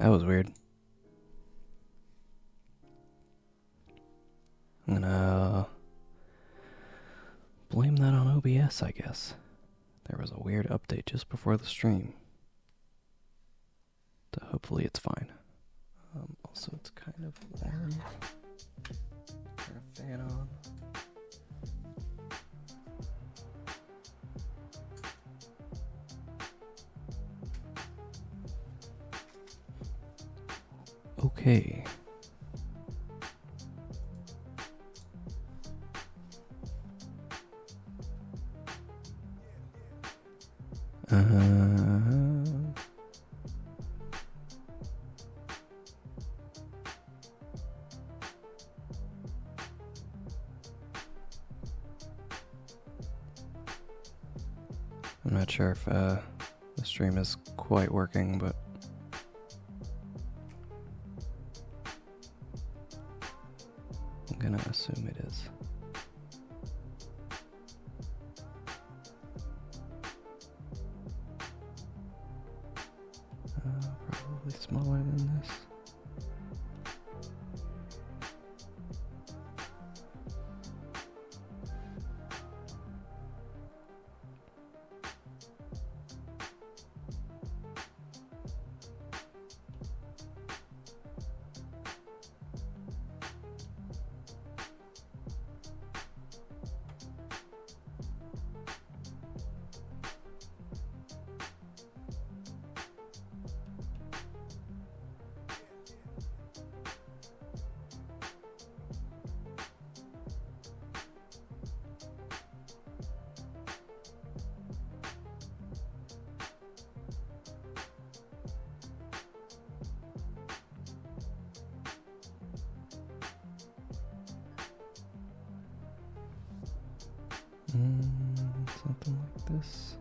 That was weird. I'm gonna blame that on OBS, I guess. There was a weird update just before the stream. So hopefully it's fine. Also, it's kind of warm. Turn a fan on. Okay. I'm not sure if the stream is quite working, but I'm gonna assume it is. Probably smaller than this. Something like this.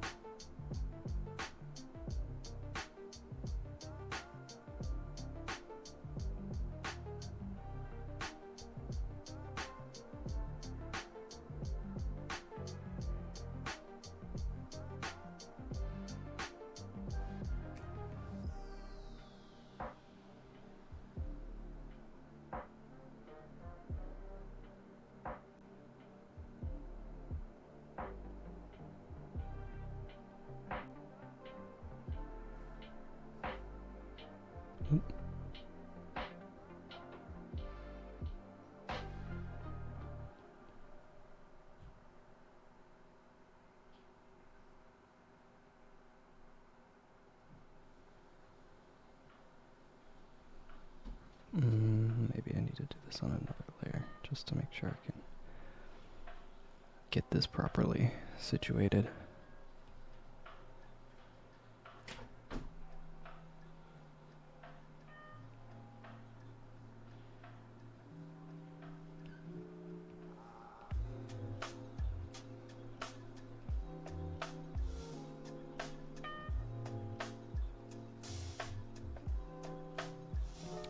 Maybe I need to do this on another layer just to make sure I can get this properly situated.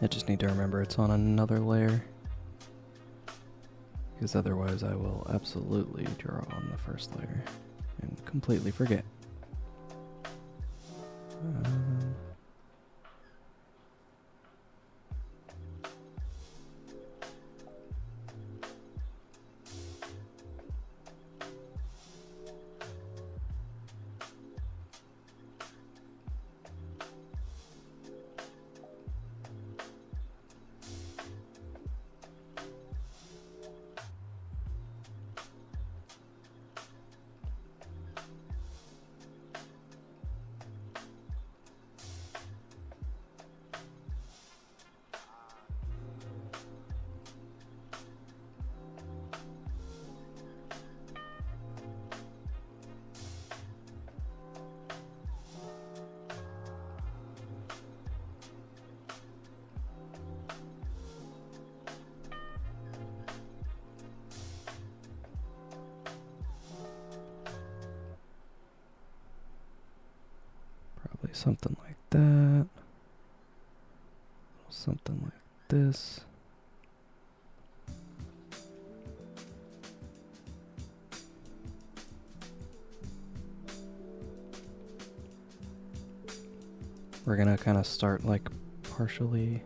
I just need to remember it's on another layer, because otherwise I will absolutely draw on the first layer and completely forget. Something like that. Something like this. We're gonna kind of start like partially...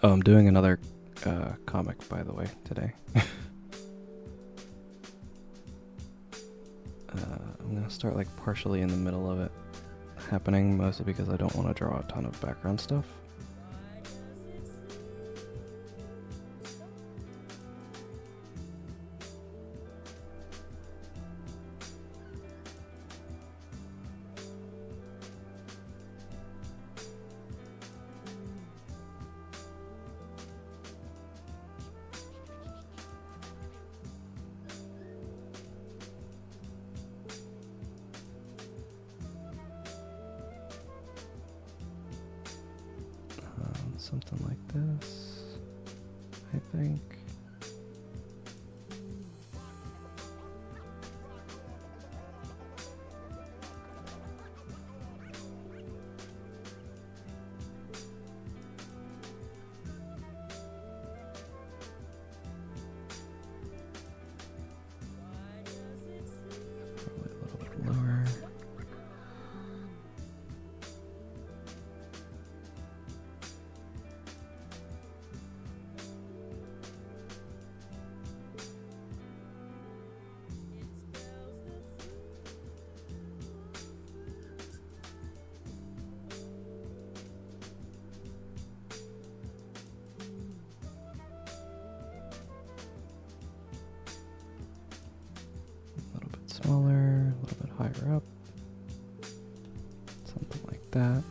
Oh, I'm doing another comic, by the way, today. I'm going to start like partially in the middle of it happening, mostly because I don't want to draw a ton of background stuff. Something like this, I think. Probably a little bit lower. Smaller, a little bit higher up, something like that.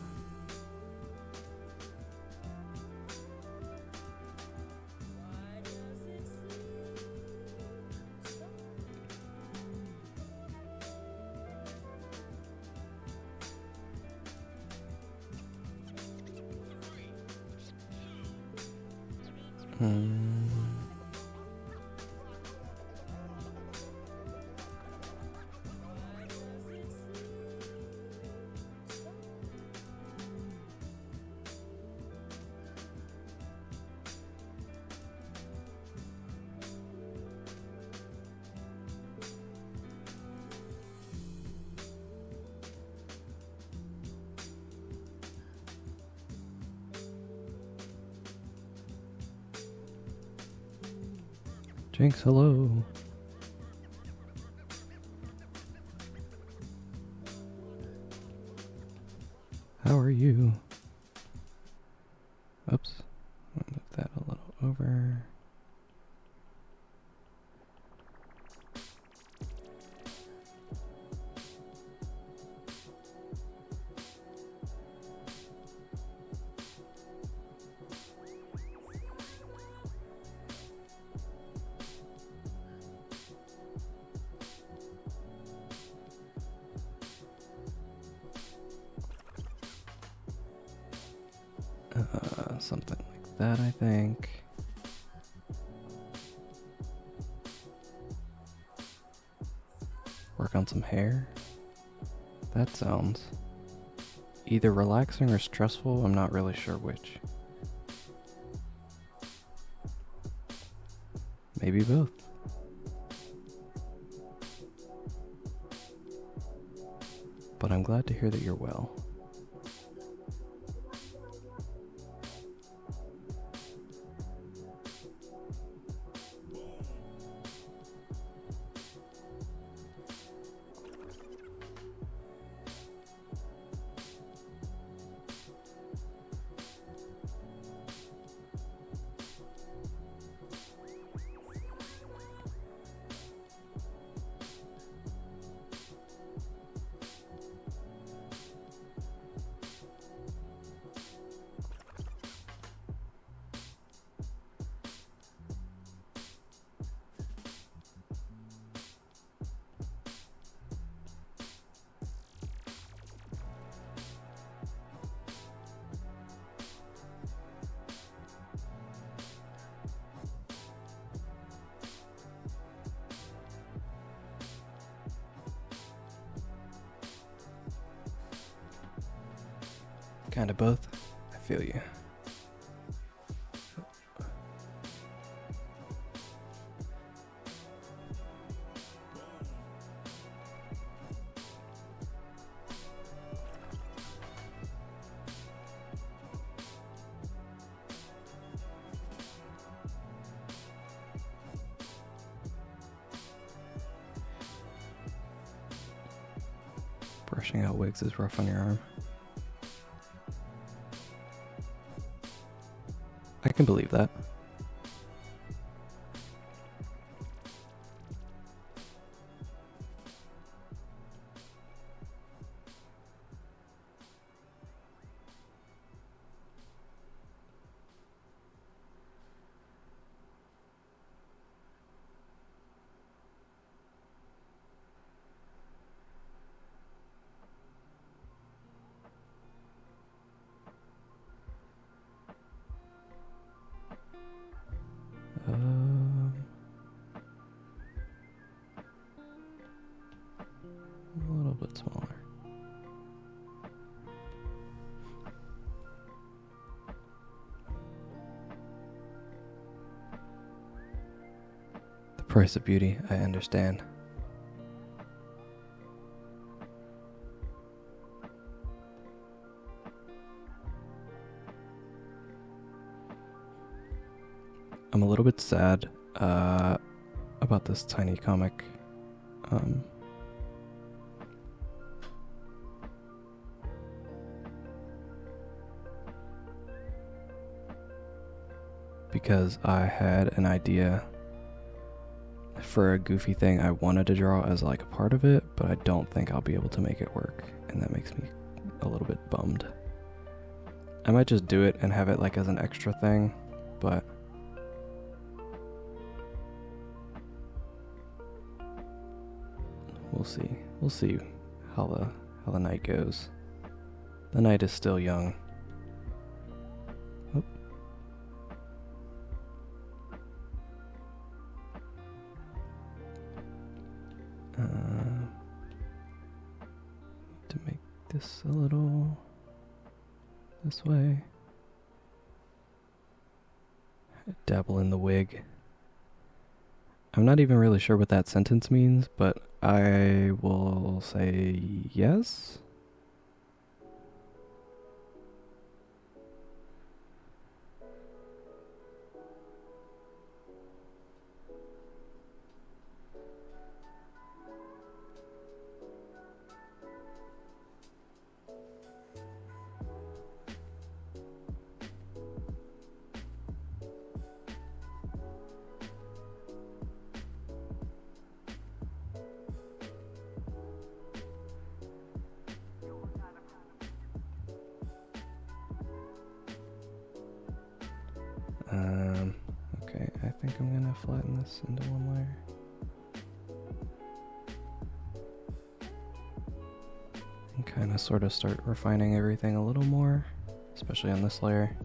Jinx, hello. How are you? Oops. I'll move that a little over. Something like that, I think. Work on some hair. That sounds either relaxing or stressful. I'm not really sure which. Maybe both. But I'm glad to hear that you're well. Kind of both. I feel you. brushing out wigs is rough on your arm. I can believe that. A little bit smaller. The price of beauty, I understand. I'm a little bit sad about this tiny comic. Because I had an idea for a goofy thing I wanted to draw as like a part of it, but I don't think I'll be able to make it work, and that makes me a little bit bummed. I might just do it and have it like as an extra thing, but we'll see. We'll see how the night goes. The night is still young. Oop. To make this a little this way. Dabble in the wig. I'm not even really sure what that sentence means, but I will say yes. Okay, I think I'm gonna flatten this into one layer. And kind of sort of start refining everything a little more, especially on this layer.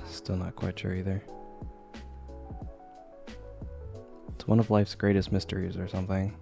Still not quite sure either. It's one of life's greatest mysteries or something.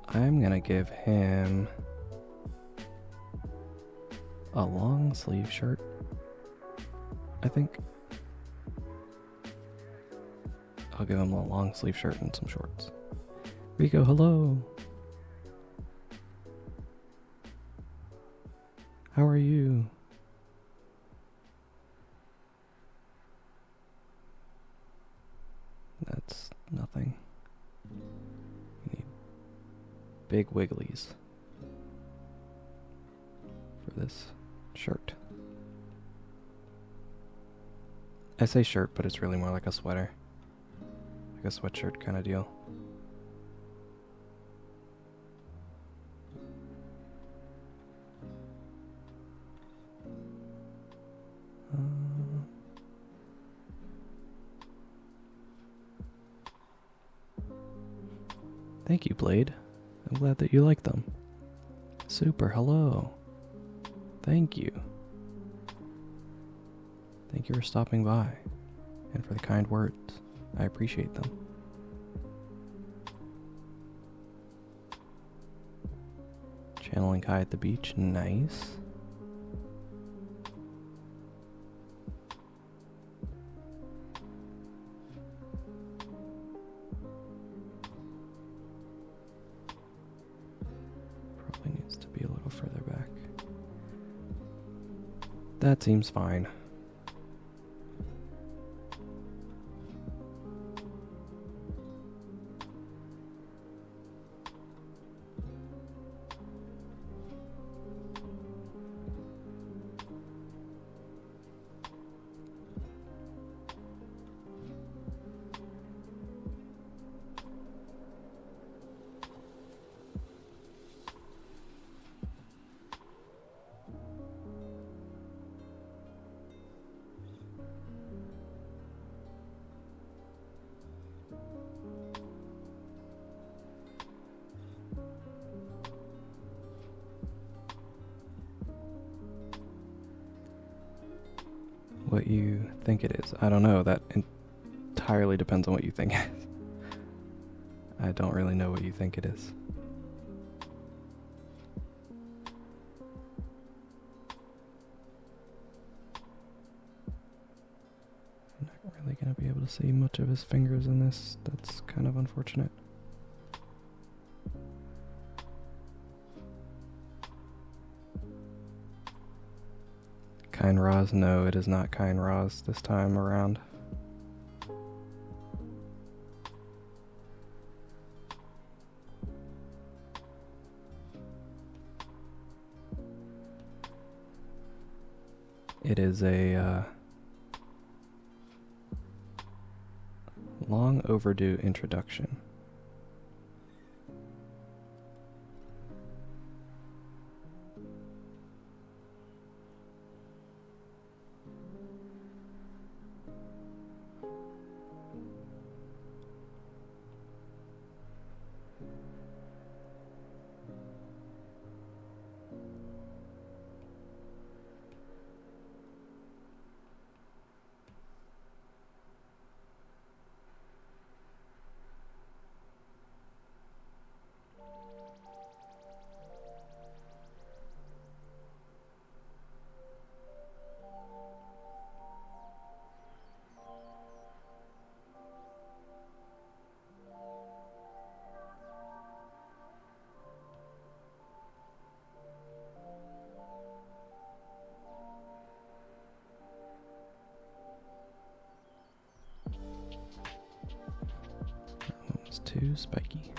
I'm gonna give him a long sleeve shirt, I think. I'll give him a long sleeve shirt and some shorts. Rico, hello. How are you? That's nothing. We need big wigglies. this shirt. I say shirt, but it's really more like a sweater. Like a sweatshirt kind of deal. Thank you, Blade. I'm glad that you like them. Super, hello. Thank you. Thank you for stopping by and for the kind words. I appreciate them. Channeling Kai at the beach, nice. Probably needs to be a little further back. That seems fine. What you think it is. I don't know. That entirely depends on what you think it is. I don't really know what you think it is. I'm not really going to be able to see much of his fingers in this. That's kind of unfortunate. Kind Roz? No, it is not Kind Roz this time around. It is a long overdue introduction. It's too spiky.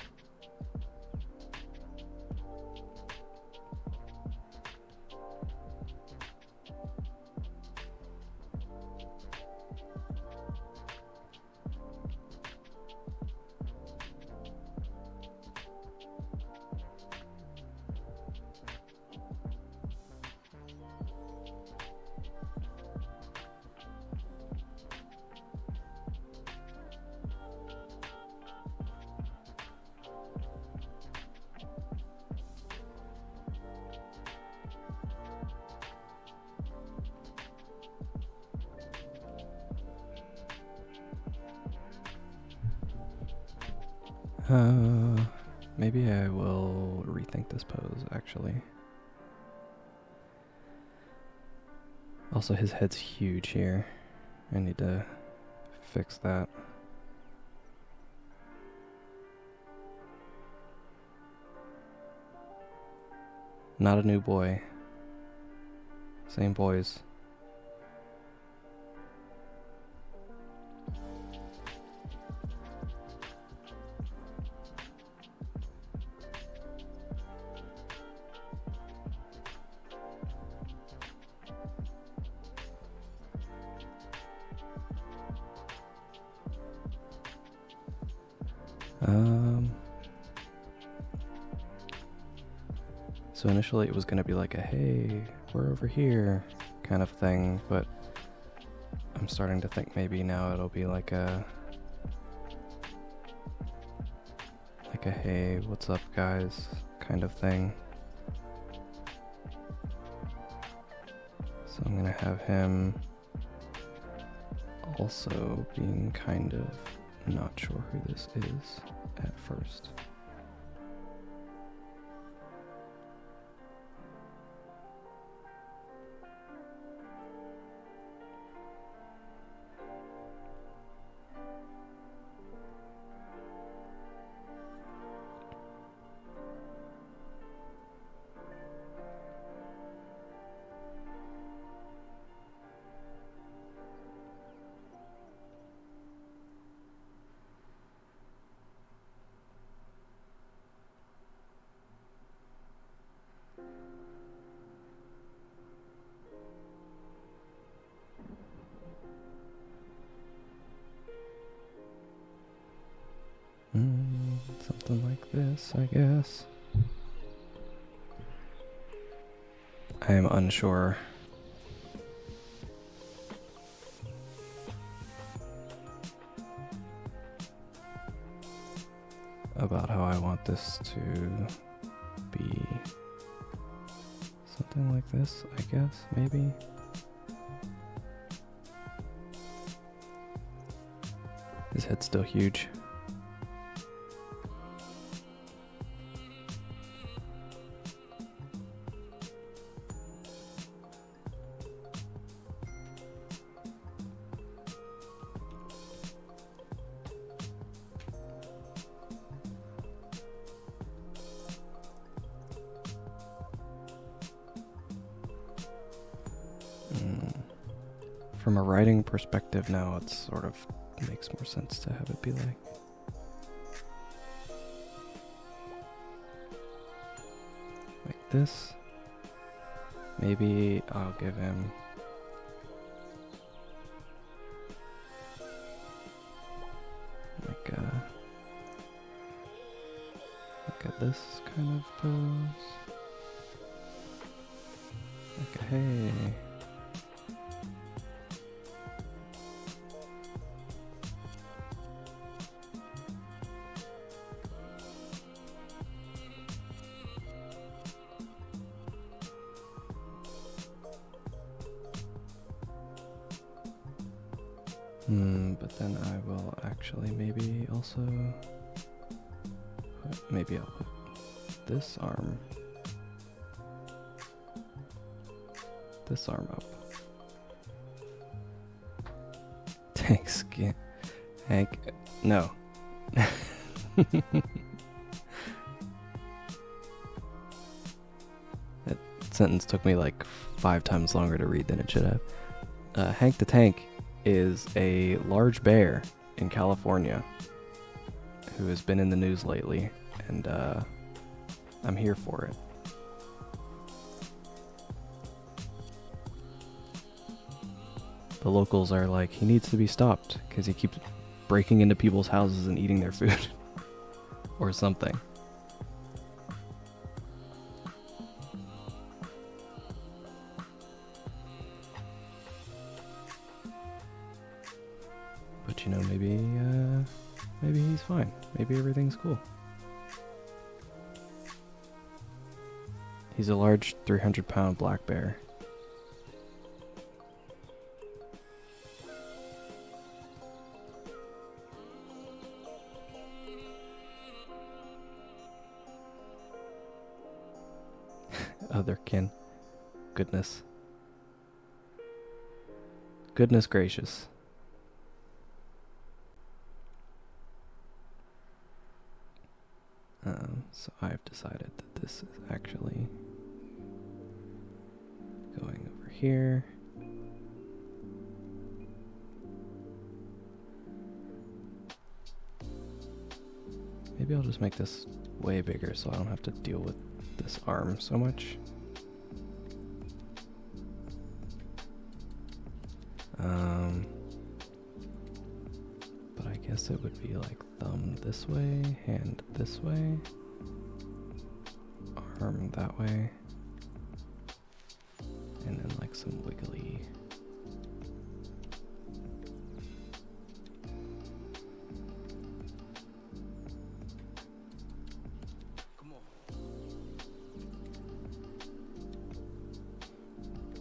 Maybe I will rethink this pose, actually. Also, his head's huge here. I need to fix that. Not a new boy. Same boys. So initially it was going to be like a, hey, we're over here kind of thing, but I'm starting to think maybe now it'll be like a hey, what's up guys kind of thing. So I'm going to have him also being kind of not sure who this is at first. Something like this, I guess. I am unsure. About how I want this to be. Something like this, I guess, maybe. His head's still huge. From a writing perspective now, it sort of makes more sense to have it be like this. Maybe I'll give him like a this kind of pose. Like a hey. But then I will actually maybe also maybe I'll put this arm up. Thanks, Hank. No. That sentence took me like 5 times longer to read than it should have. Hank the Tank is a large bear in California who has been in the news lately, and I'm here for it. The locals are like, he needs to be stopped because he keeps breaking into people's houses and eating their food or something. But you know, maybe he's fine. Maybe everything's cool. He's a large 300-pound black bear. Otherkin. Goodness. Goodness gracious. So I've decided that this is actually going over here. Maybe I'll just make this way bigger so I don't have to deal with this arm so much. But I guess it would be like thumb this way, hand this way, arm that way, and then like some wiggly.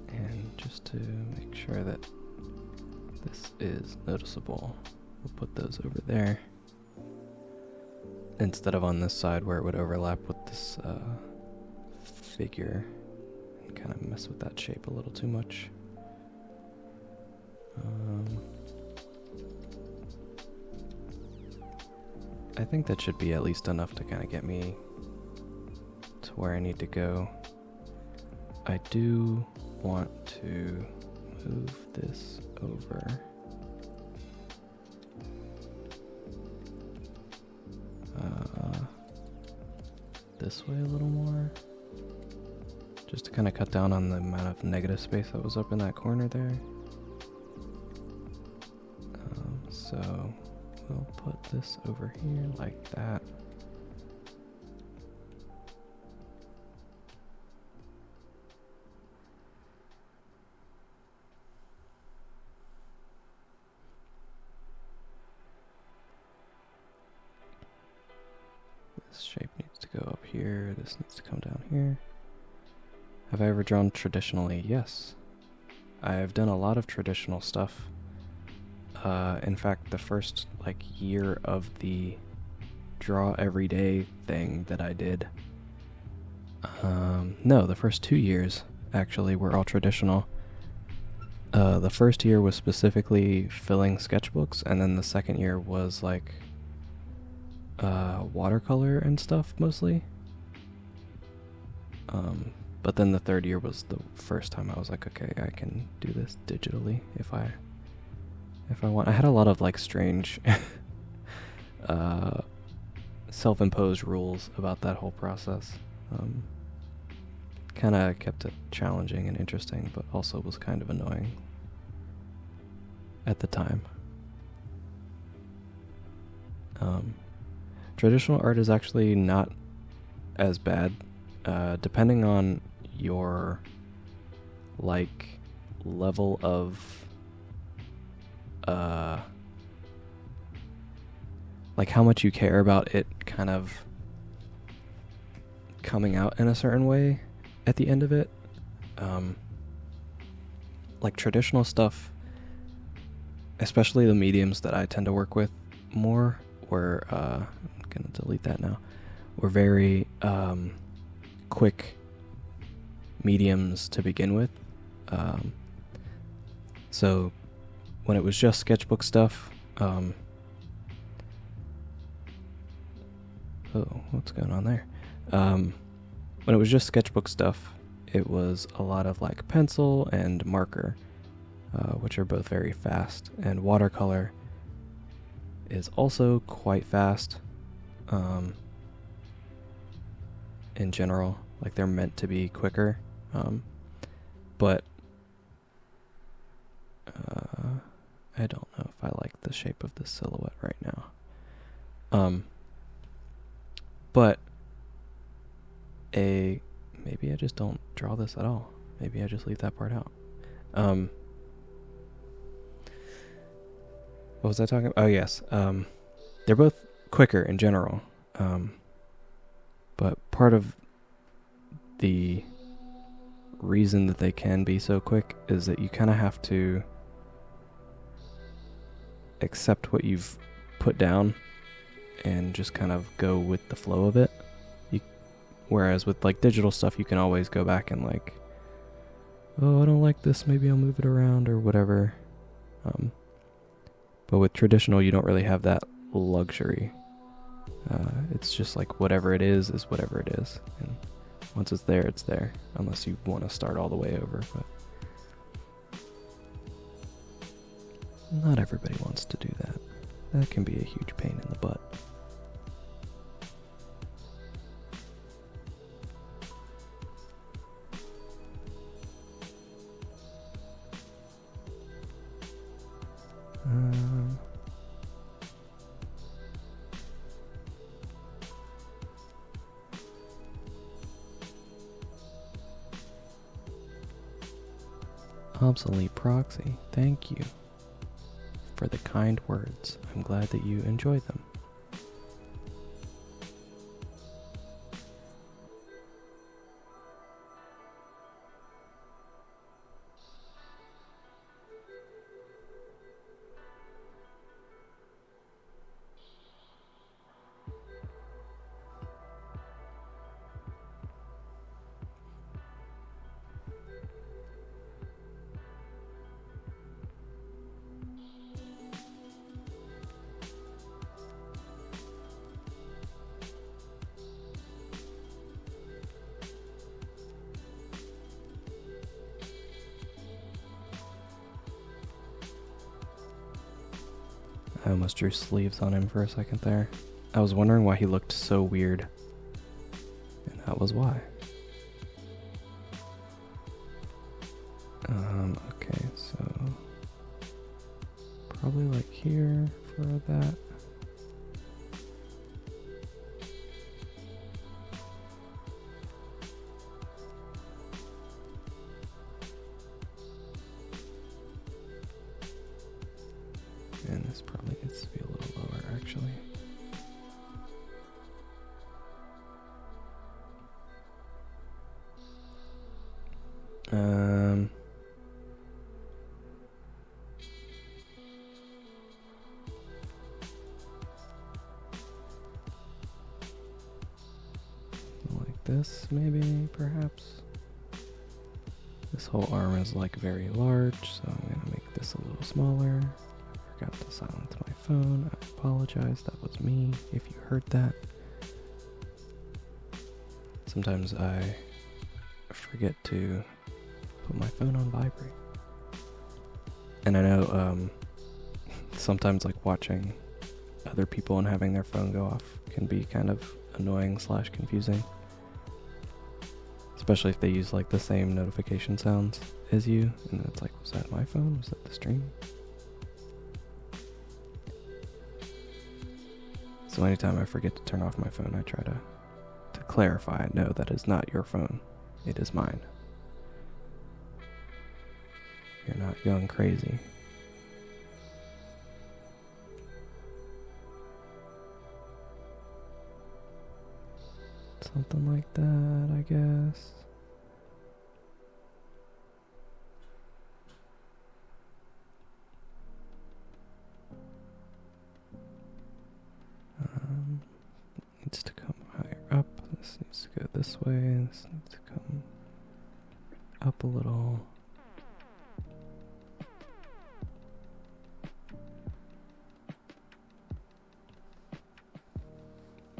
And just to make sure that this is noticeable, we'll put those over there instead of on this side where it would overlap with this figure and kind of mess with that shape a little too much. I think that should be at least enough to kind of get me to where I need to go. I do want to move this over. This way a little more. Just to kind of cut down on the amount of negative space that was up in that corner there. So we'll put this over here like that. This shape needs to go up here, this needs to come down here. Have I ever drawn traditionally? Yes. I've done a lot of traditional stuff. In fact, the first like year of the draw every day thing that I did, no, the first 2 years actually were all traditional. The first year was specifically filling sketchbooks, and then the second year was like watercolor and stuff mostly. But then the third year was the first time I was like, okay, I can do this digitally if I want. I had a lot of like strange self-imposed rules about that whole process. Kind of kept it challenging and interesting, but also was kind of annoying at the time. Traditional art is actually not as bad, depending on your like level of like how much you care about it kind of coming out in a certain way at the end of it. Like traditional stuff, especially the mediums that I tend to work with more, were I'm gonna delete that now, were very quick mediums to begin with. So when it was just sketchbook stuff, oh, what's going on there? When it was just sketchbook stuff, it was a lot of like pencil and marker, which are both very fast, and watercolor is also quite fast. In general, like they're meant to be quicker, but I don't know if I like the shape of the silhouette right now. But maybe I just don't draw this at all. Maybe I just leave that part out. What was I talking about? Oh, yes. They're both quicker in general. But part of the reason that they can be so quick is that you kind of have to accept what you've put down and just kind of go with the flow of it. Whereas with like digital stuff, you can always go back and like, oh, I don't like this, maybe I'll move it around or whatever. But with traditional, you don't really have that luxury. It's just like whatever it is whatever it is. And once it's there, unless you want to start all the way over. But not everybody wants to do that. That can be a huge pain in the butt. Obsolete Proxy, thank you for the kind words. I'm glad that you enjoy them. I almost drew sleeves on him for a second there. I was wondering why he looked so weird. And that was why. Okay, so probably like here for that. And this probably needs to be a little lower, actually. Like this, maybe, perhaps. This whole arm is like very large, so I'm gonna make this a little smaller. I forgot to silence my phone. I apologize, that was me, if you heard that. Sometimes I forget to put my phone on vibrate. And I know sometimes like watching other people and having their phone go off can be kind of annoying / confusing. Especially if they use like the same notification sounds as you, and then it's like, was that my phone? Was that the stream? So anytime I forget to turn off my phone, I try to clarify, no, that is not your phone. It is mine. You're not going crazy. Something like that, I guess. Needs to come higher up. This needs to go this way. This needs to come up a little.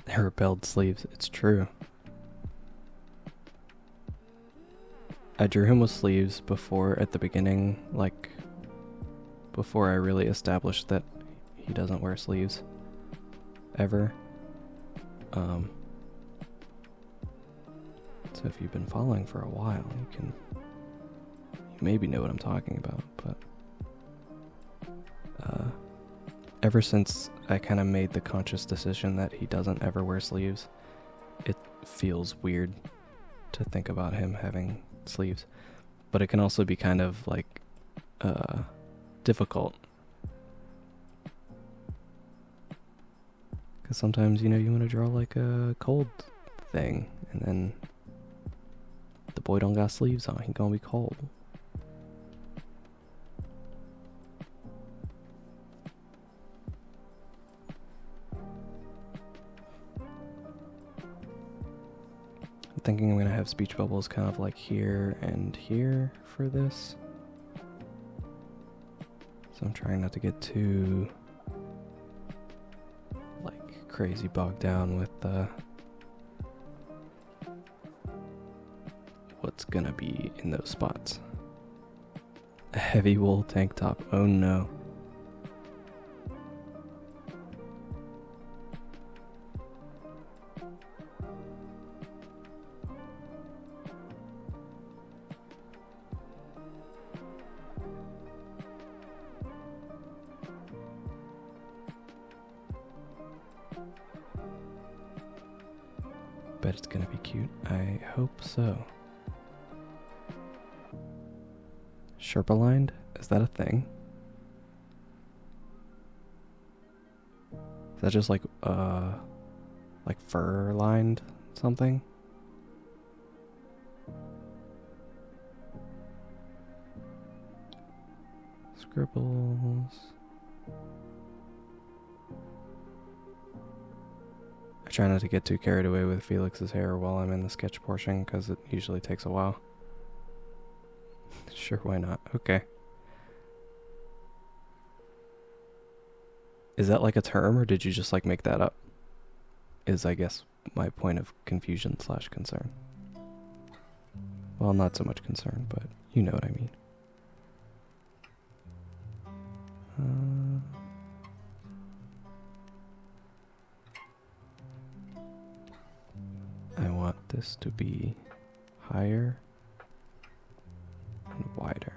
They repelled sleeves. It's true. I drew him with sleeves before at the beginning, like before I really established that he doesn't wear sleeves ever. So if you've been following for a while, you maybe know what I'm talking about, but ever since I kind of made the conscious decision that he doesn't ever wear sleeves, it feels weird to think about him having sleeves. But it can also be kind of like difficult. Because sometimes, you want to draw like a cold thing, and then the boy don't got sleeves on, he gonna be cold. I'm thinking I'm gonna have speech bubbles kind of like here and here for this. So I'm trying not to get too like crazy bogged down with what's gonna be in those spots. A heavy wool tank top, oh no. Bet it's gonna be cute. I hope so. Sherpa lined? Is that a thing? Is that just like fur lined something? Scribbles. I try not to get too carried away with Felix's hair while I'm in the sketch portion because it usually takes a while. Sure, why not? Okay. Is that like a term, or did you just like make that up? Is, I guess, my point of confusion / concern. Well, not so much concern, but you know what I mean. I want this to be higher and wider.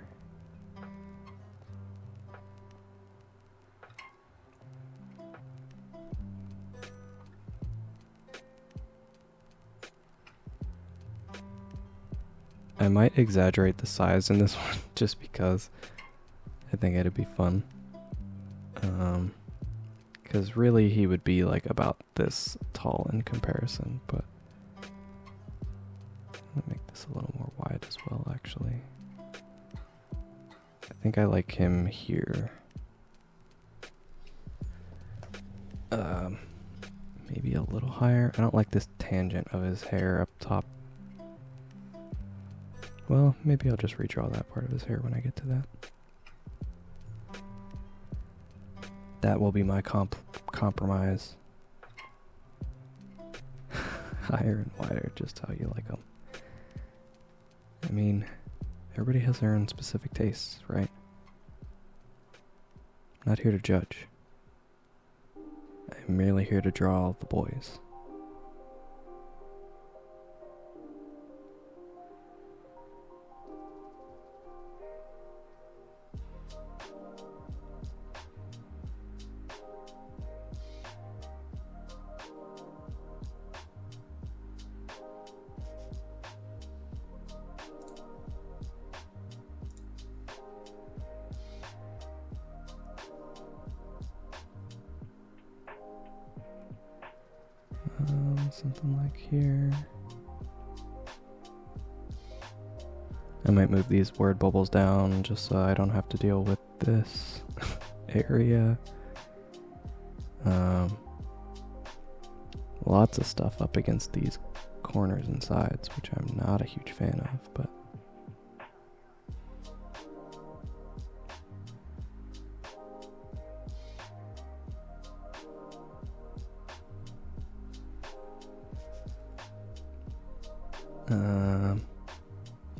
I might exaggerate the size in this one just because I think it'd be fun. Because really he would be like about this tall in comparison, but I'm gonna make this a little more wide as well, actually. I think I like him here. Maybe a little higher. I don't like this tangent of his hair up top. Well, maybe I'll just redraw that part of his hair when I get to that. That will be my compromise. Higher and wider, just how you like them. I mean, everybody has their own specific tastes, right? I'm not here to judge. I'm merely here to draw the boys. Something like here. I might move these word bubbles down just so I don't have to deal with this area. Lots of stuff up against these corners and sides, which I'm not a huge fan of, but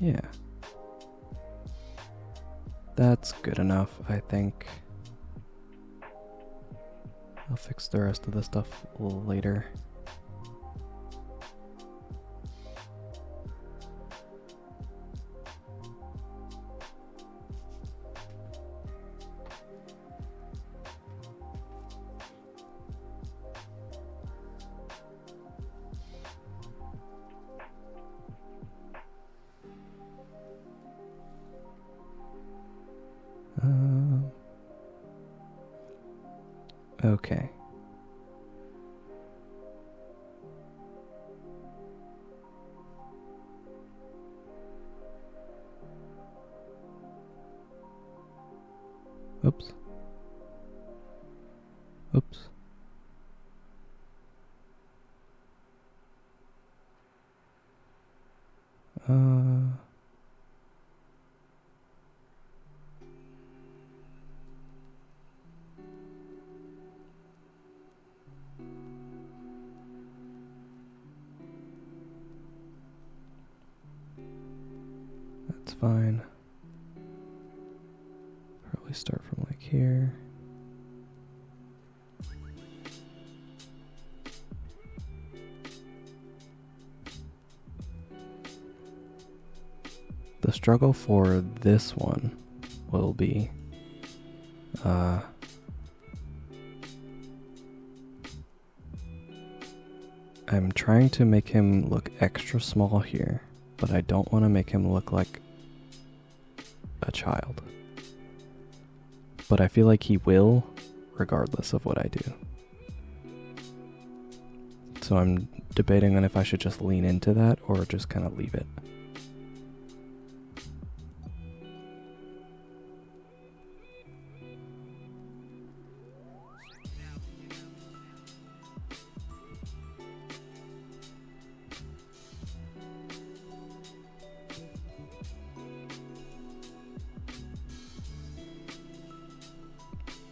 yeah. That's good enough, I think. I'll fix the rest of the stuff later. Okay. Oops. Oops. That's fine. Probably start from like here. The struggle for this one will be I'm trying to make him look extra small here, but I don't want to make him look like a child. But I feel like he will, regardless of what I do. So I'm debating on if I should just lean into that or just kind of leave it.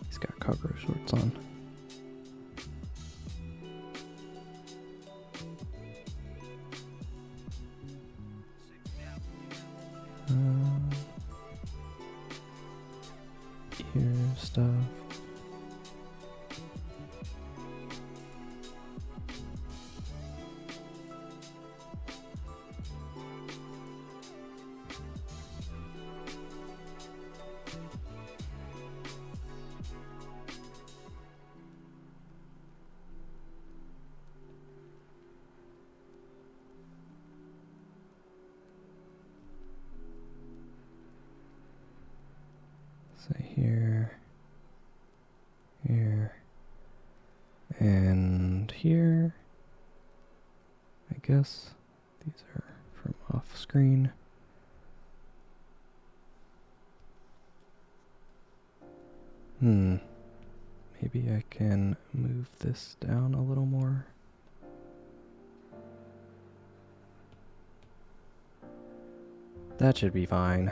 He's got cargo shorts on. Ear stuff. Say here, here, and here. I guess these are from off screen. Maybe I can move this down a little more. That should be fine.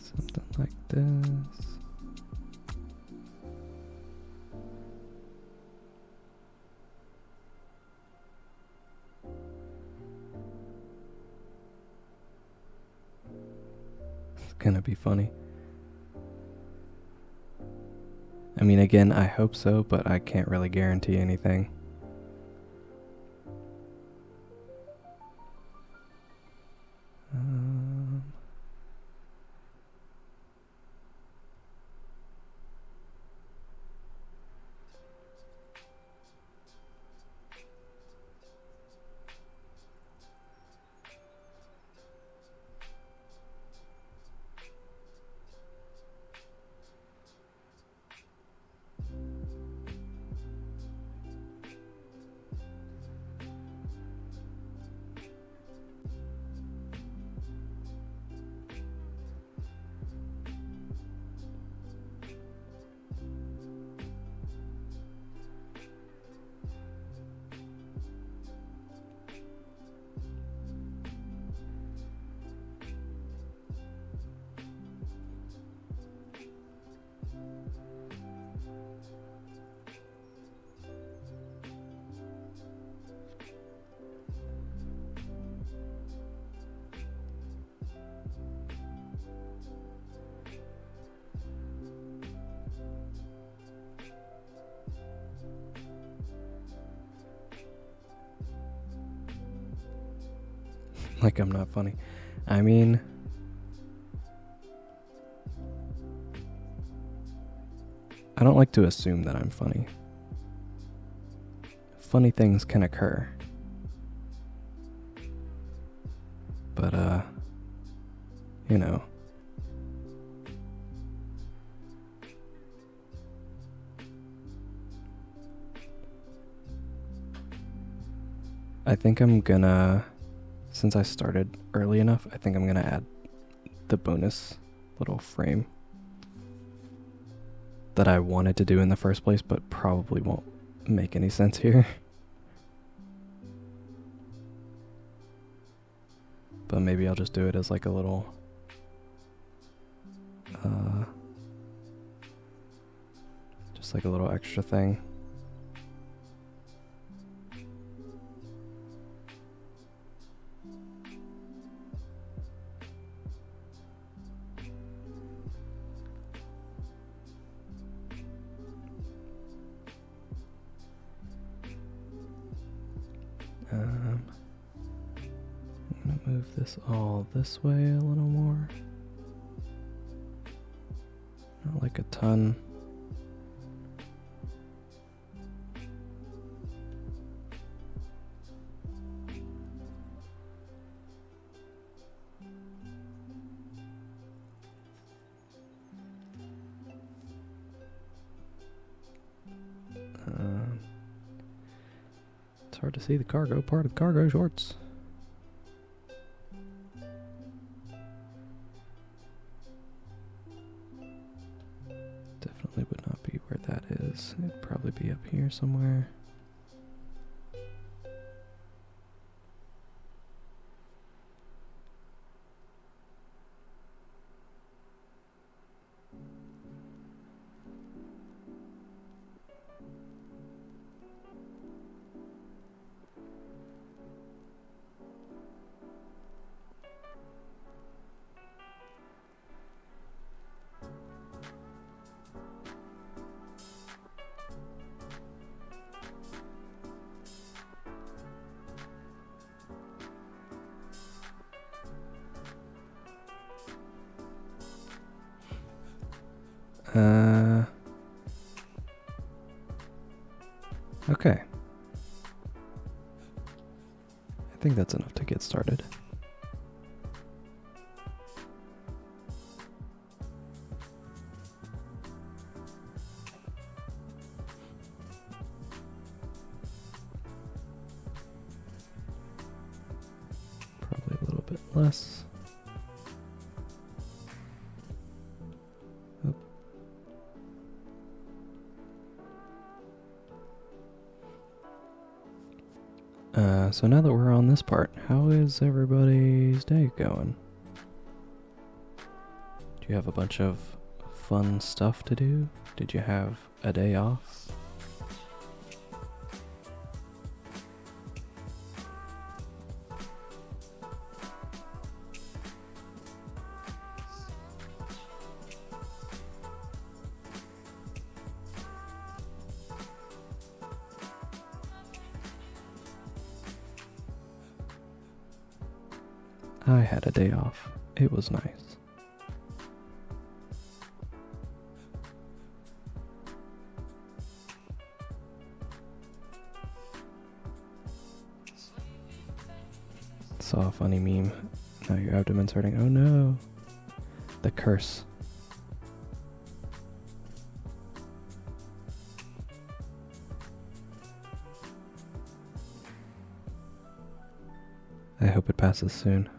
Something like this. It's gonna be funny. I mean, again, I hope so, but I can't really guarantee anything. Like I'm not funny. I mean, I don't like to assume that I'm funny. Funny things can occur. But, you know. I think I'm gonna, since I started early enough, I think I'm gonna add the bonus little frame that I wanted to do in the first place, but probably won't make any sense here. But maybe I'll just do it as like a little just like a little extra thing. I'm gonna move this all this way a little more. Not like a ton. It's hard to see the cargo part of cargo shorts. Definitely would not be where that is. It'd probably be up here somewhere. Okay. I think that's enough to get started. Probably a little bit less. Oop. So now that we're on this part, how is everybody's day going? Do you have a bunch of fun stuff to do? Did you have a day off? I had a day off. It was nice. Saw a funny meme. Now your abdomen's hurting. Oh no. The curse. I hope it passes soon.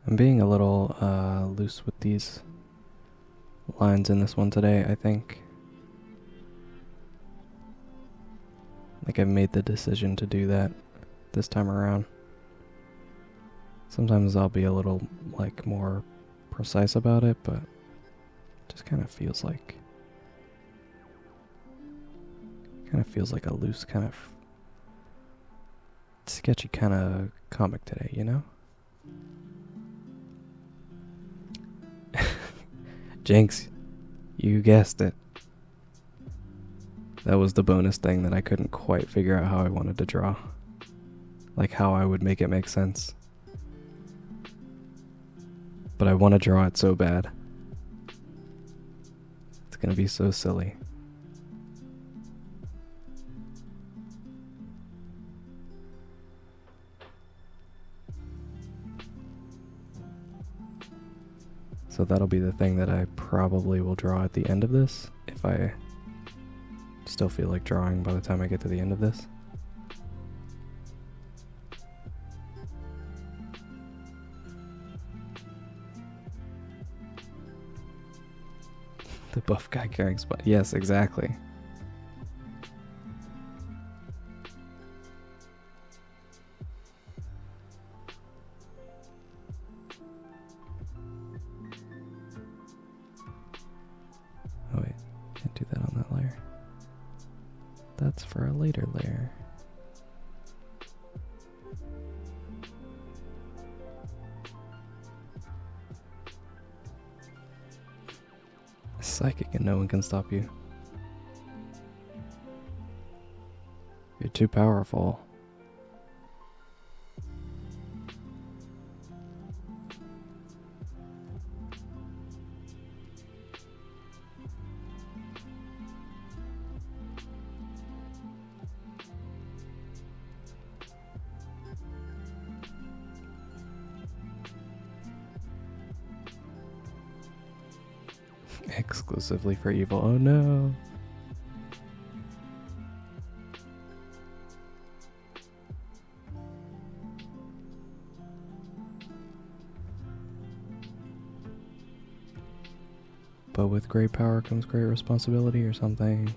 I'm being a little loose with these lines in this one today, I think. Like I've made the decision to do that this time around. Sometimes I'll be a little like more precise about it, but it just kind of feels like a loose kind of sketchy kind of comic today, you know? Jinx, you guessed it. That was the bonus thing that I couldn't quite figure out how I wanted to draw. Like how I would make it make sense. But I want to draw it so bad. It's gonna be so silly. So that'll be the thing that I probably will draw at the end of this, if I still feel like drawing by the time I get to the end of this. The buff guy carrying spot. Yes, exactly. Oh wait, can't do that on that layer. That's for a later layer. Psychic and no one can stop you. You're too powerful. Exclusively for evil. Oh no. But with great power comes great responsibility or something.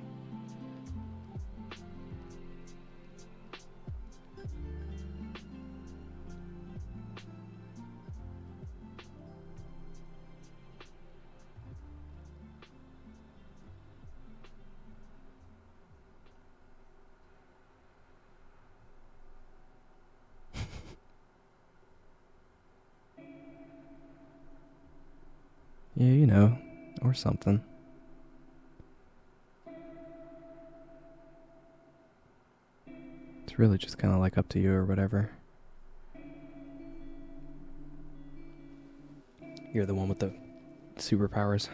Yeah, you know, or something. It's really just kind of like up to you or whatever. You're the one with the superpowers.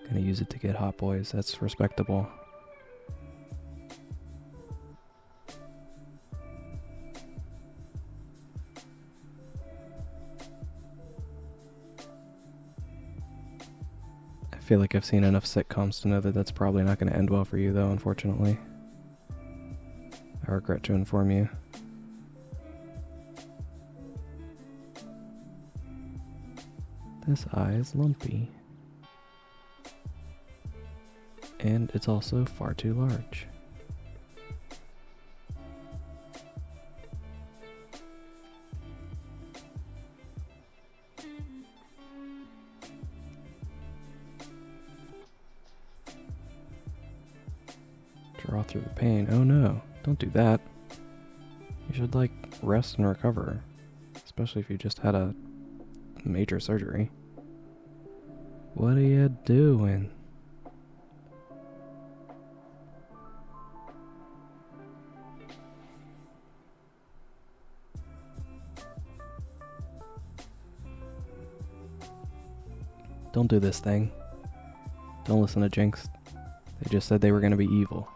Gonna use it to get hot boys. That's respectable. I feel like I've seen enough sitcoms to know that that's probably not going to end well for you, though, unfortunately. I regret to inform you. This eye is lumpy. And it's also far too large. Draw through the pain. Oh no, don't do that. You should, like, rest and recover. Especially if you just had a major surgery. What are you doing? Don't do this thing. Don't listen to Jinx. They just said they were going to be evil.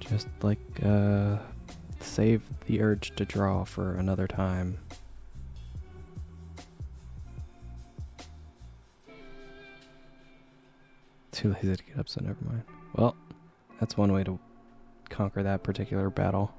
Just like, save the urge to draw for another time. Too lazy to get up, so never mind. Well, that's one way to conquer that particular battle.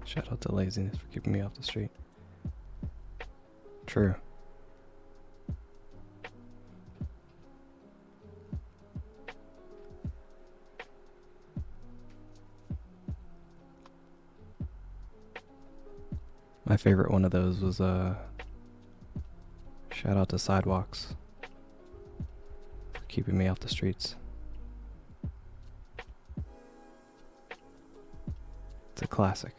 Shout out to laziness for keeping me off the street. True. My favorite one of those was shout out to sidewalks for keeping me off the streets. It's a classic.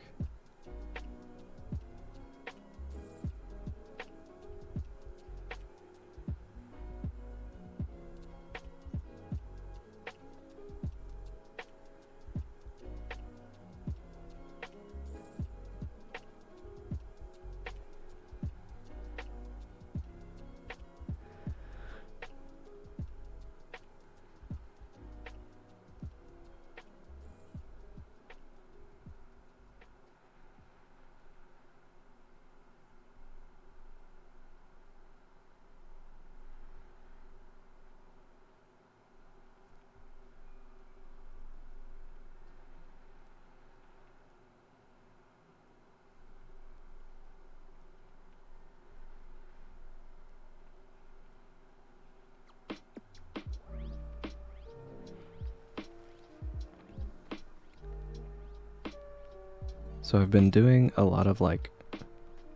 So I've been doing a lot of like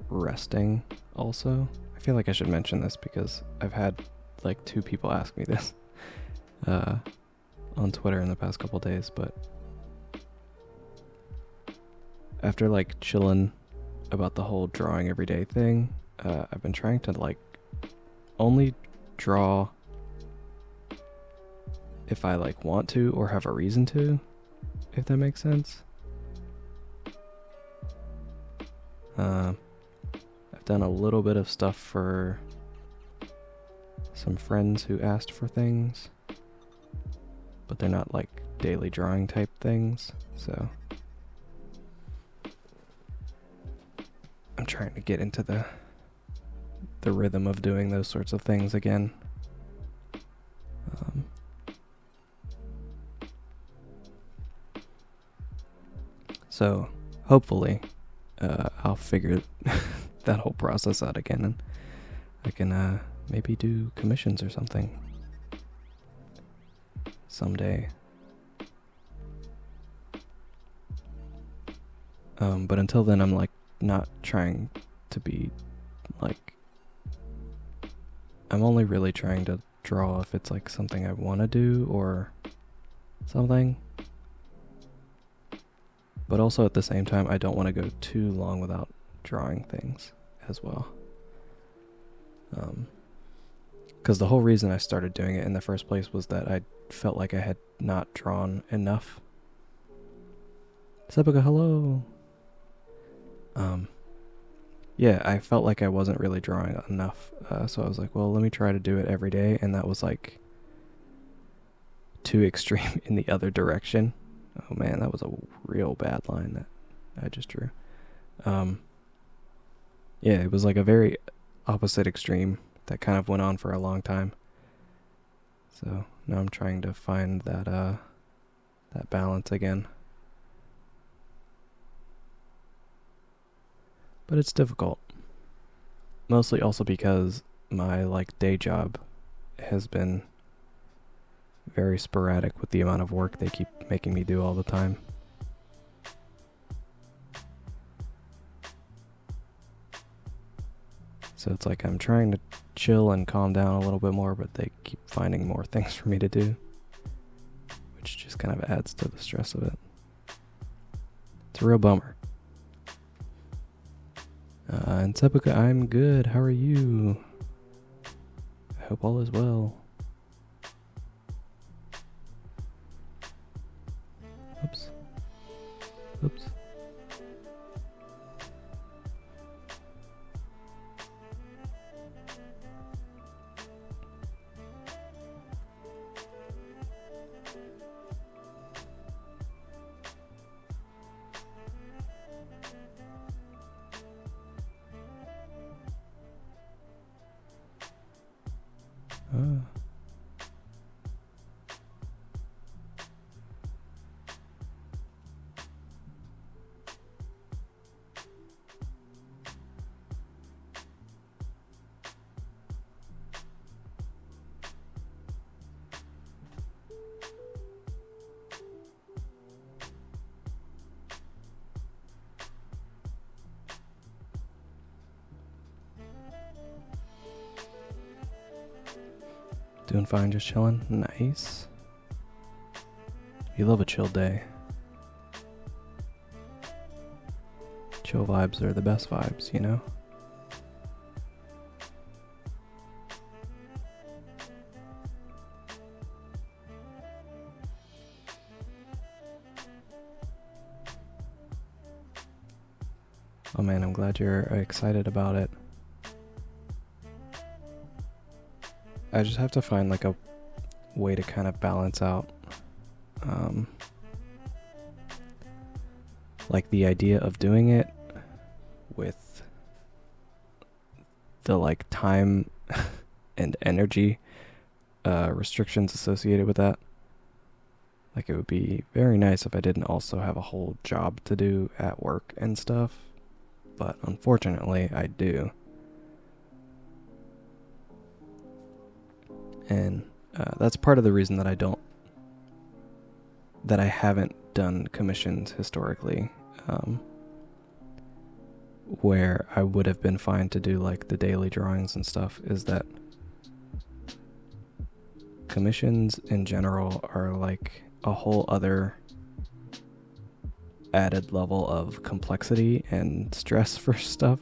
resting also. I feel like I should mention this because I've had like 2 people ask me this on Twitter in the past couple days, but after like chilling about the whole drawing every day thing, I've been trying to like only draw if I like want to or have a reason to, if that makes sense. I've done a little bit of stuff for some friends who asked for things, but they're not like daily drawing type things, so I'm trying to get into the rhythm of doing those sorts of things again. So hopefully I'll figure that whole process out again, and I can maybe do commissions or something someday. But until then, I'm like not trying to be like, I'm only really trying to draw if it's like something I want to do or something. But also at the same time, I don't want to go too long without drawing things as well. Because the whole reason I started doing it in the first place was that I felt like I had not drawn enough. Sepica, hello! Yeah, I felt like I wasn't really drawing enough, so I was like, well, let me try to do it every day, and that was like too extreme in the other direction. Oh man, that was a real bad line that I just drew. Yeah, it was like a very opposite extreme that kind of went on for a long time. So now I'm trying to find that balance again. But it's difficult. Mostly also because my like day job has been very sporadic with the amount of work they keep making me do all the time. So it's like I'm trying to chill and calm down a little bit more, but they keep finding more things for me to do, which just kind of adds to the stress of it. It's a real bummer. And Sepulka, I'm good. How are you? I hope all is well. Oops. Oops. Ah. Doing fine, just chilling. Nice. You love a chill day. Chill vibes are the best vibes, you know? Oh man, I'm glad you're excited about it. I just have to find like a way to kind of balance out like the idea of doing it with the like time and energy restrictions associated with that. Like it would be very nice if I didn't also have a whole job to do at work and stuff, but unfortunately I do. And that's part of the reason that I haven't done commissions historically, where I would have been fine to do like the daily drawings and stuff, is that commissions in general are like a whole other added level of complexity and stress for stuff.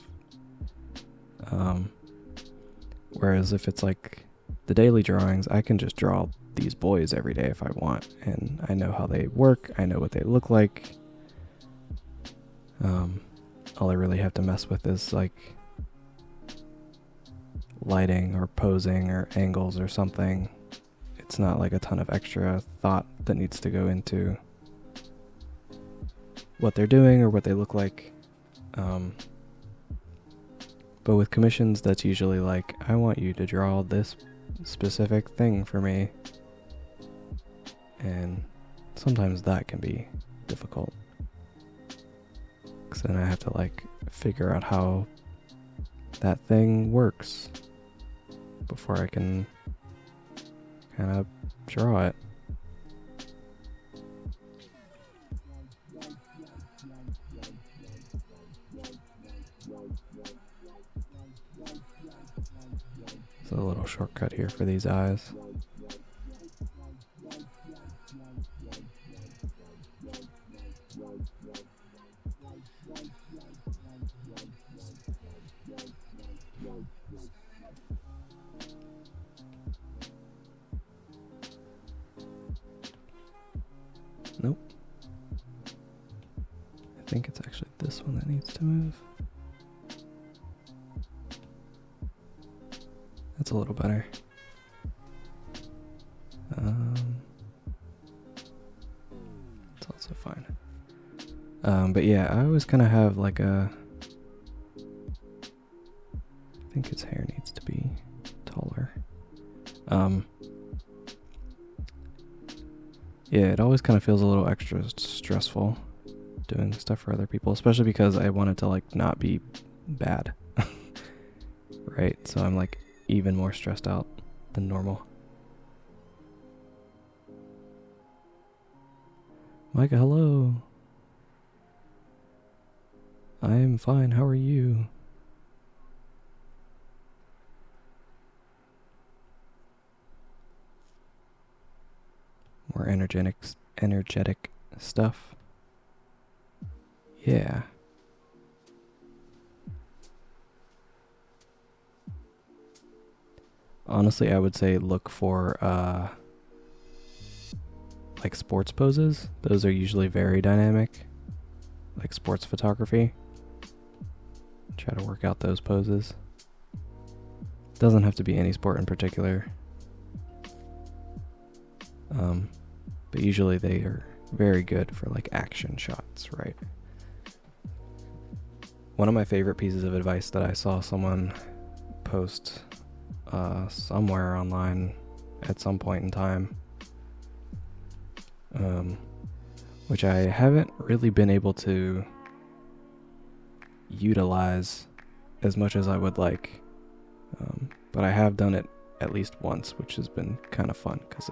Whereas if it's like the daily drawings, I can just draw these boys every day if I want, and I know how they work, I know what they look like. All I really have to mess with is like lighting or posing or angles or something. It's not like a ton of extra thought that needs to go into what they're doing or what they look like. But with commissions, that's usually like, I want you to draw this specific thing for me. And sometimes that can be difficult, because then I have to like figure out how that thing works before I can kind of draw it. So a little shortcut here for these eyes. Nope. think it's actually this one that needs to move. That's a little better. It's also fine. But yeah, I always kind of have like a... I think his hair needs to be taller. Yeah, it always kind of feels a little extra stressful doing stuff for other people, especially because I want it to like not be bad. Right? So I'm like even more stressed out than normal. Micah, hello. I am fine. How are you? More energetic stuff. Yeah. Honestly, I would say look for like sports poses. Those are usually very dynamic. Like sports photography. Try to work out those poses. Doesn't have to be any sport in particular. But usually they are very good for like action shots, right? One of my favorite pieces of advice that I saw someone post somewhere online at some point in time, which I haven't really been able to utilize as much as I would like, but I have done it at least once, which has been kind of fun because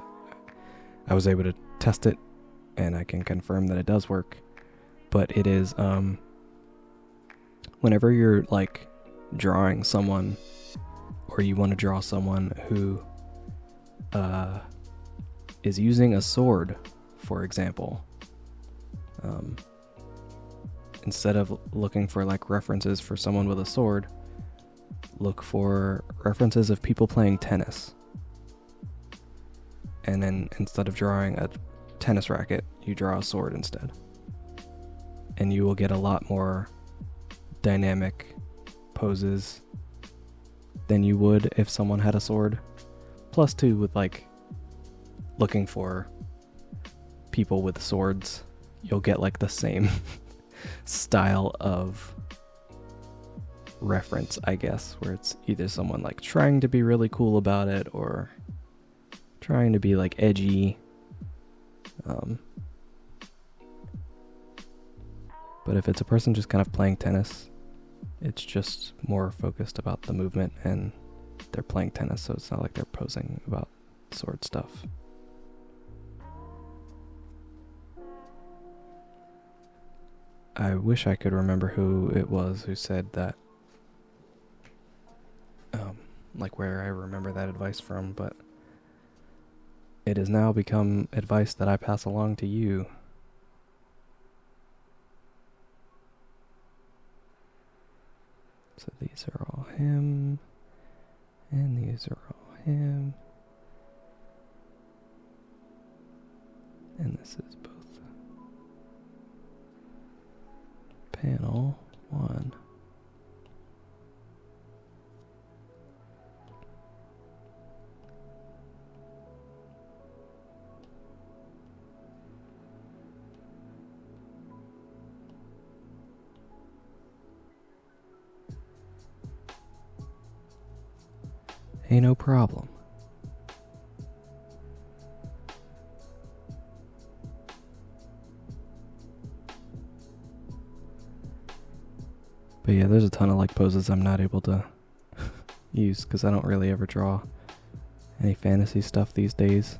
I was able to test it and I can confirm that it does work. But it is whenever you're like drawing someone, or you want to draw someone who is using a sword, for example, instead of looking for like references for someone with a sword, look for references of people playing tennis. And then instead of drawing a tennis racket, you draw a sword instead. And you will get a lot more dynamic poses than you would if someone had a sword. Plus too, with like looking for people with swords, you'll get like the same style of reference, I guess, where it's either someone like trying to be really cool about it or trying to be like edgy. But if it's a person just kind of playing tennis, it's just more focused about the movement and they're playing tennis, so it's not like they're posing about sword stuff. I wish I could remember who it was who said that, like where I remember that advice from, but it has now become advice that I pass along to you. So these are all him, and these are all him, and this is both panel 1. Hey, no problem. But yeah, there's a ton of like poses I'm not able to use because I don't really ever draw any fantasy stuff these days.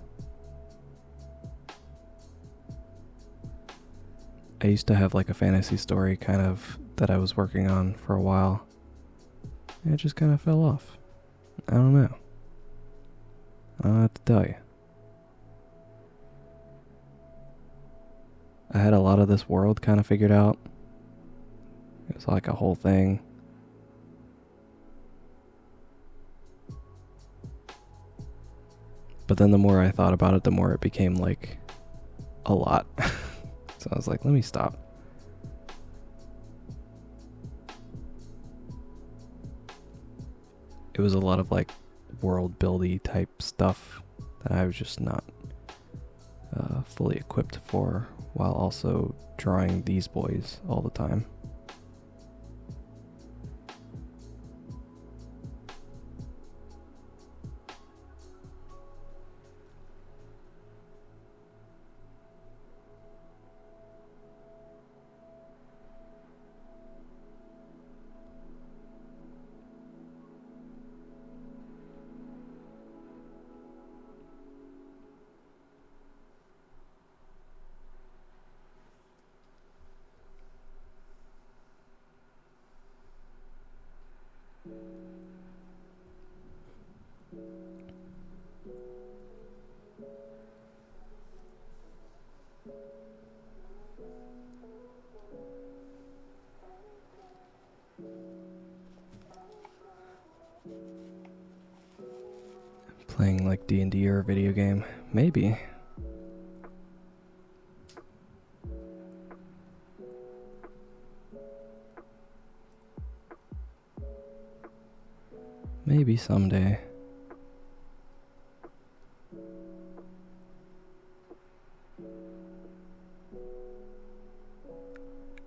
I used to have like a fantasy story kind of that I was working on for a while. And it just kind of fell off. I don't know. I don't know what to tell you. I had a lot of this world kind of figured out. It was like a whole thing. But then the more I thought about it, the more it became like a lot. So I was like, let me stop. it was a lot of like world buildy type stuff that I was just not fully equipped for, while also drawing these boys all the time. Playing like D&D or a video game? Maybe. Maybe someday.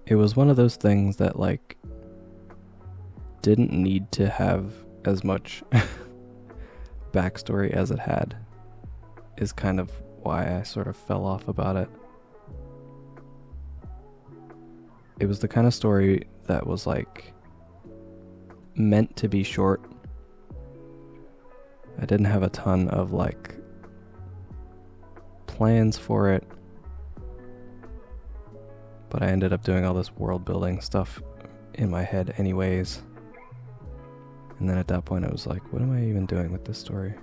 It was one of those things that like didn't need to have as much backstory as it had, is kind of why I sort of fell off about it. It was the kind of story that was like meant to be short. I didn't have a ton of like plans for it, but I ended up doing all this world building stuff in my head anyways. And then at that point I was like, what am I even doing with this story?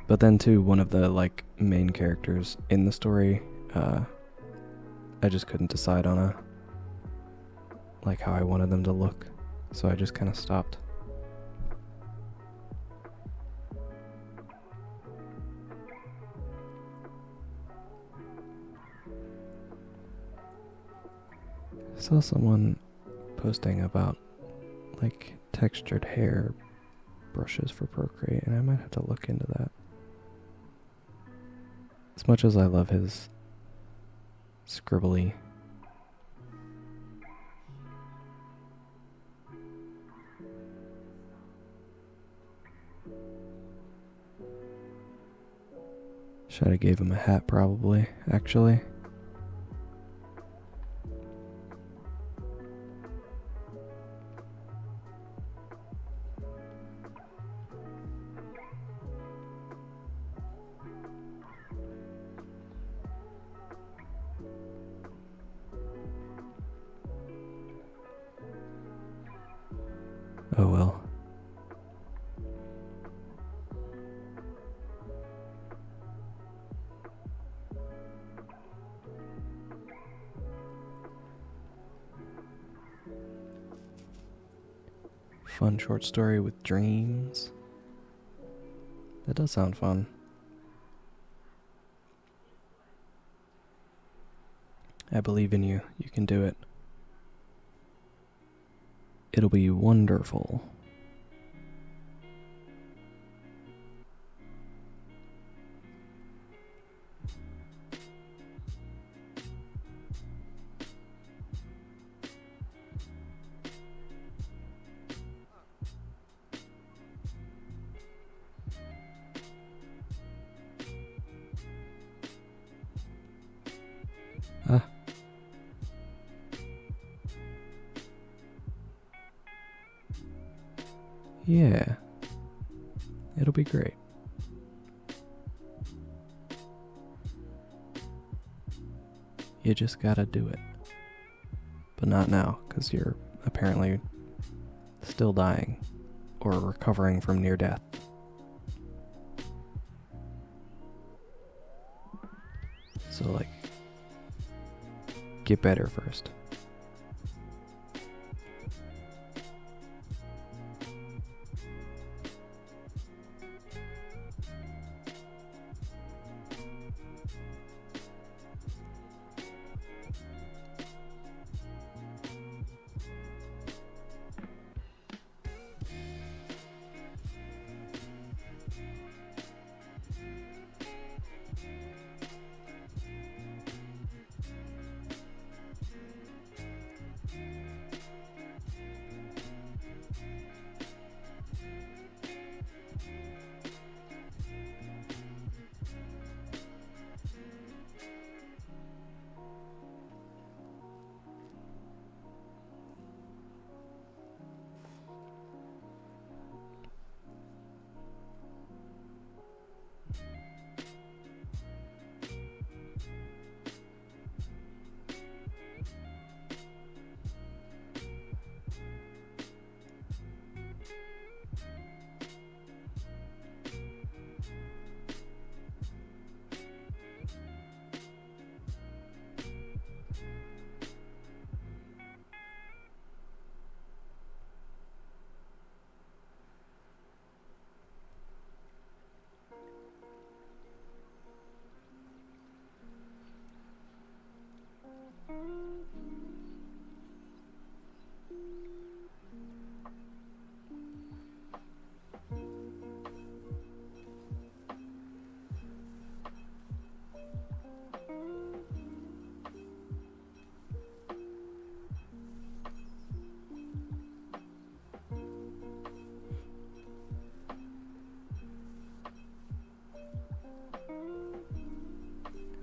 But then too, one of the like main characters in the story, I just couldn't decide on a like how I wanted them to look, so I just kind of stopped. I saw someone posting about like textured hair brushes for Procreate, and I might have to look into that. As much as I love his scribbly should have gave him a hat probably, actually. Oh well. Fun short story with dreams. That does sound fun. I believe in you. You can do it. It'll be wonderful. Ah. Yeah. It'll be great. You just gotta do it. But not now, because you're apparently still dying or recovering from near death. So, like, get better first.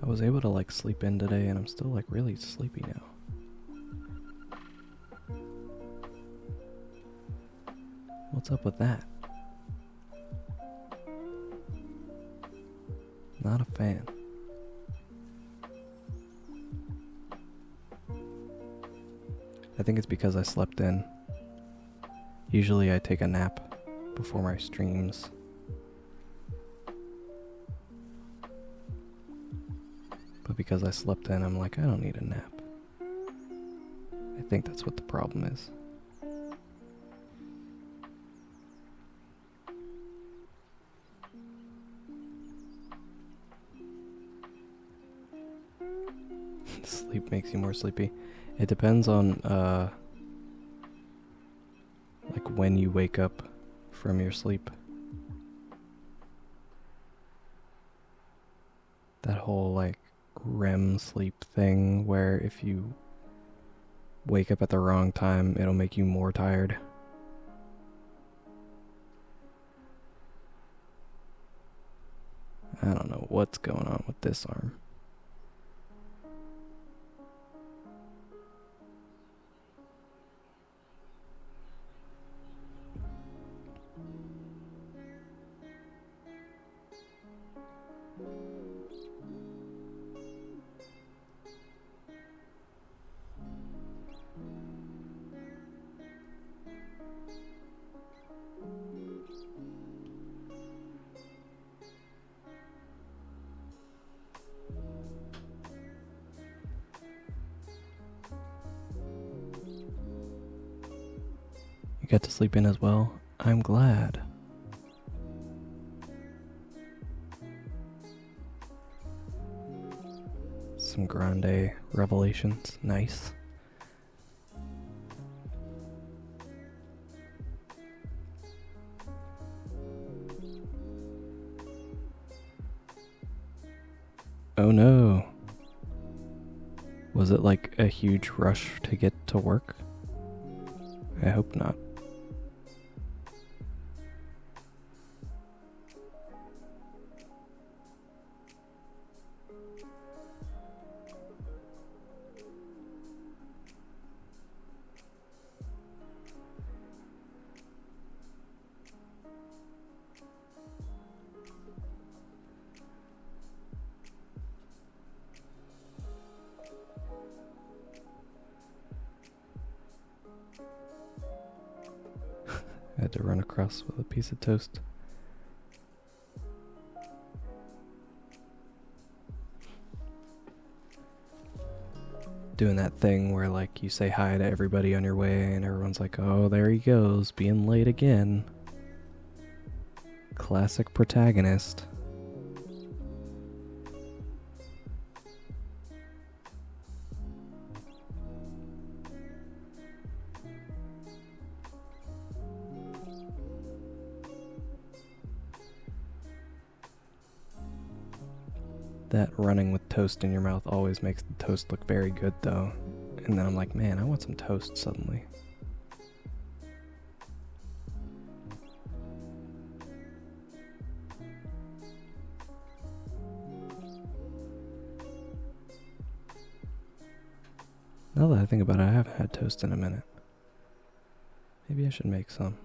I was able to like sleep in today and I'm still like really sleepy now. What's up with that? Not a fan. I think it's because I slept in. Usually I take a nap before my streams. But because I slept in, I'm like, I don't need a nap. I think that's what the problem is. Sleep makes you more sleepy. It depends on, like when you wake up from your sleep. That whole, like, REM sleep thing where if you wake up at the wrong time, it'll make you more tired. I don't know what's going on with this arm. You got to sleep in as well? I'm glad. Some grande revelations. Nice. Oh no. Was it like a huge rush to get to work? I hope not. I had to run across with a piece of toast. Doing that thing where like you say hi to everybody on your way and everyone's like, oh, there he goes, being late again. Classic protagonist. That running with toast in your mouth always makes the toast look very good though. And then I'm like, man, I want some toast suddenly. Now that I think about it, I haven't had toast in a minute. Maybe I should make some.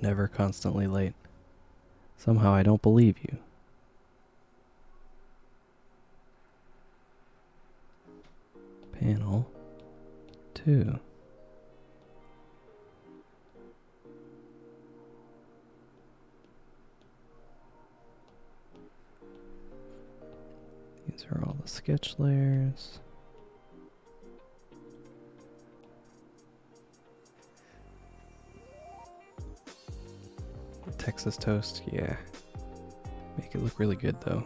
Never constantly late. Somehow I don't believe you. Panel 2. These are all the sketch layers. Texas toast, yeah. Make it look really good though.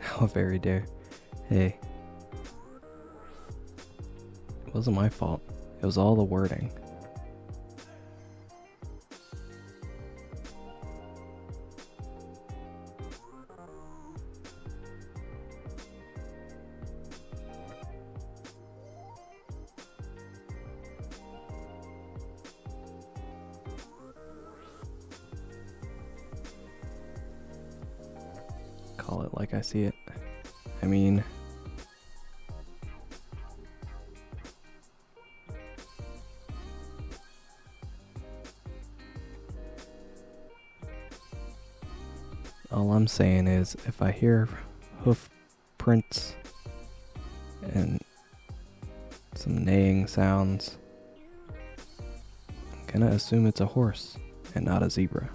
How very dare. Hey. It wasn't my fault. It was all the wording. call it like I see it. I mean, all I'm saying is if I hear hoof prints and some neighing sounds, I'm gonna assume it's a horse and not a zebra.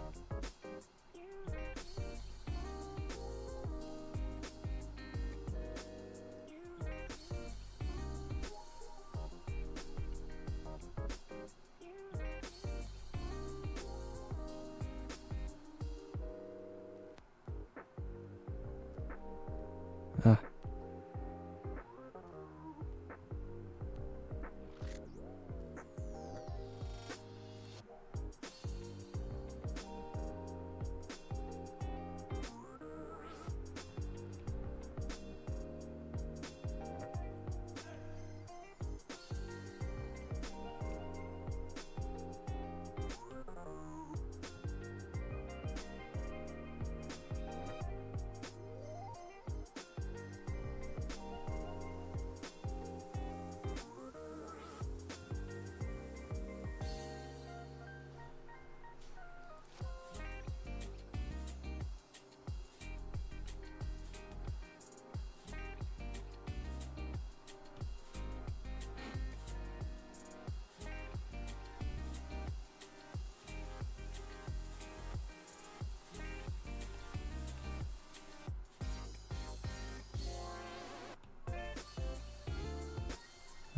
Ah.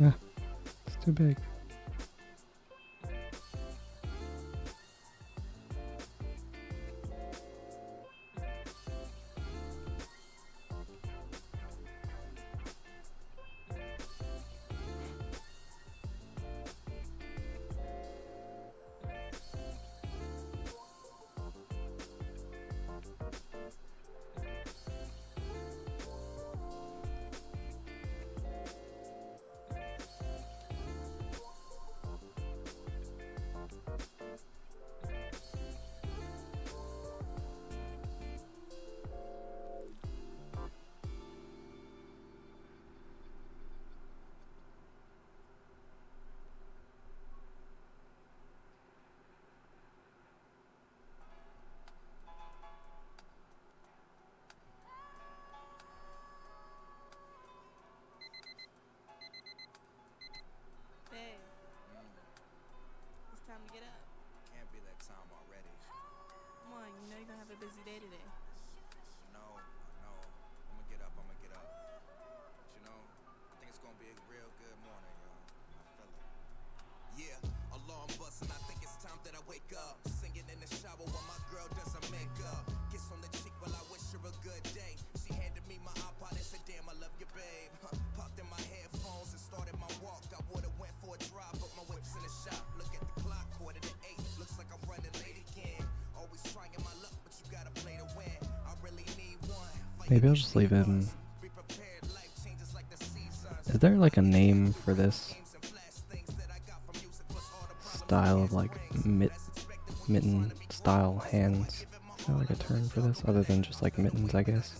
Ah, it's too big. Hey, it's time to get up. Can't be that time already. Come on, you know you're gonna have a busy day today. No, no. I'ma get up. But you know, I think it's gonna be a real good morning, yo. I feel it. Yeah, alarm busting. I think it's time that I wake up. Singing in the shower while my girl does her makeup. Kiss on the cheek while I wish her a good day. She handed me my iPod and said, damn, I love you, babe. Popped in my headphones and started my walk. I would've went for a drive, but my whip's in the shop. Look at the clock, 7:45. Looks like I'm running late again. Always trying my luck, but you gotta play to win. I really need one. Maybe I'll just leave it in. Is there like a name for this style of like mitten style hands? Is there like a term for this other than just like mittens, I guess?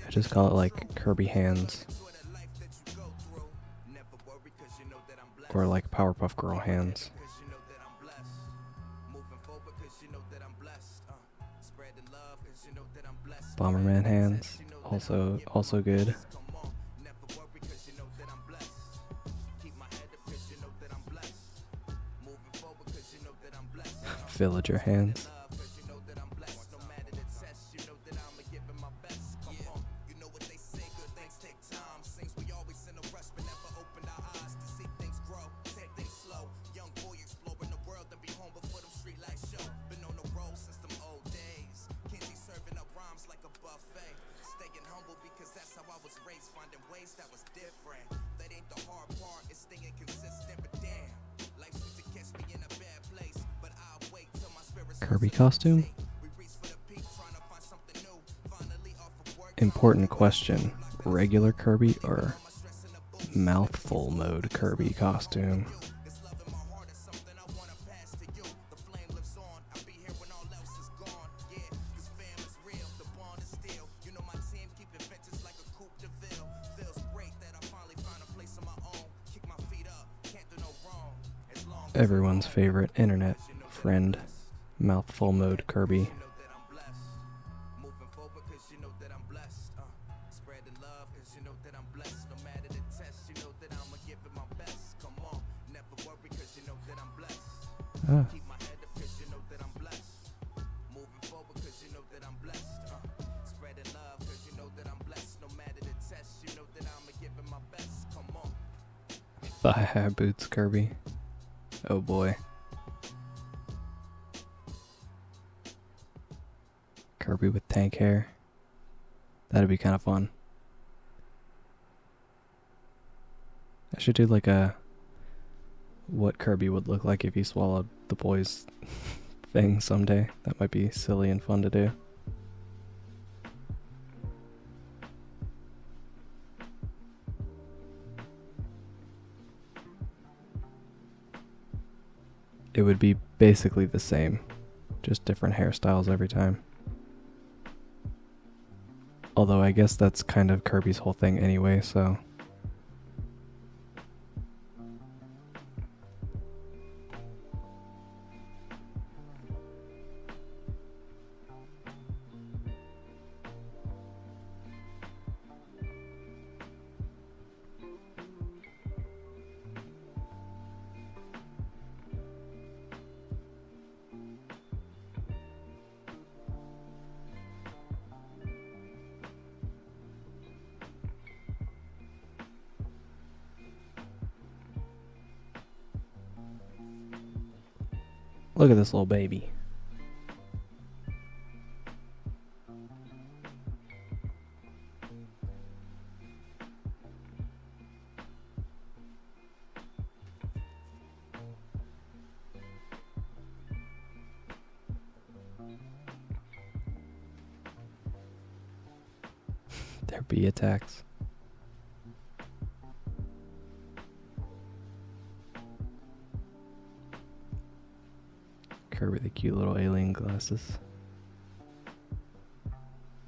I just call it like Kirby hands. Or like Powerpuff Girl hands. Bomberman hands, also good. Villager hands. Kirby costume? Important question. Regular Kirby or mouthful mode Kirby costume. This love in my heart is something I wanna pass to you. The flame lives on, I'll be here when all else is gone. Yeah, this fam is real, the bond is still. You know my team keeping vintage like a coupe de ville. Feels great that I finally found a place of my own. Kick my feet up, can't do no wrong. As long as Everyone's favorite internet friend, mouthful mode Kirby. you know that I'm blessed. Moving forward cause you know that I'm blessed. Spreading love cause you know that I'm blessed. No matter the test, you know that I'ma give it my best. Come on, never worry cause you know that I'm blessed. Ah, Keep my head up cause you know that I'm blessed. Moving forward cause you know that I'm blessed. Spreading love cause you know that I'm blessed. No matter the test, you know that I'ma give it my best. Come on. thigh-high boots Kirby. Oh boy. Kirby with tank hair. That'd be kind of fun. I should do like a what Kirby would look like if he swallowed the boy's thing someday. That might be silly and fun to do. It would be basically the same, just different hairstyles every time. Although I guess that's kind of Kirby's whole thing anyway, so... Look at this little baby. Their bee attacks. Kirby the cute little alien glasses.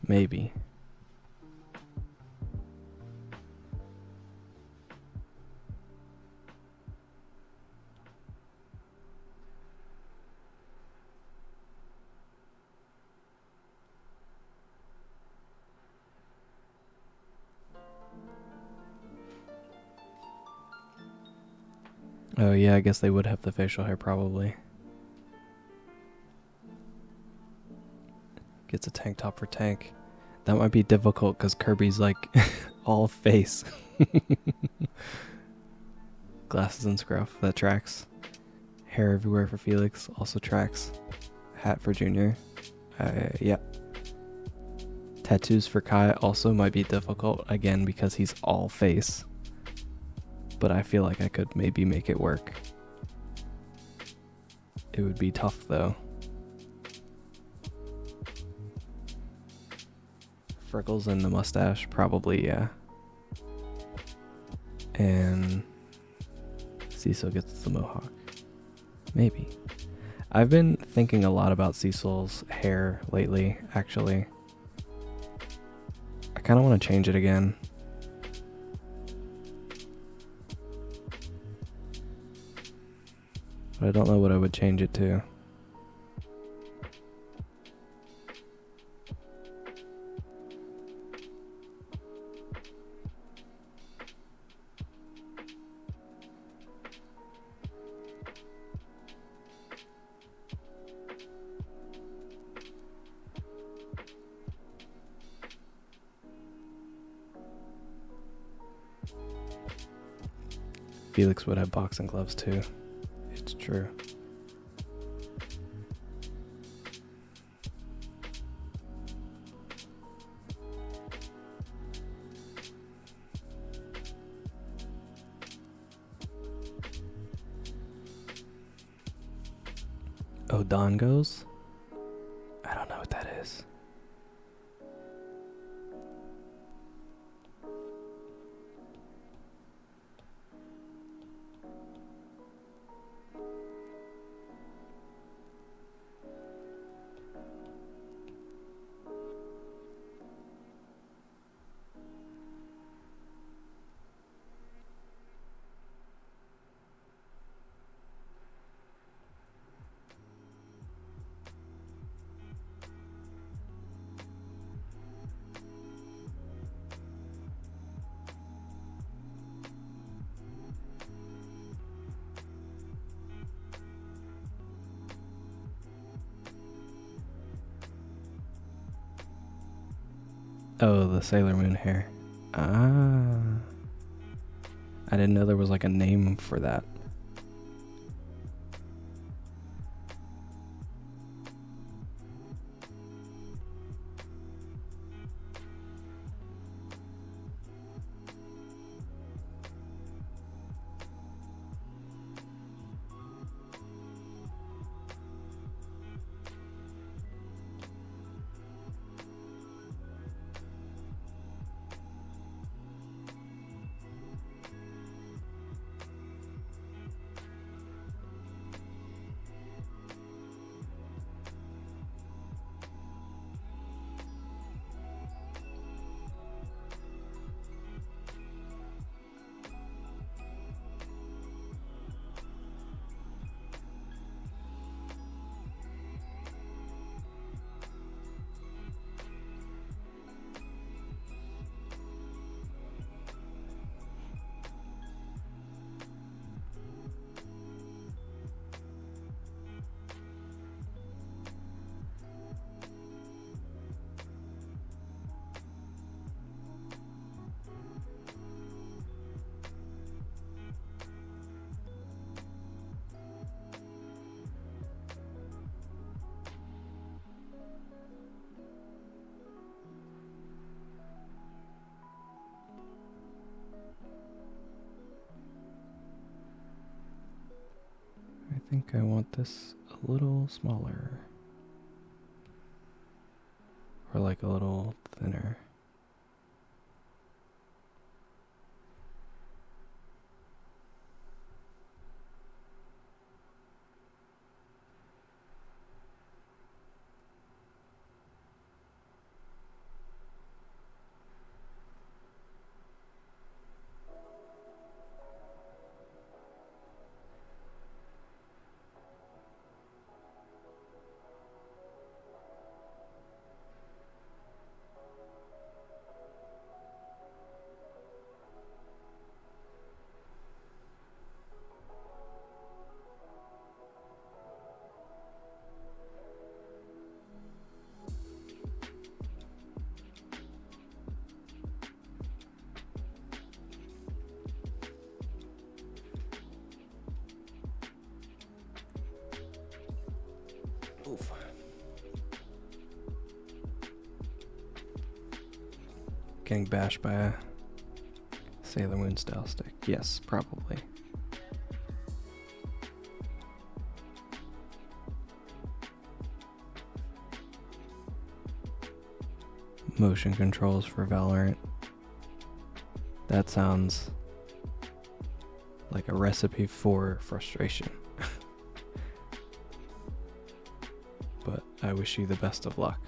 Maybe. Oh yeah, I guess they would have the facial hair probably. Gets a tank top for tank. That might be difficult because Kirby's like all face. Glasses and scruff, that tracks. Hair everywhere for Felix, also tracks. Hat for Junior. Yeah. Tattoos for Kai also might be difficult, again because he's all face. But I feel like I could maybe make it work. It would be tough though. Freckles and the mustache, probably, yeah. And Cecil gets the mohawk. Maybe. I've been thinking a lot about Cecil's hair lately, actually. I kind of want to change it again. But I don't know what I would change it to. Felix would have boxing gloves too. It's true. Oh, Don goes? I don't know what that is. Oh, the Sailor Moon hair. Ah. I didn't know there was like a name for that. I think I want this a little smaller. Or like a little thinner. Oof. Getting bashed by a Sailor Moon style stick. Yes, probably. Motion controls for Valorant. That sounds like a recipe for frustration. But I wish you the best of luck.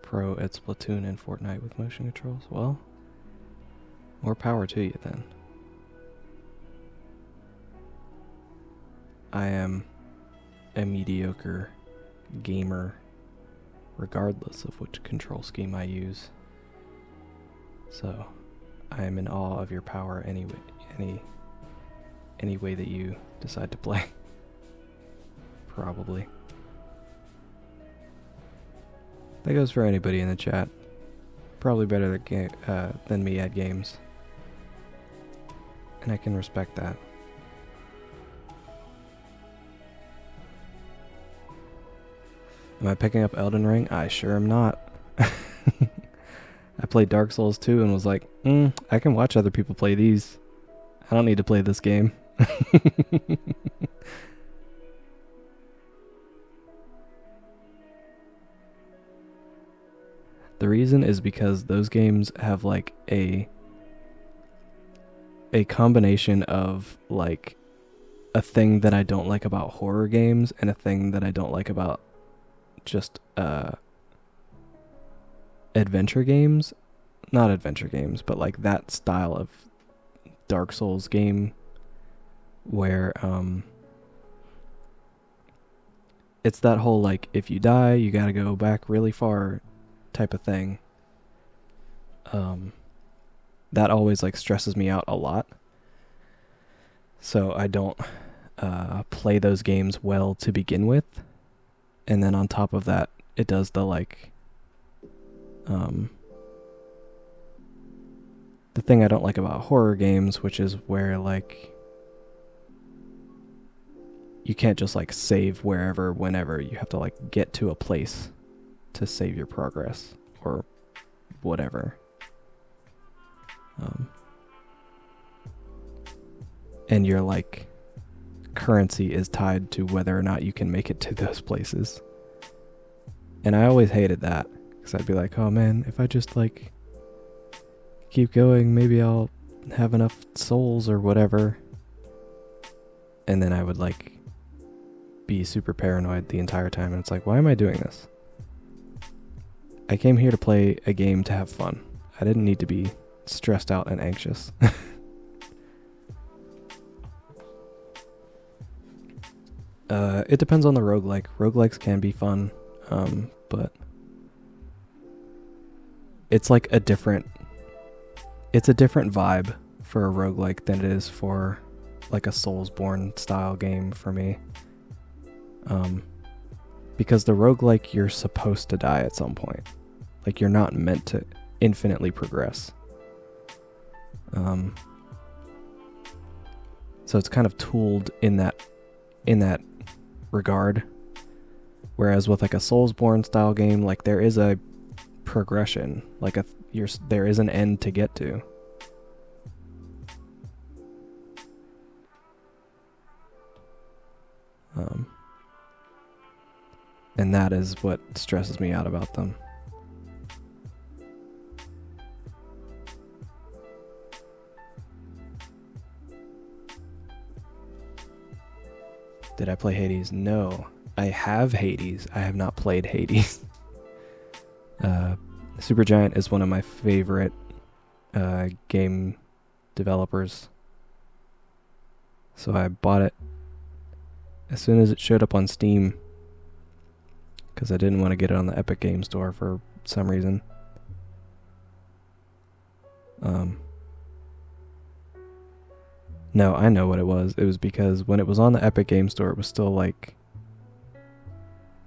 Pro at Splatoon and Fortnite with motion controls. Well, more power to you then. I am a mediocre gamer regardless of which control scheme I use. So, I am in awe of your power any way that you decide to play. Probably. That goes for anybody in the chat. Probably better than me at games. And I can respect that. Am I picking up Elden Ring? I sure am not. I played Dark Souls 2 and was like, I can watch other people play these. I don't need to play this game. The reason is because those games have like a combination of like a thing that I don't like about horror games and a thing that I don't like about just adventure games. not adventure games, but like that style of Dark Souls game where it's that whole like if you die you gotta go back really far type of thing. That always like stresses me out a lot. So I don't play those games well to begin with. And then on top of that, it does the like the thing I don't like about horror games, which is where like you can't just like save wherever, whenever. You have to like get to a place to save your progress or whatever. And your like currency is tied to whether or not you can make it to those places. And I always hated that because I'd be like, oh man, if I just like keep going, maybe I'll have enough souls or whatever. And then I would like be super paranoid the entire time, and it's like, why am I doing this? I came here to play a game to have fun. I didn't need to be stressed out and anxious. It depends on the roguelike. Roguelikes can be fun, but it's like a different vibe for a roguelike than it is for like a Soulsborne style game for me. Because the roguelike, you're supposed to die at some point. Like, you're not meant to infinitely progress. So it's kind of tooled in that regard. Whereas with like a Soulsborne style game, like there is a progression, like there is an end to get to. And that is what stresses me out about them. Did I play Hades? No. I have Hades. I have not played Hades. Supergiant is one of my favorite game developers. So I bought it as soon as it showed up on Steam, because I didn't want to get it on the Epic Game Store for some reason. No, I know what it was. It was because when it was on the Epic Game Store, it was still like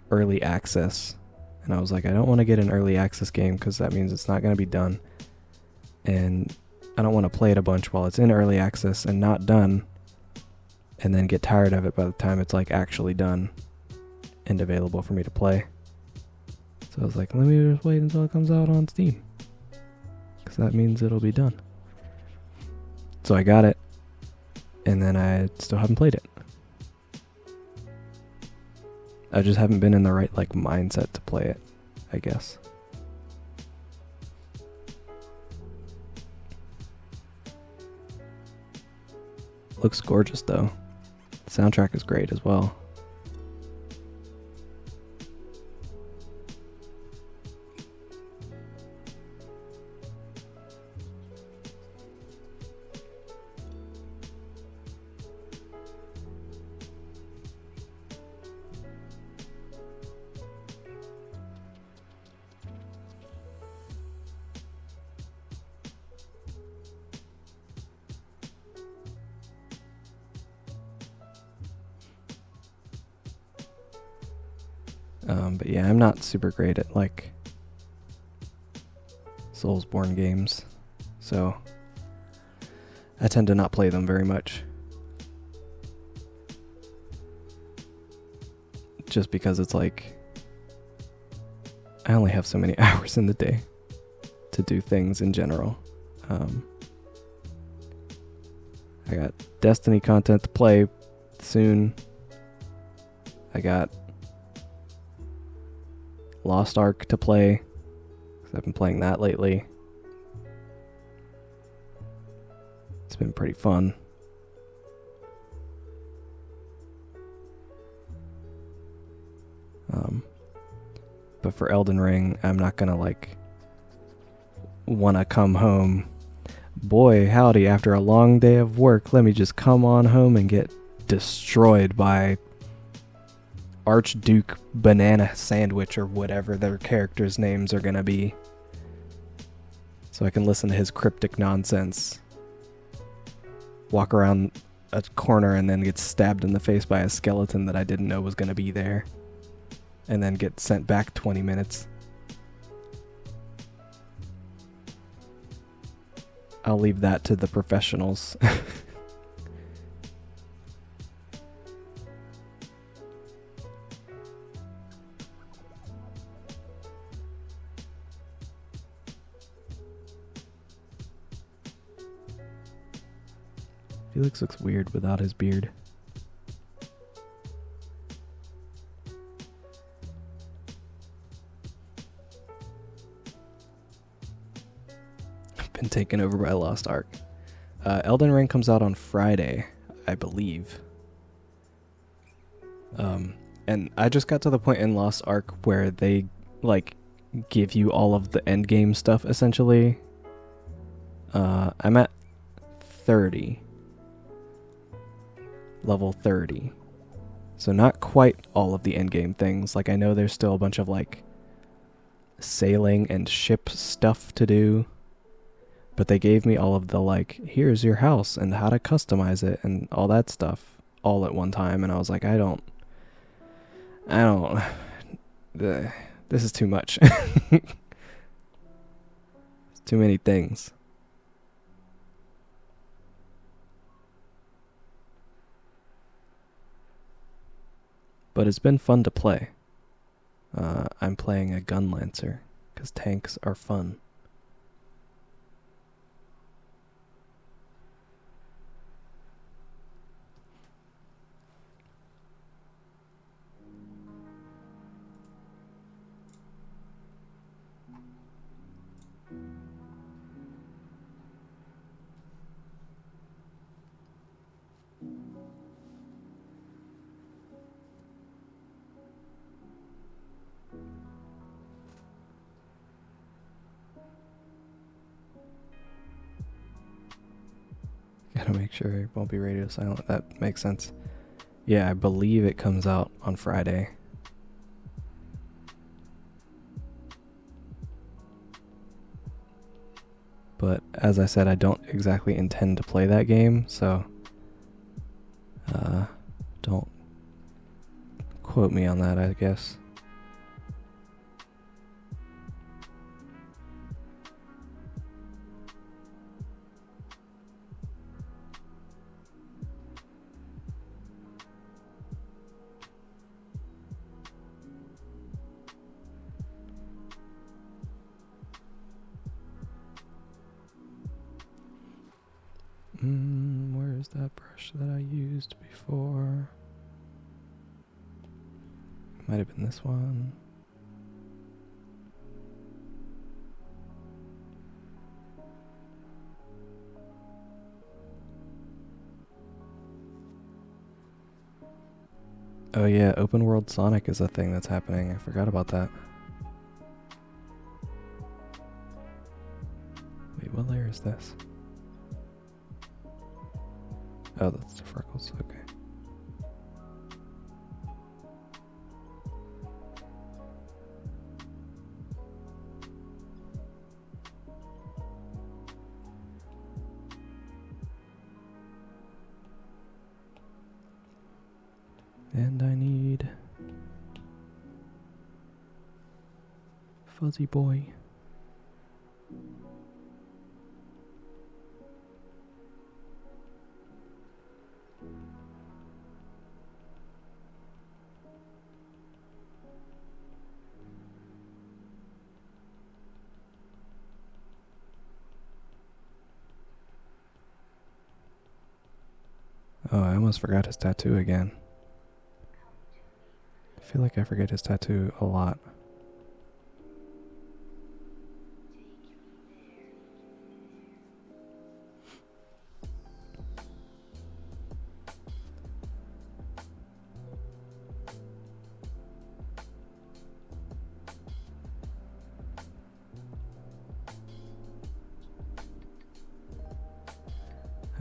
early access. And I was like, I don't want to get an early access game because that means it's not going to be done. And I don't want to play it a bunch while it's in early access and not done, and then get tired of it by the time it's like actually done and available for me to play. So I was like, let me just wait until it comes out on Steam, because that means it'll be done. So I got it, and then I still haven't played it. I just haven't been in the right like mindset to play it, I guess. Looks gorgeous though. The soundtrack is great as well. But yeah, I'm not super great at like Soulsborne games, so I tend to not play them very much. Just because it's like I only have so many hours in the day to do things in general. I got Destiny content to play soon. I got Lost Ark to play, because I've been playing that lately. It's been pretty fun. But for Elden Ring, I'm not gonna like want to come home. Boy, howdy, after a long day of work, let me just come on home and get destroyed by Archduke Banana Sandwich or whatever their characters' names are gonna be. So I can listen to his cryptic nonsense. Walk around a corner and then get stabbed in the face by a skeleton that I didn't know was gonna be there. And then get sent back 20 minutes. I'll leave that to the professionals. Felix looks weird without his beard. I've been taken over by Lost Ark. Elden Ring comes out on Friday, I believe. And I just got to the point in Lost Ark where they, like, give you all of the endgame stuff, essentially. I'm at 30. Level 30. So not quite all of the endgame things. Like, I know there's still a bunch of, like, sailing and ship stuff to do. But they gave me all of the, like, here's your house and how to customize it and all that stuff all at one time. And I was like, I don't... this is too much. It's too many things. But it's been fun to play. I'm playing a gun lancer because tanks are fun. Gotta make sure it won't be radio silent. That makes sense. Yeah, I believe it comes out on Friday. But as I said, I don't exactly intend to play that game, so don't quote me on that, I guess. Where's that brush that I used before? Might have been this one. Oh yeah, open world Sonic is a thing that's happening. I forgot about that. Wait, what layer is this? Oh, that's the freckles, okay. And I need Fuzzy Boy. Oh, I almost forgot his tattoo again. I feel like I forget his tattoo a lot.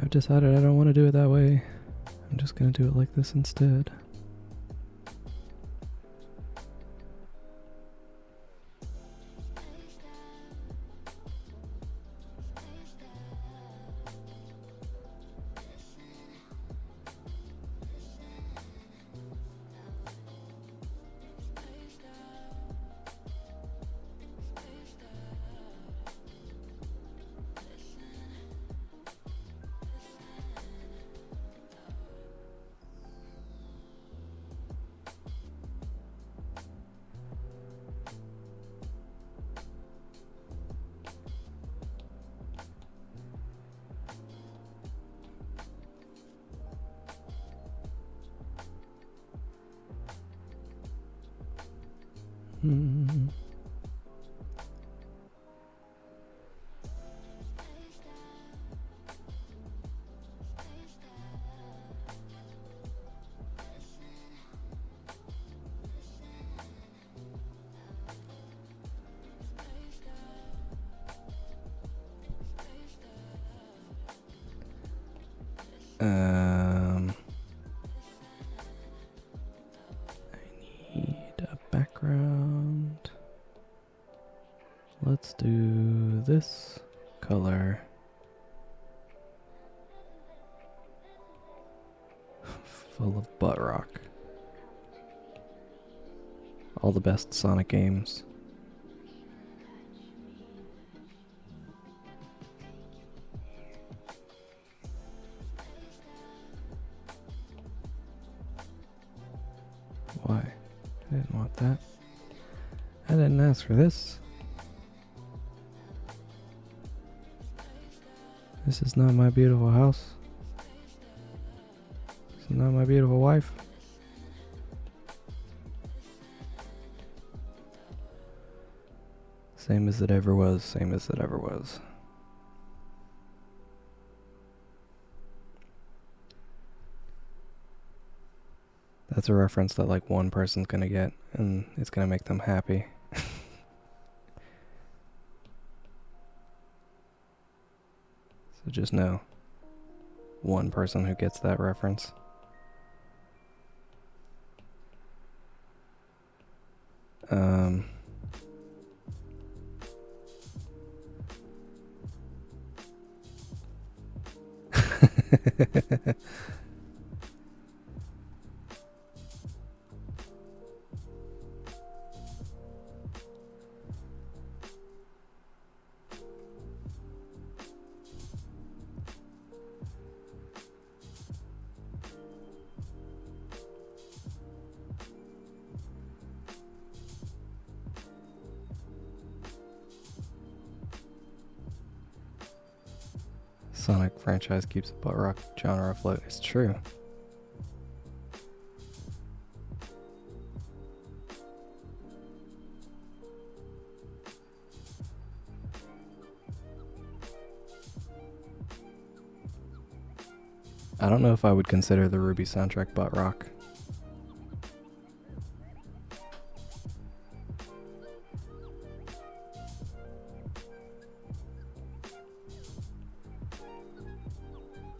I've decided I don't want to do it that way. I'm just gonna do it like this instead. Hmm. I need a background. Let's do this color. Full of butt rock. All the best Sonic games. Why? I didn't want that. I didn't ask for this. This is not my beautiful house. This is not my beautiful wife. Same as it ever was, same as it ever was. That's a reference that like one person's gonna get and it's gonna make them happy. So just know, one person who gets that reference. Sonic franchise keeps the butt rock genre afloat. It's true. I don't know if I would consider the Ruby soundtrack butt rock.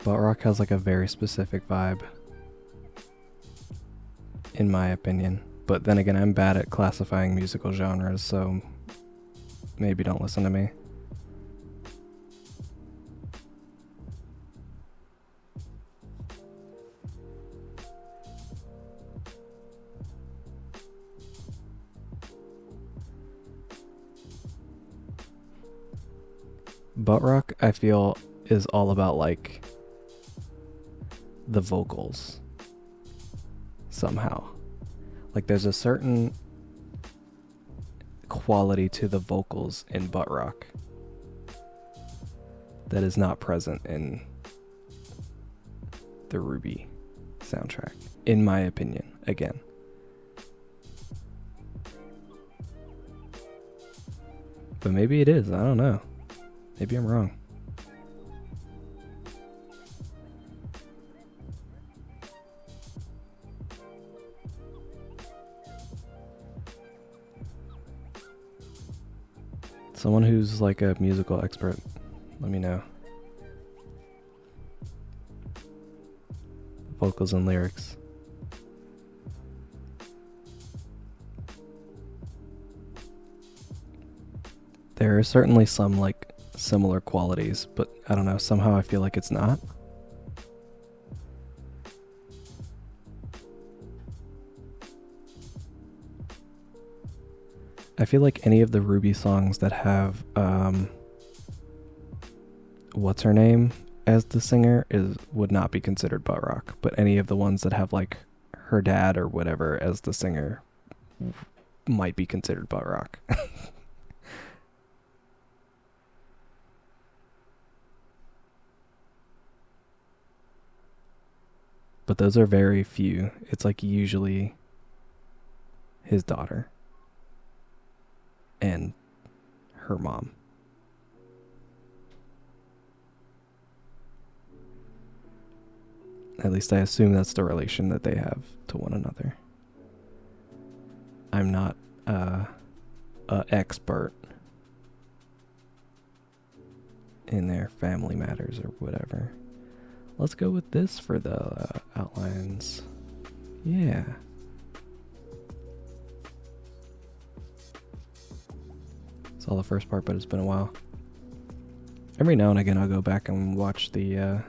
Butt rock has like a very specific vibe, in my opinion. But then again, I'm bad at classifying musical genres, so maybe don't listen to me. Butt rock, I feel, is all about like the vocals somehow. Like there's a certain quality to the vocals in butt rock that is not present in the Ruby soundtrack, in my opinion, again. But maybe it is, I don't know. Maybe I'm wrong. Someone who's like a musical expert, let me know. vocals and lyrics. There are certainly some like similar qualities, but I don't know, somehow I feel like it's not. I feel like any of the Ruby songs that have what's her name as the singer would not be considered butt rock, but any of the ones that have like her dad or whatever as the singer might be considered butt rock. But those are very few. It's like usually his daughter and her mom. At least I assume that's the relation that they have to one another. I'm not a expert in their family matters or whatever. Let's go with this for the outlines. Yeah. Saw the first part, but it's been a while. Every now and again I'll go back and watch the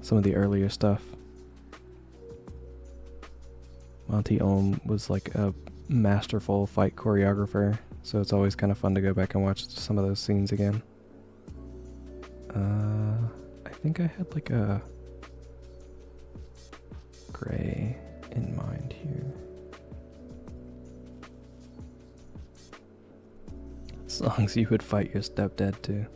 some of the earlier stuff. Monty Ohm was like a masterful fight choreographer, so it's always kind of fun to go back and watch some of those scenes again. I think I had like a gray in mind here. Songs you would fight your stepdad to.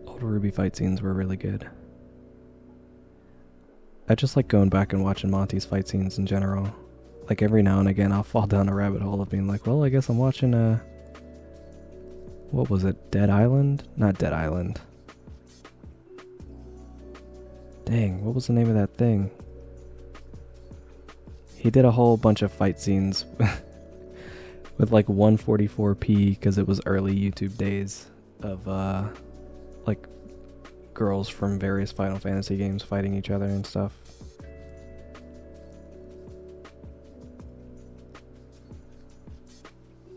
Old Ruby fight scenes were really good. I just like going back and watching Monty's fight scenes in general. Like every now and again I'll fall down a rabbit hole of being like, well, I guess I'm watching what was it? Dead Island? Not Dead Island. Dang, what was the name of that thing? He did a whole bunch of fight scenes with like 144p because it was early YouTube days of like girls from various Final Fantasy games fighting each other and stuff.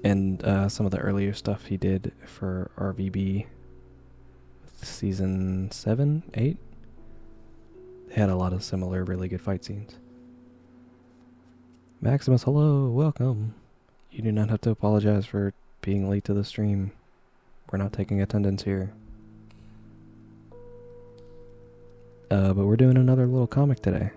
And some of the earlier stuff he did for RVB season 7, 8. They had a lot of similar really good fight scenes. Maximus, hello, welcome. You do not have to apologize for being late to the stream. We're not taking attendance here. But we're doing another little comic today.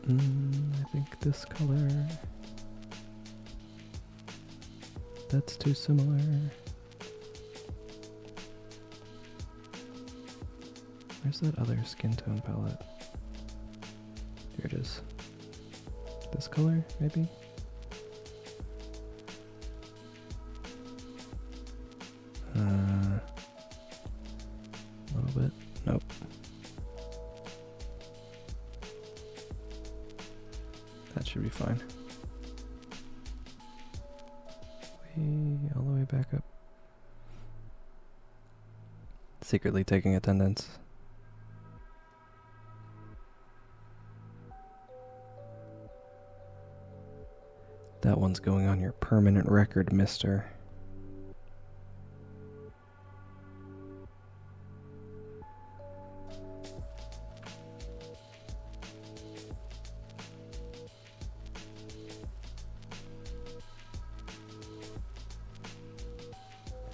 I think this color... That's too similar. Where's that other skin tone palette? Here it is. This color, maybe? A little bit. Nope. That should be fine. All the way back up. Secretly taking attendance. That one's going on your permanent record, mister.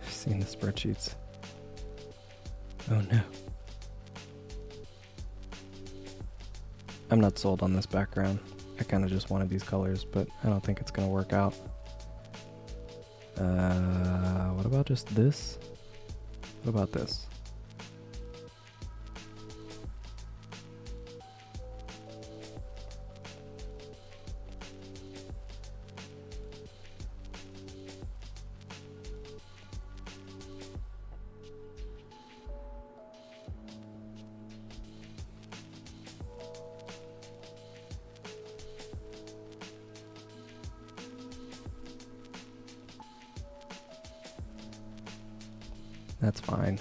Seen the spreadsheets. Oh no. I'm not sold on this background. I kind of just wanted these colors, but I don't think it's going to work out. What about just this? What about this? That's fine.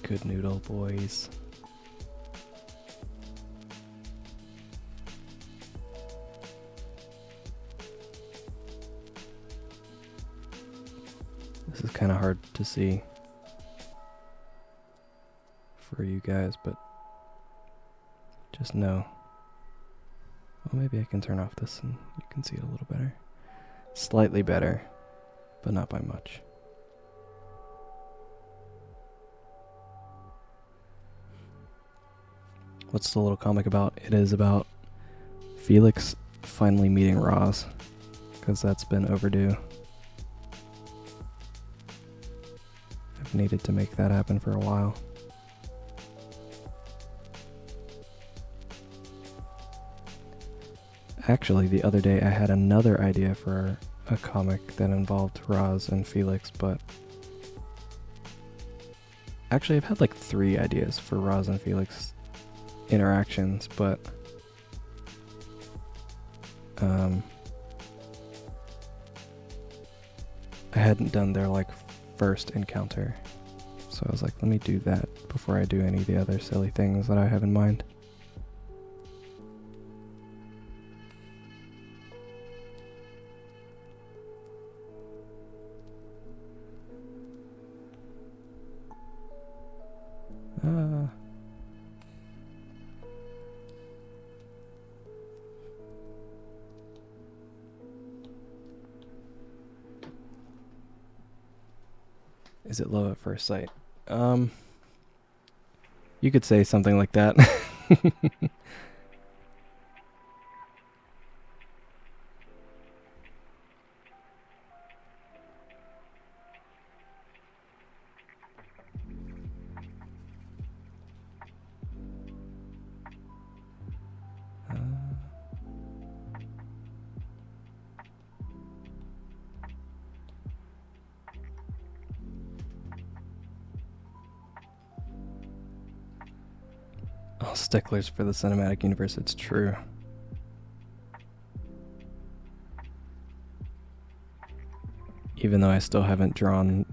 Good noodle, boys. This is kind of hard to see for you guys, but just know. Well, maybe I can turn off this and you can see it a little better. Slightly better, but not by much. What's the little comic about? It is about Felix finally meeting Roz, because that's been overdue. I've needed to make that happen for a while. Actually, the other day I had another idea for a comic that involved Roz and Felix, but actually I've had like 3 ideas for Roz and Felix interactions, but I hadn't done their like first encounter, so I was like, let me do that before I do any of the other silly things that I have in mind. Is it love at first sight? You could say something like that. Oh, sticklers for the cinematic universe, it's true. Even though I still haven't drawn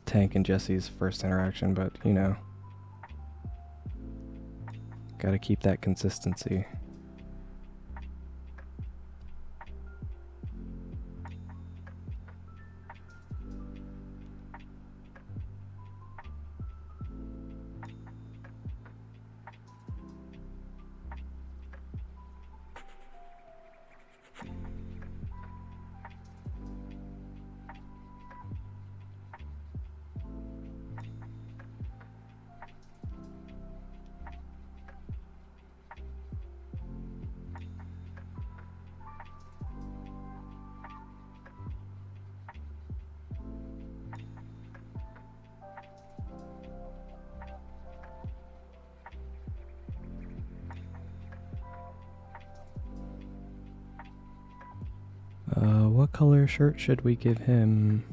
Tank and Jesse's first interaction, but you know, gotta keep that consistency. What color shirt should we give him?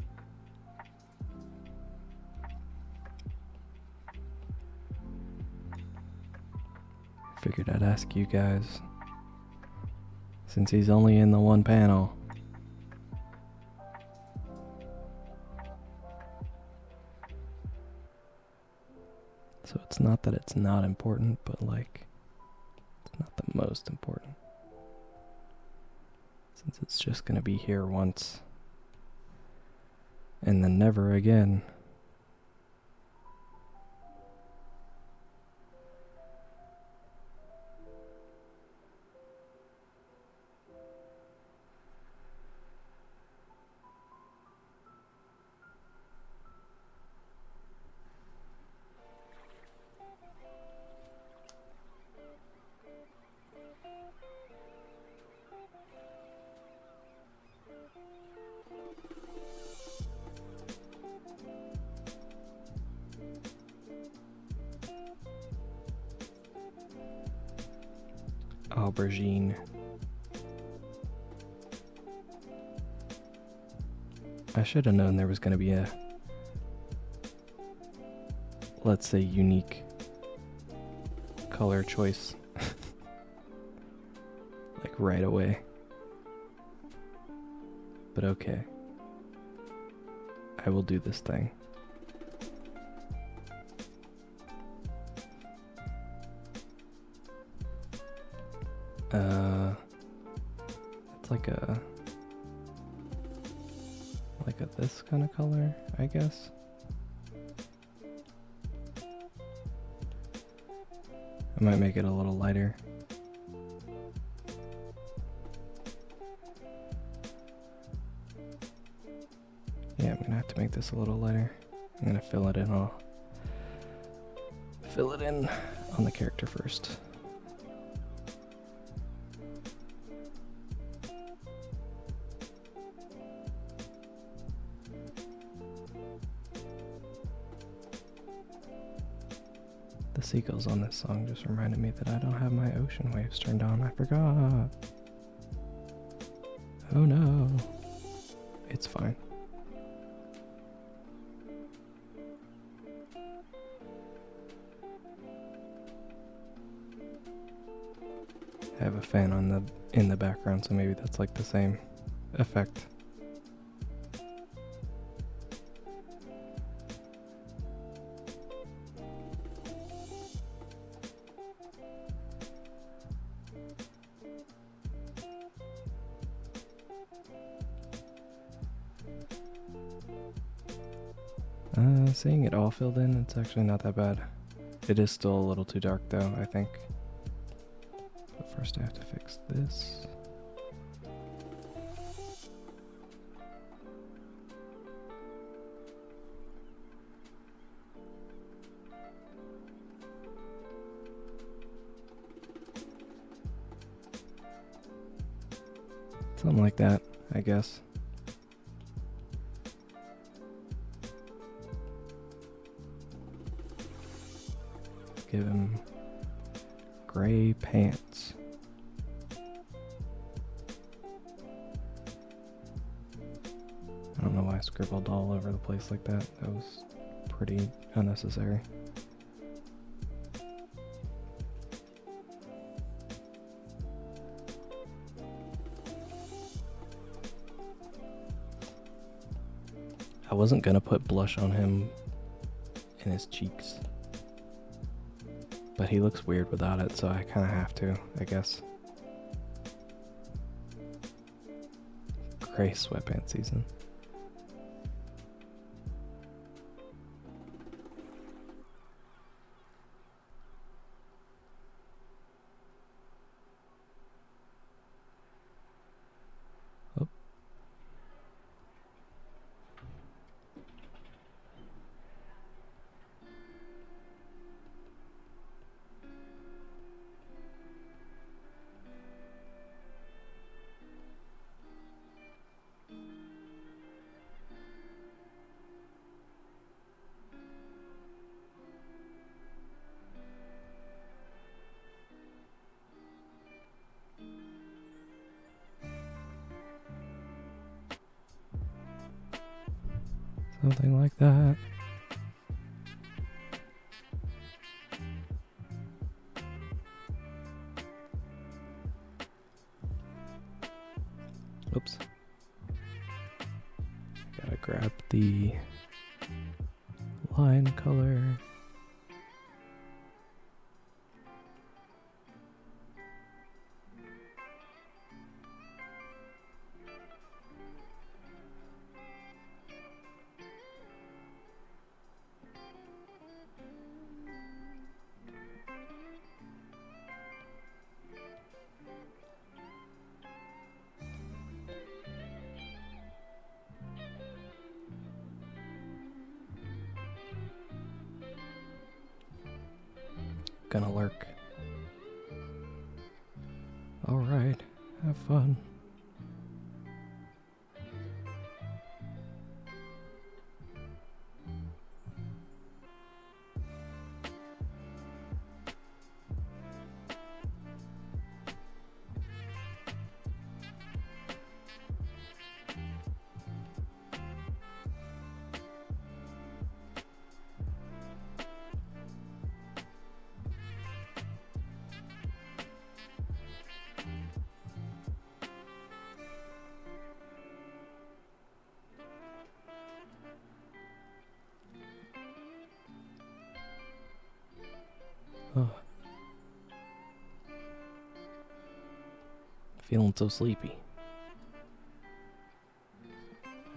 Figured I'd ask you guys, since he's only in the one panel. So it's not that it's not important, but like, it's not the most important. Since it's just gonna be here once, and then never again. aubergine. I should have known there was going to be a, let's say, unique color choice. Like right away. But okay. I will do this thing. It's like a this kind of color, I guess. I might make it a little lighter. Yeah, I'm gonna have to make this a little lighter. I'm gonna fill it in. I'll fill it in on the character first. The seagulls on this song just reminded me that I don't have my ocean waves turned on. I forgot. Oh no. It's fine. I have a fan on in the background, so maybe that's like the same effect. Seeing it all filled in, it's actually not that bad. It is still a little too dark though, I think. But first I have to fix this. Something like that, I guess. Give him gray pants. I don't know why I scribbled all over the place like that. That was pretty unnecessary. I wasn't gonna put blush on him in his cheeks. But he looks weird without it, so I kind of have to, I guess. Gray sweatpants season. Oh. Something like that. Oops. Gotta grab the line color. Gonna lurk. Alright, have fun. Oh. Feeling so sleepy.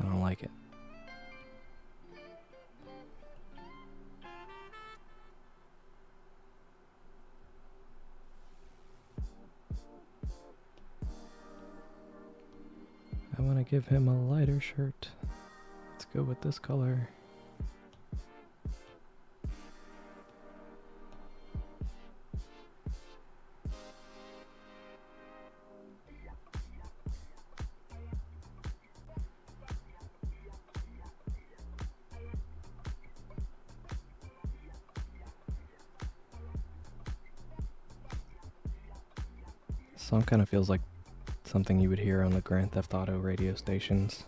I don't like it. I want to give him a lighter shirt. Let's go with this color. Song kind of feels like something you would hear on the Grand Theft Auto radio stations.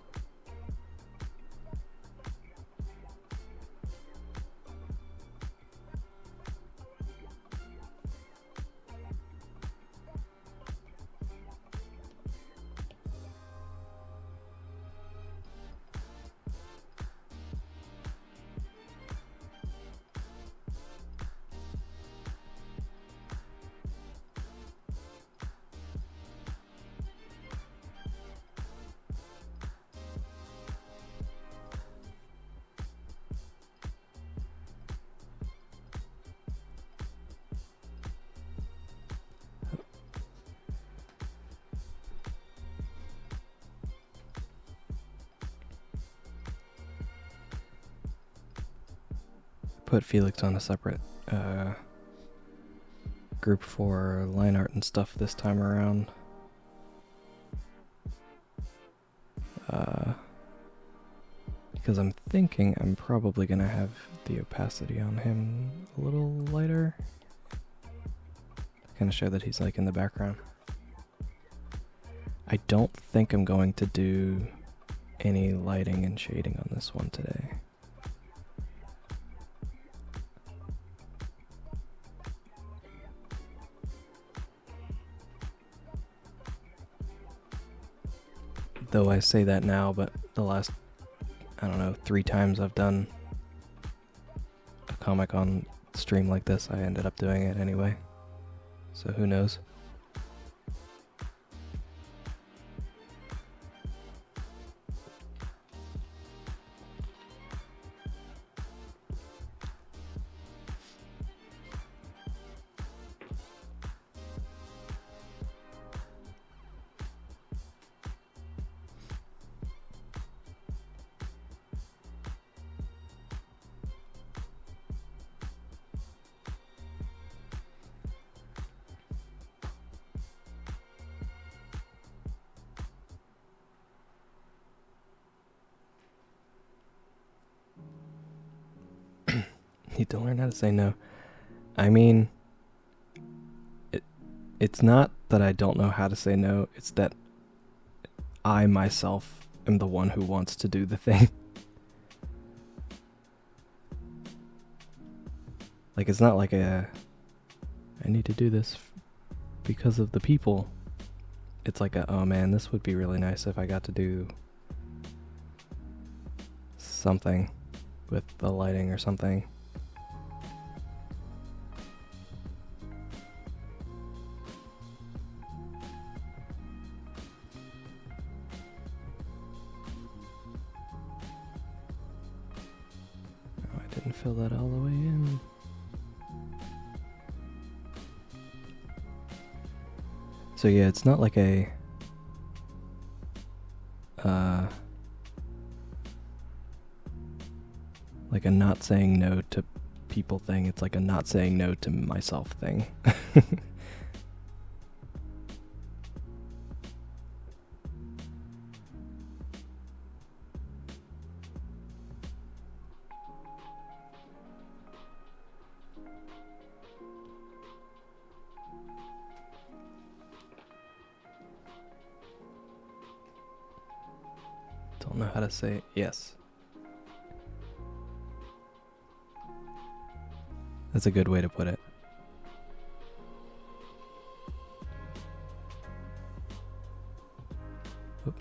Put Felix on a separate group for line art and stuff this time around. Because I'm thinking I'm probably going to have the opacity on him a little lighter. Kind of show that he's like in the background. I don't think I'm going to do any lighting and shading on this one today. Though I say that now, but the last, I don't know, 3 times I've done a comic on stream like this, I ended up doing it anyway. So who knows? Need to learn how to say no. I mean, it's not that I don't know how to say no, it's that I myself am the one who wants to do the thing. Like, it's not like I need to do this because of the people. It's like oh man, this would be really nice if I got to do something with the lighting or something. Didn't fill that all the way in. So yeah, it's not like a not saying no to people thing. It's like a not saying no to myself thing. Don't know how to say it. Yes. That's a good way to put it. Oop.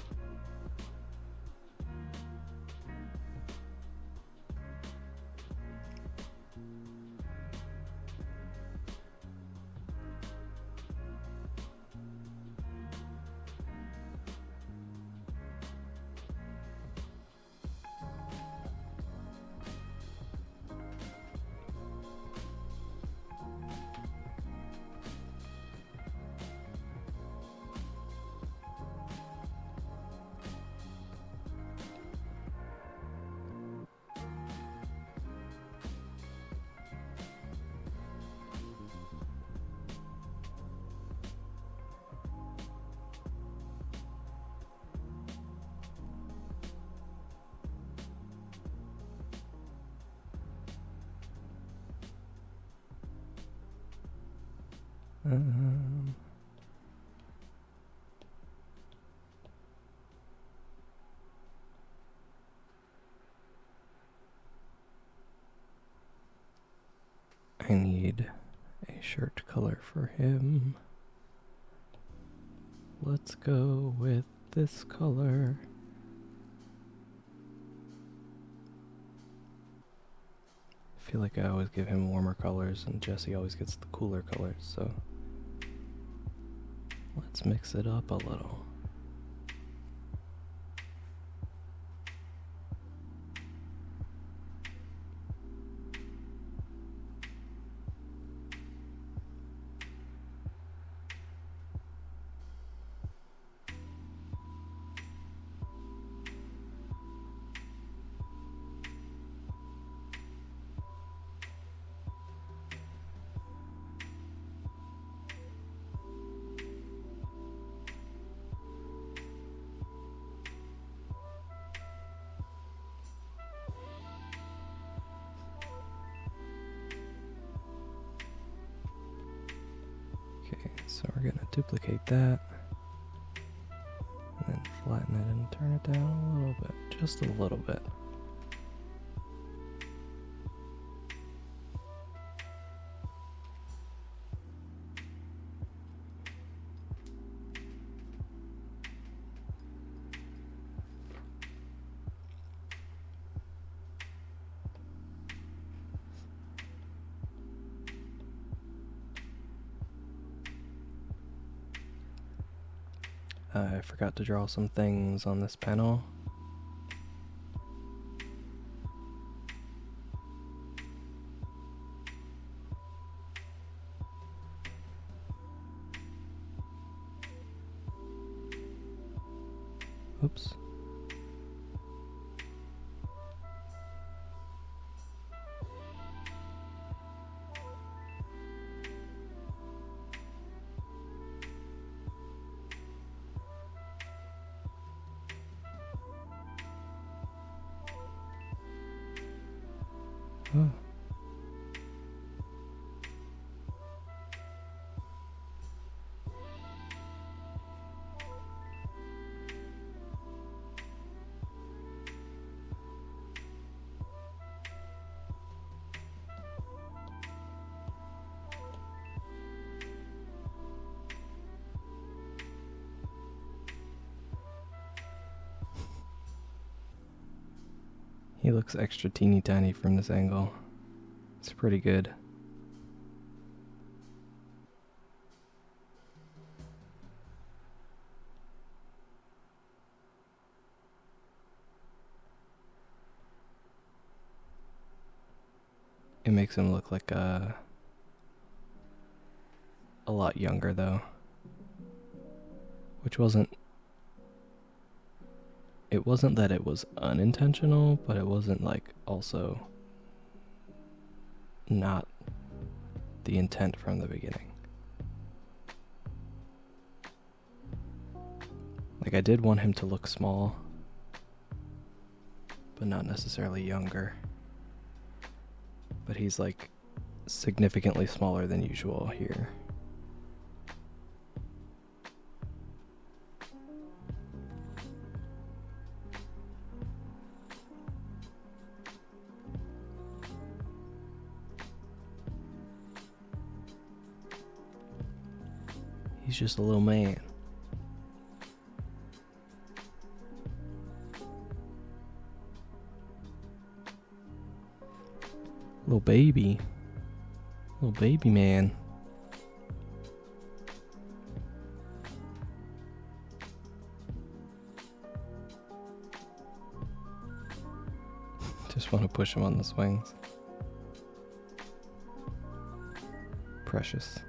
Um, I need a shirt color for him. Let's go with this color. I feel like I always give him warmer colors and Jesse always gets the cooler colors, so let's mix it up a little. Okay, so we're gonna duplicate that. And then flatten it and turn it down a little bit, just a little bit. I forgot to draw some things on this panel. Oops. Oh. He looks extra teeny tiny from this angle. It's pretty good. It makes him look like a lot younger though. Which it wasn't that it was unintentional, but it wasn't like also not the intent from the beginning. Like I did want him to look small, but not necessarily younger. But he's like significantly smaller than usual here. He's just a little man. Little baby. Little baby man. Just want to push him on the swings. Precious.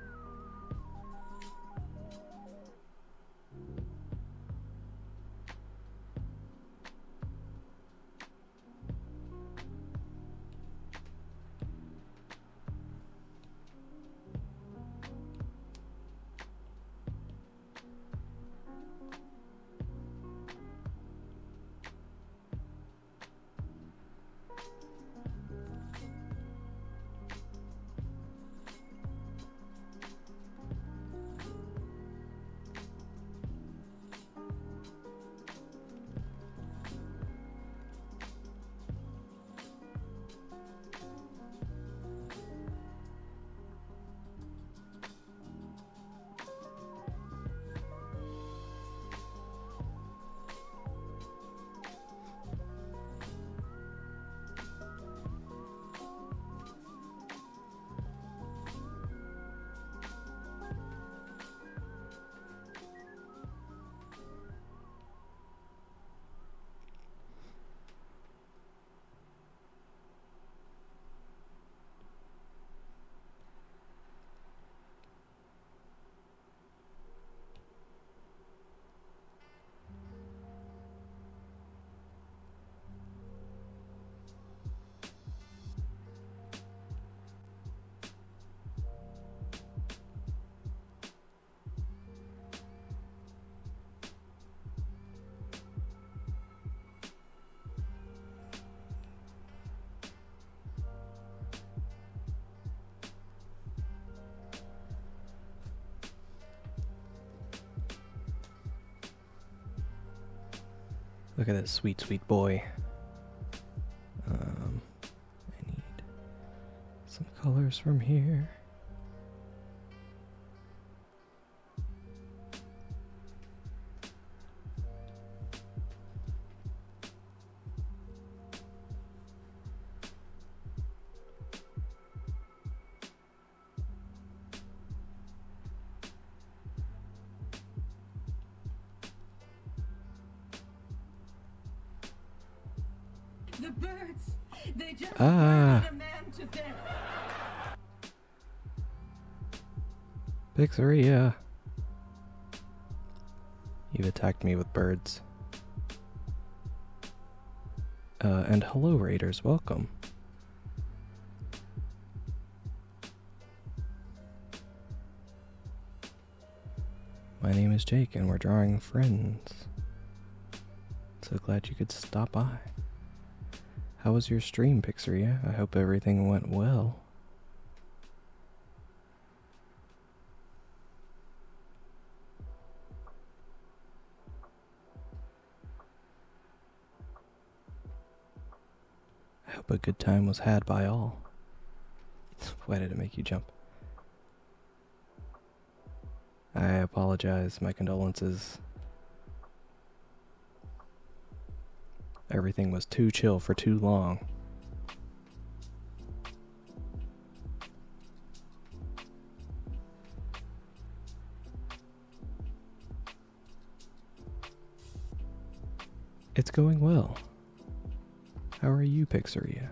Look at this sweet, sweet boy. I need some colors from here. The birds! They just Ah. murdered a man to death! Pixaria. You've attacked me with birds. And hello, raiders. Welcome. My name is Jake, and we're drawing friends. So glad you could stop by. How was your stream, Pixaria? I hope everything went well. I hope a good time was had by all. Why did it make you jump? I apologize. My condolences. Everything was too chill for too long. It's going well. How are you, Pixaria?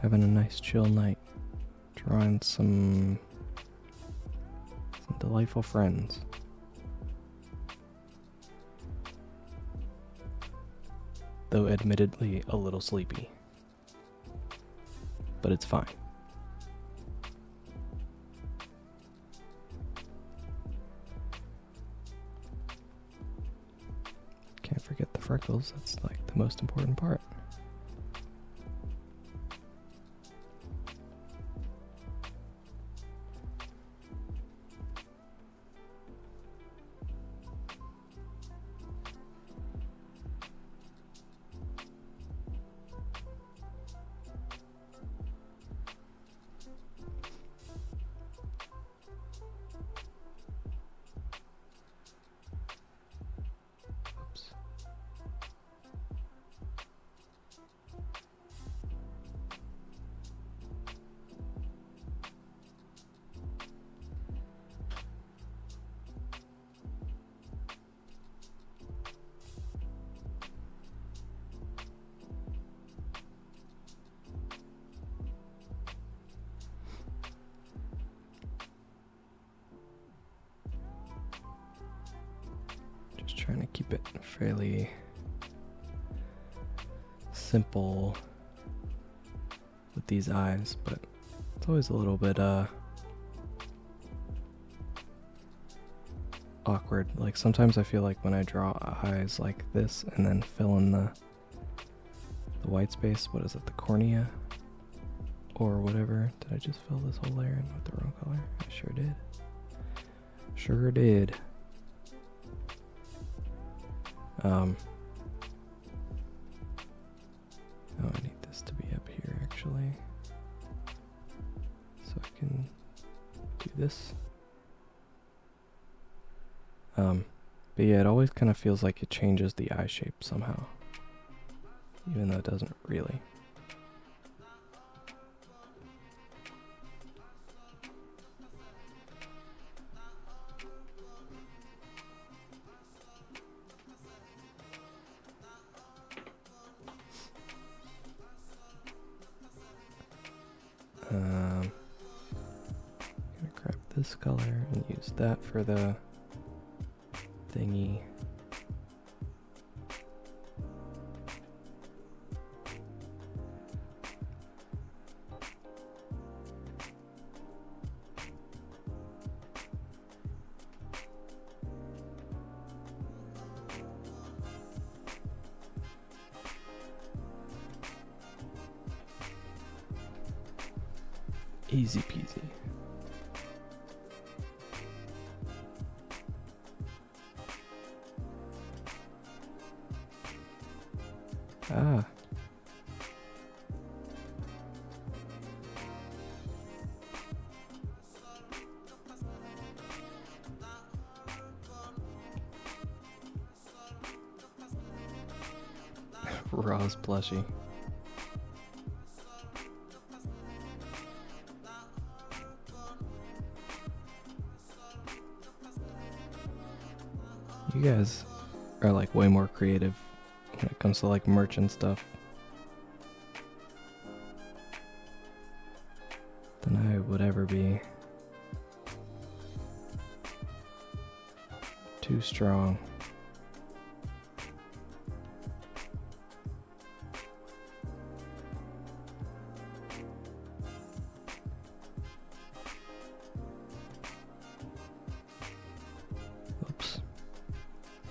Having a nice chill night, drawing some delightful friends. Though admittedly a little sleepy. But it's fine. Can't forget the freckles, that's like the most important part. Oops. Just trying to keep it fairly simple with these eyes, but it's always a little bit awkward. Like sometimes I feel like when I draw eyes like this and then fill in the white space, what is it, the cornea or whatever, did I just fill this whole layer in with the wrong color? I sure did. Sure did. Oh, I need this to be up here actually, so I can do this. But yeah, it always kind of feels like it changes the eye shape somehow, even though it doesn't really. Gonna grab this color and use that for the thingy. Easy peasy. Ah. Raw's plushie. You guys are like way more creative when it comes to like merch and stuff than I would ever be. Too strong. Oops.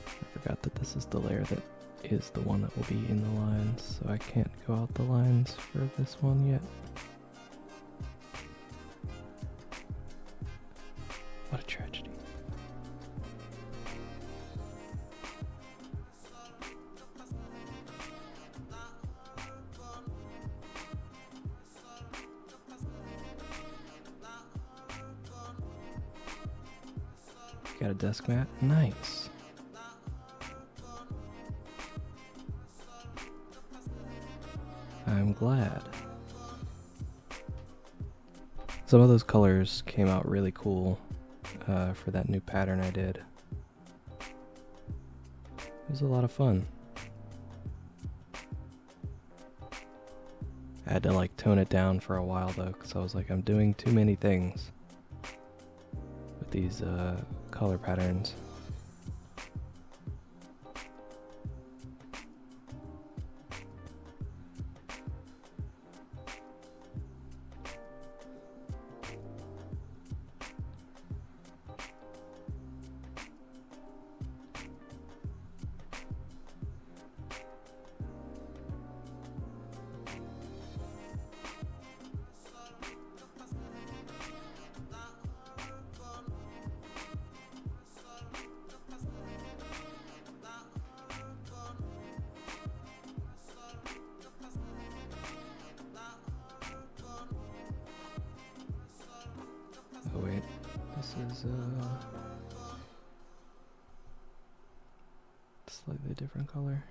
I forgot that this is the layer that is the one that will be in the lines, so I can't go out the lines for this one yet. What a tragedy. Got a desk mat? Nice. I'm glad. Some of those colors came out really cool for that new pattern I did. It was a lot of fun. I had to like tone it down for a while though, because I was like, I'm doing too many things with these color patterns. Oh wait, this is slightly different color.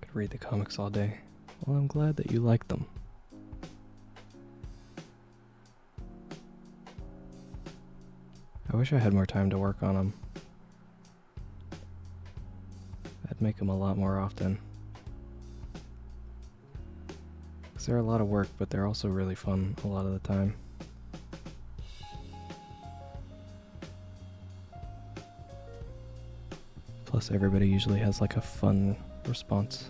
Could read the comics all day. Well, I'm glad that you like them. I wish I had more time to work on them. I'd make them a lot more often. 'Cause they're a lot of work, but they're also really fun a lot of the time. Plus, everybody usually has like a fun response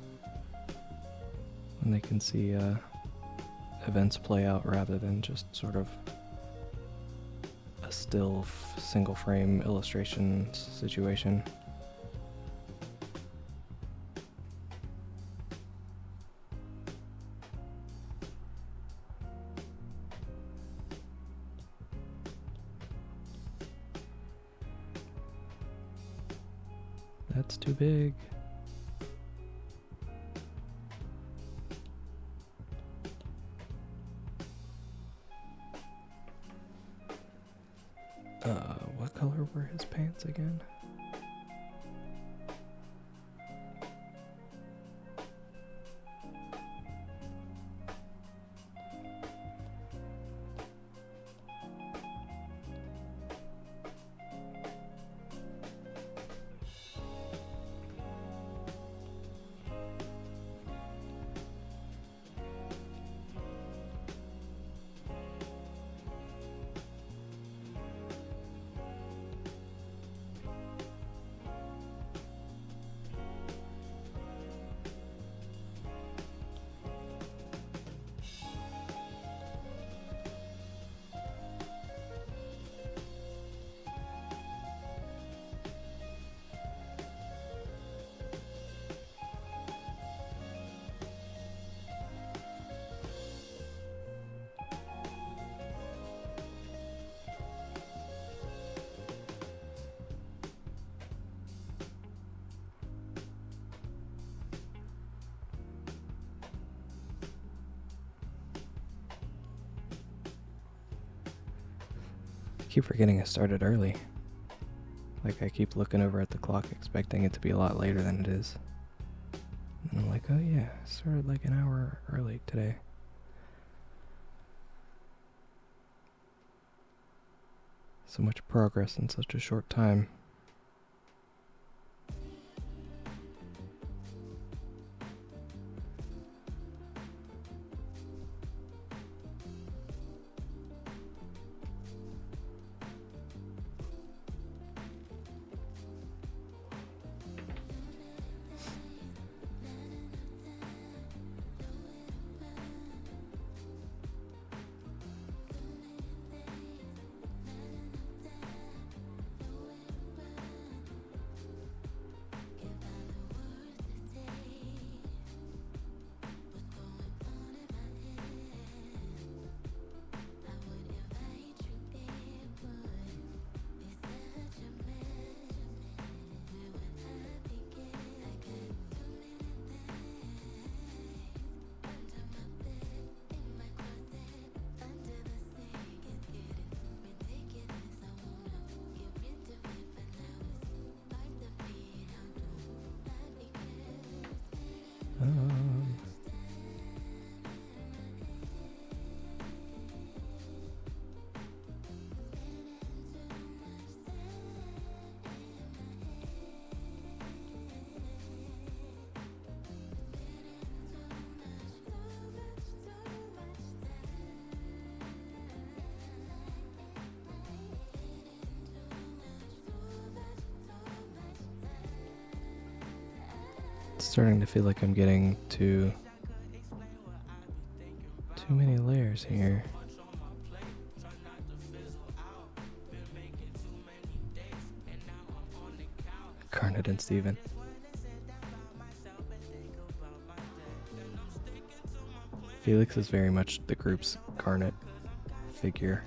when they can see events play out rather than just sort of a still single frame illustration situation. That's too big. What color were his pants again? keep forgetting I started early. Like, I keep looking over at the clock expecting it to be a lot later than it is. And I'm like, oh yeah, I started like an hour early today. So much progress in such a short time. It's starting to feel like I'm getting too many layers here. Garnet and Steven. Felix is very much the group's Garnet figure.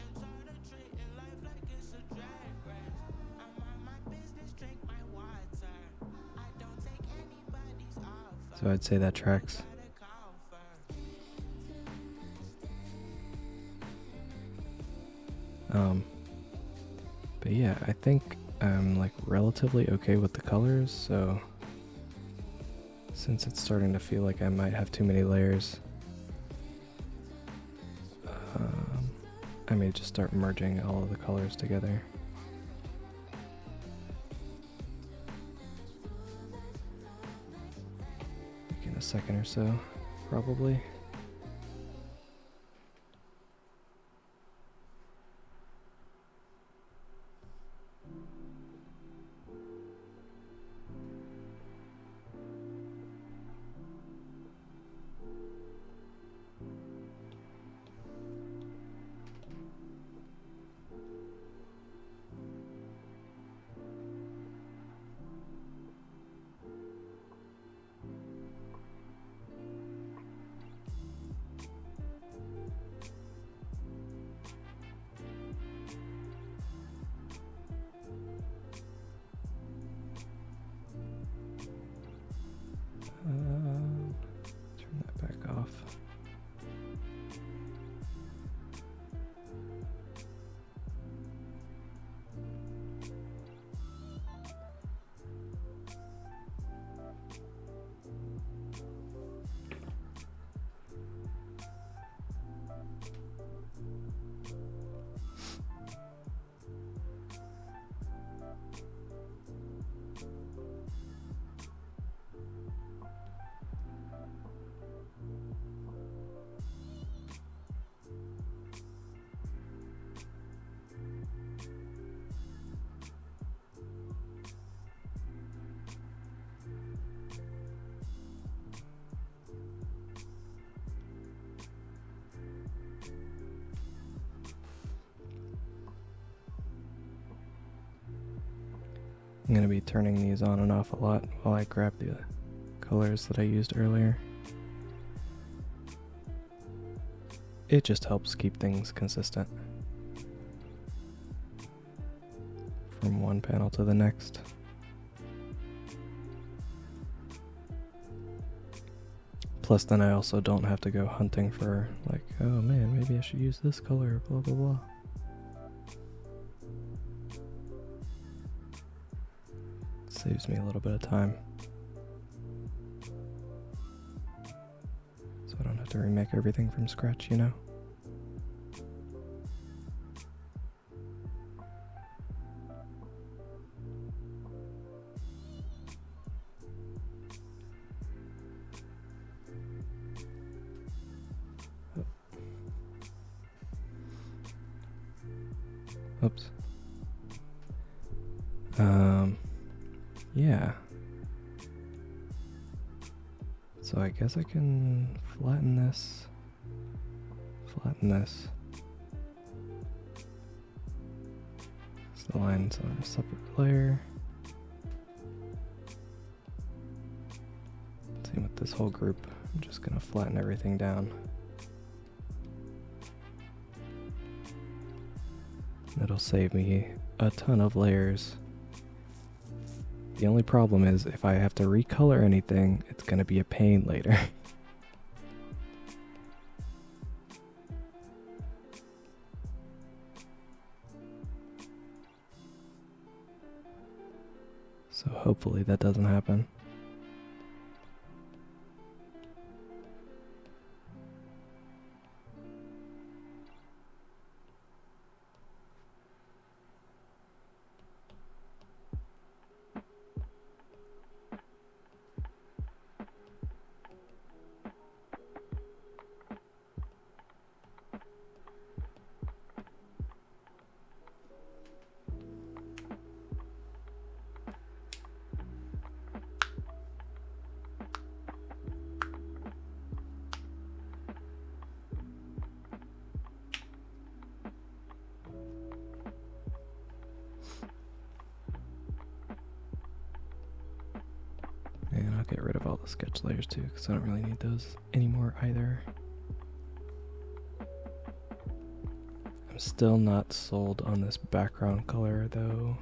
So I'd say that tracks. But yeah, I think I'm like relatively okay with the colors, so since it's starting to feel like I might have too many layers, I may just start merging all of the colors together. Like in a second or so, probably. Turn that back off. I'm going to be turning these on and off a lot while I grab the colors that I used earlier. It just helps keep things consistent from one panel to the next. Plus then I also don't have to go hunting for like, oh man, maybe I should use this color, blah blah blah. Saves me a little bit of time. So I don't have to remake everything from scratch, you know? Oops. Yeah. So I guess I can flatten this. Flatten this. It's the lines on a separate layer. Same with this whole group. I'm just gonna flatten everything down. It'll save me a ton of layers. The only problem is if I have to recolor anything, it's gonna be a pain later. So hopefully that doesn't happen. And I'll get rid of all the sketch layers too, because I don't really need those anymore either. I'm still not sold on this background color though.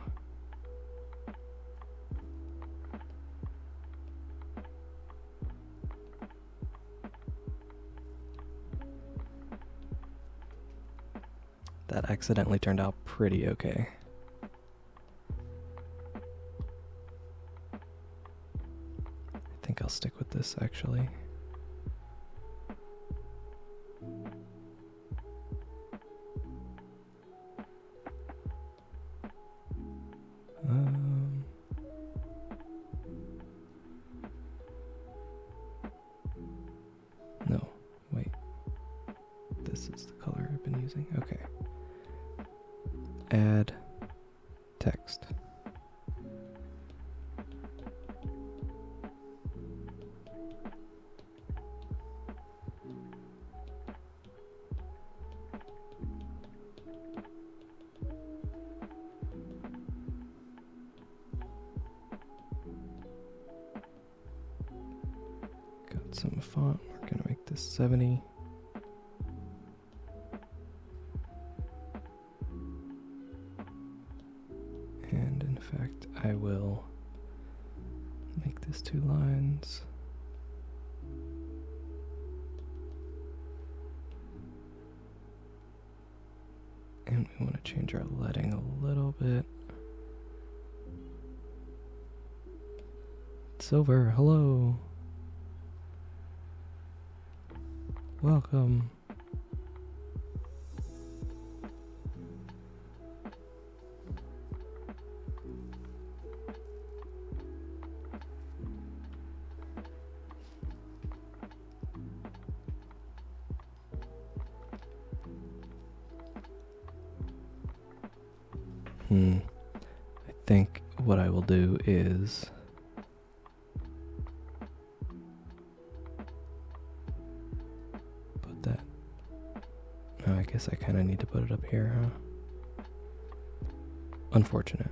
That accidentally turned out pretty okay. I think I'll stick with this actually. No, wait. This is the color I've been using. Okay. Add text. Got some font. We're gonna make this 70. And in fact, I will make this 2 lines. And we want to change our leading a little bit. Silver, hello. Welcome. I think what I will do is put that. Oh, I guess I kind of need to put it up here, huh? Unfortunate.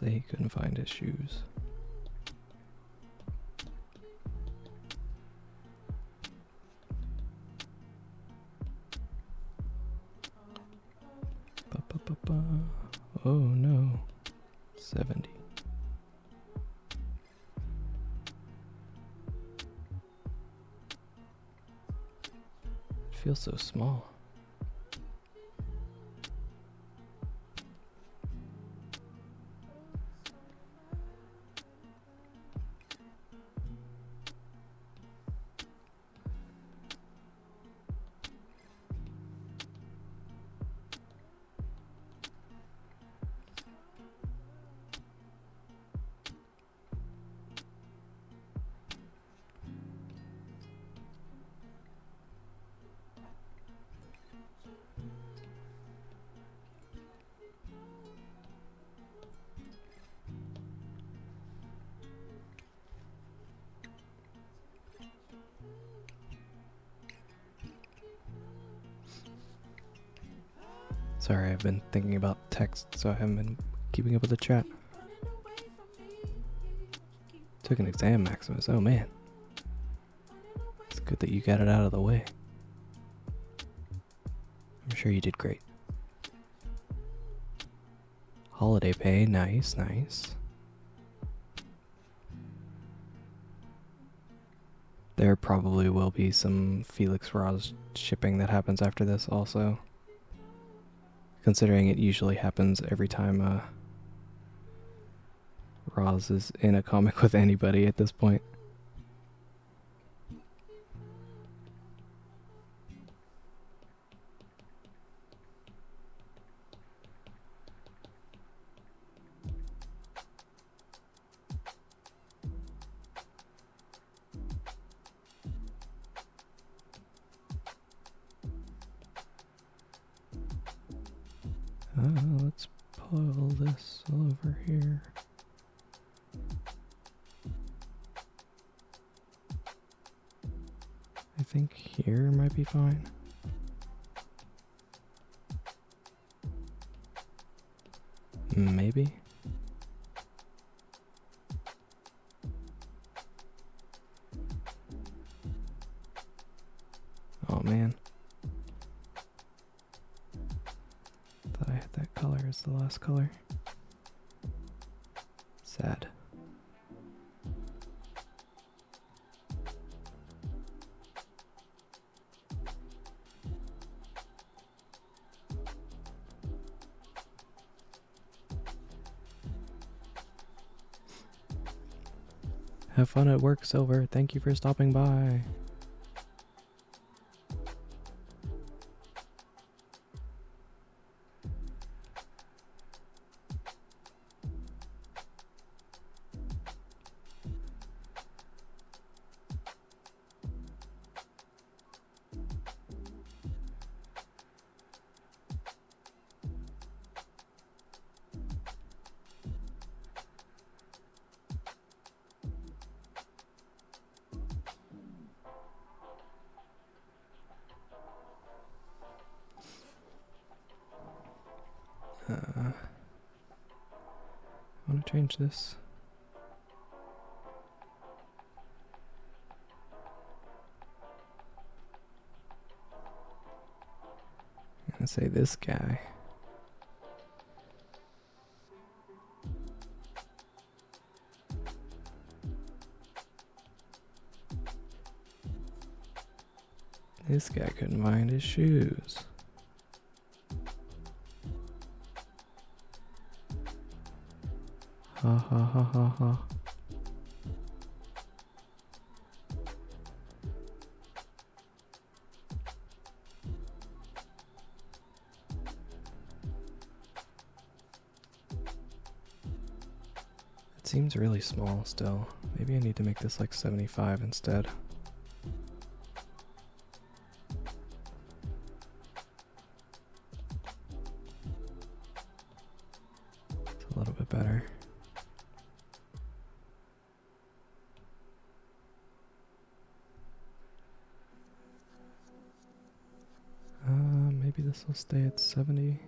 say he couldn't find his shoes. Ba, ba, ba, ba. Oh no. 70. It feels so small. Sorry, I've been thinking about text, so I haven't been keeping up with the chat. Took an exam, Maximus. Oh man. It's good that you got it out of the way. I'm sure you did great. Holiday pay, nice, nice. There probably will be some Felix Roz shipping that happens after this also. Considering it usually happens every time Roz is in a comic with anybody at this point. Let's pull this over here. I think here might be fine. Maybe. Oh man. Thought I had that color as the last color. Sad. Have fun at work, Silver. Thank you for stopping by. I want to change this. I'm gonna say this guy. This guy couldn't find his shoes. Ha ha ha ha ha. It seems really small still. Maybe I need to make this like 75 instead. It's a little bit better. Maybe this will stay at 70.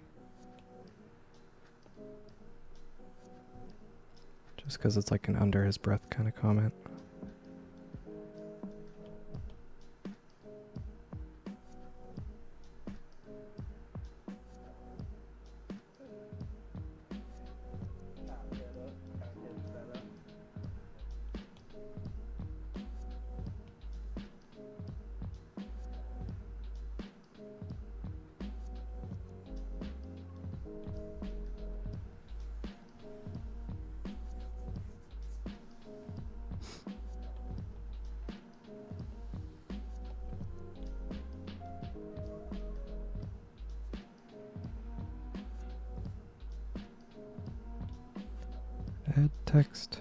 Just because it's like an under his breath kind of comment. Add text.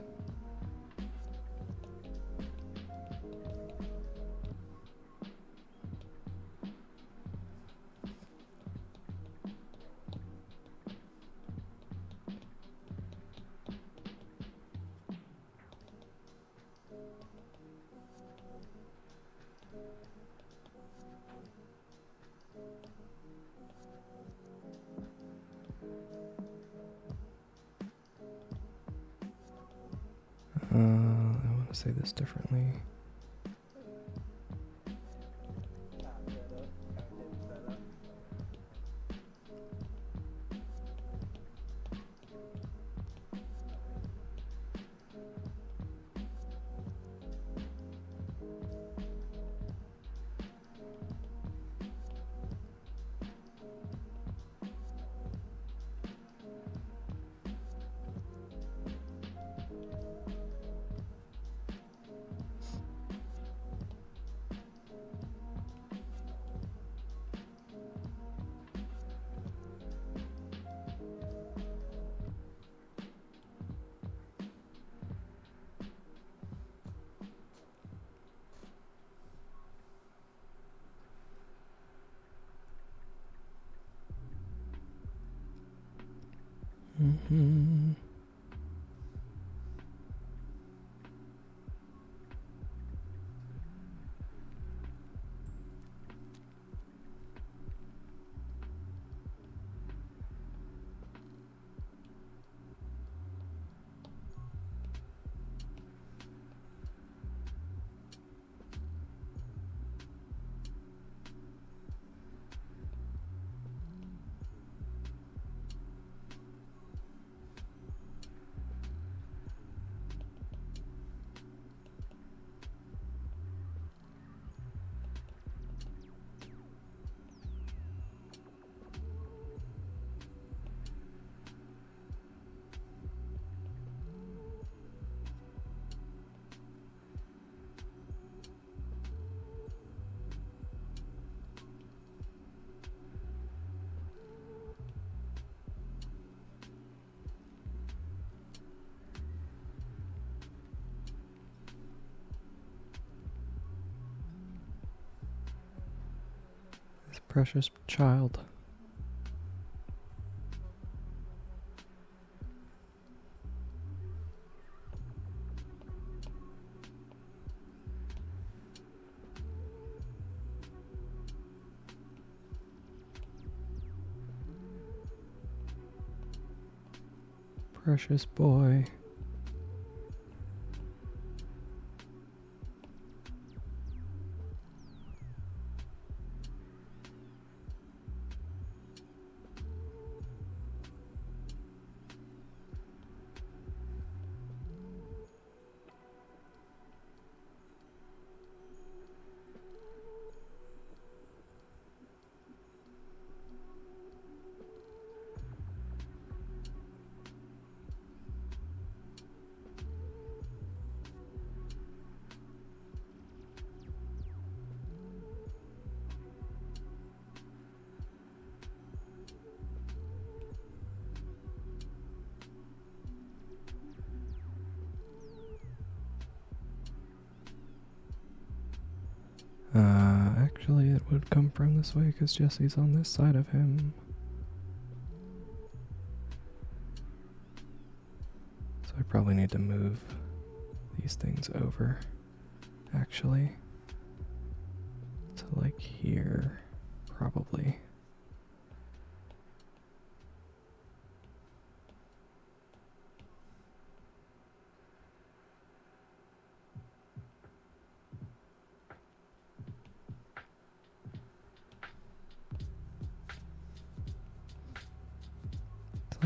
I want to say this differently. Mm-hmm. This precious child. Precious boy. Actually, it would come from this way because Jesse's on this side of him. So I probably need to move these things over, actually, to like here, probably.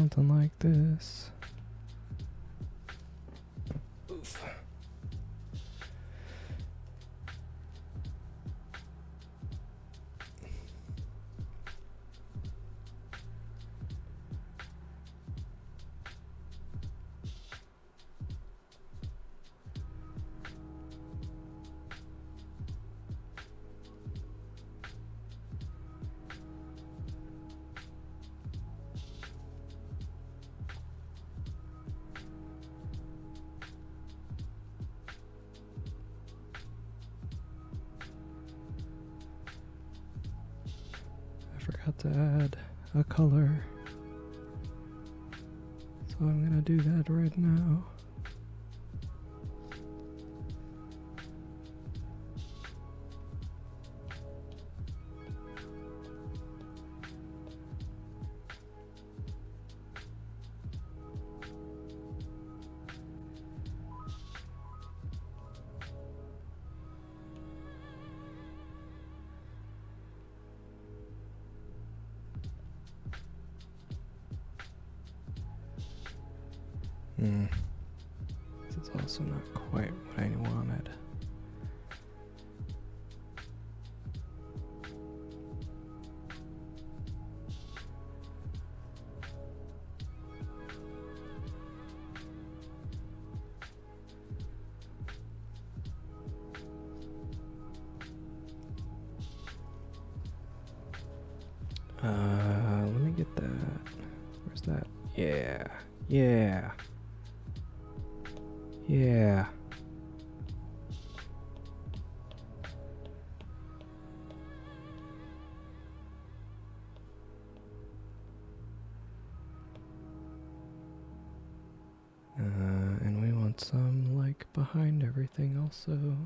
something like this. Oof. I forgot to add a color, so I'm gonna do that right now. This is also not quite what I wanted. Let me get that. Where's that? Yeah. Yeah. Yeah. And we want some like behind everything also.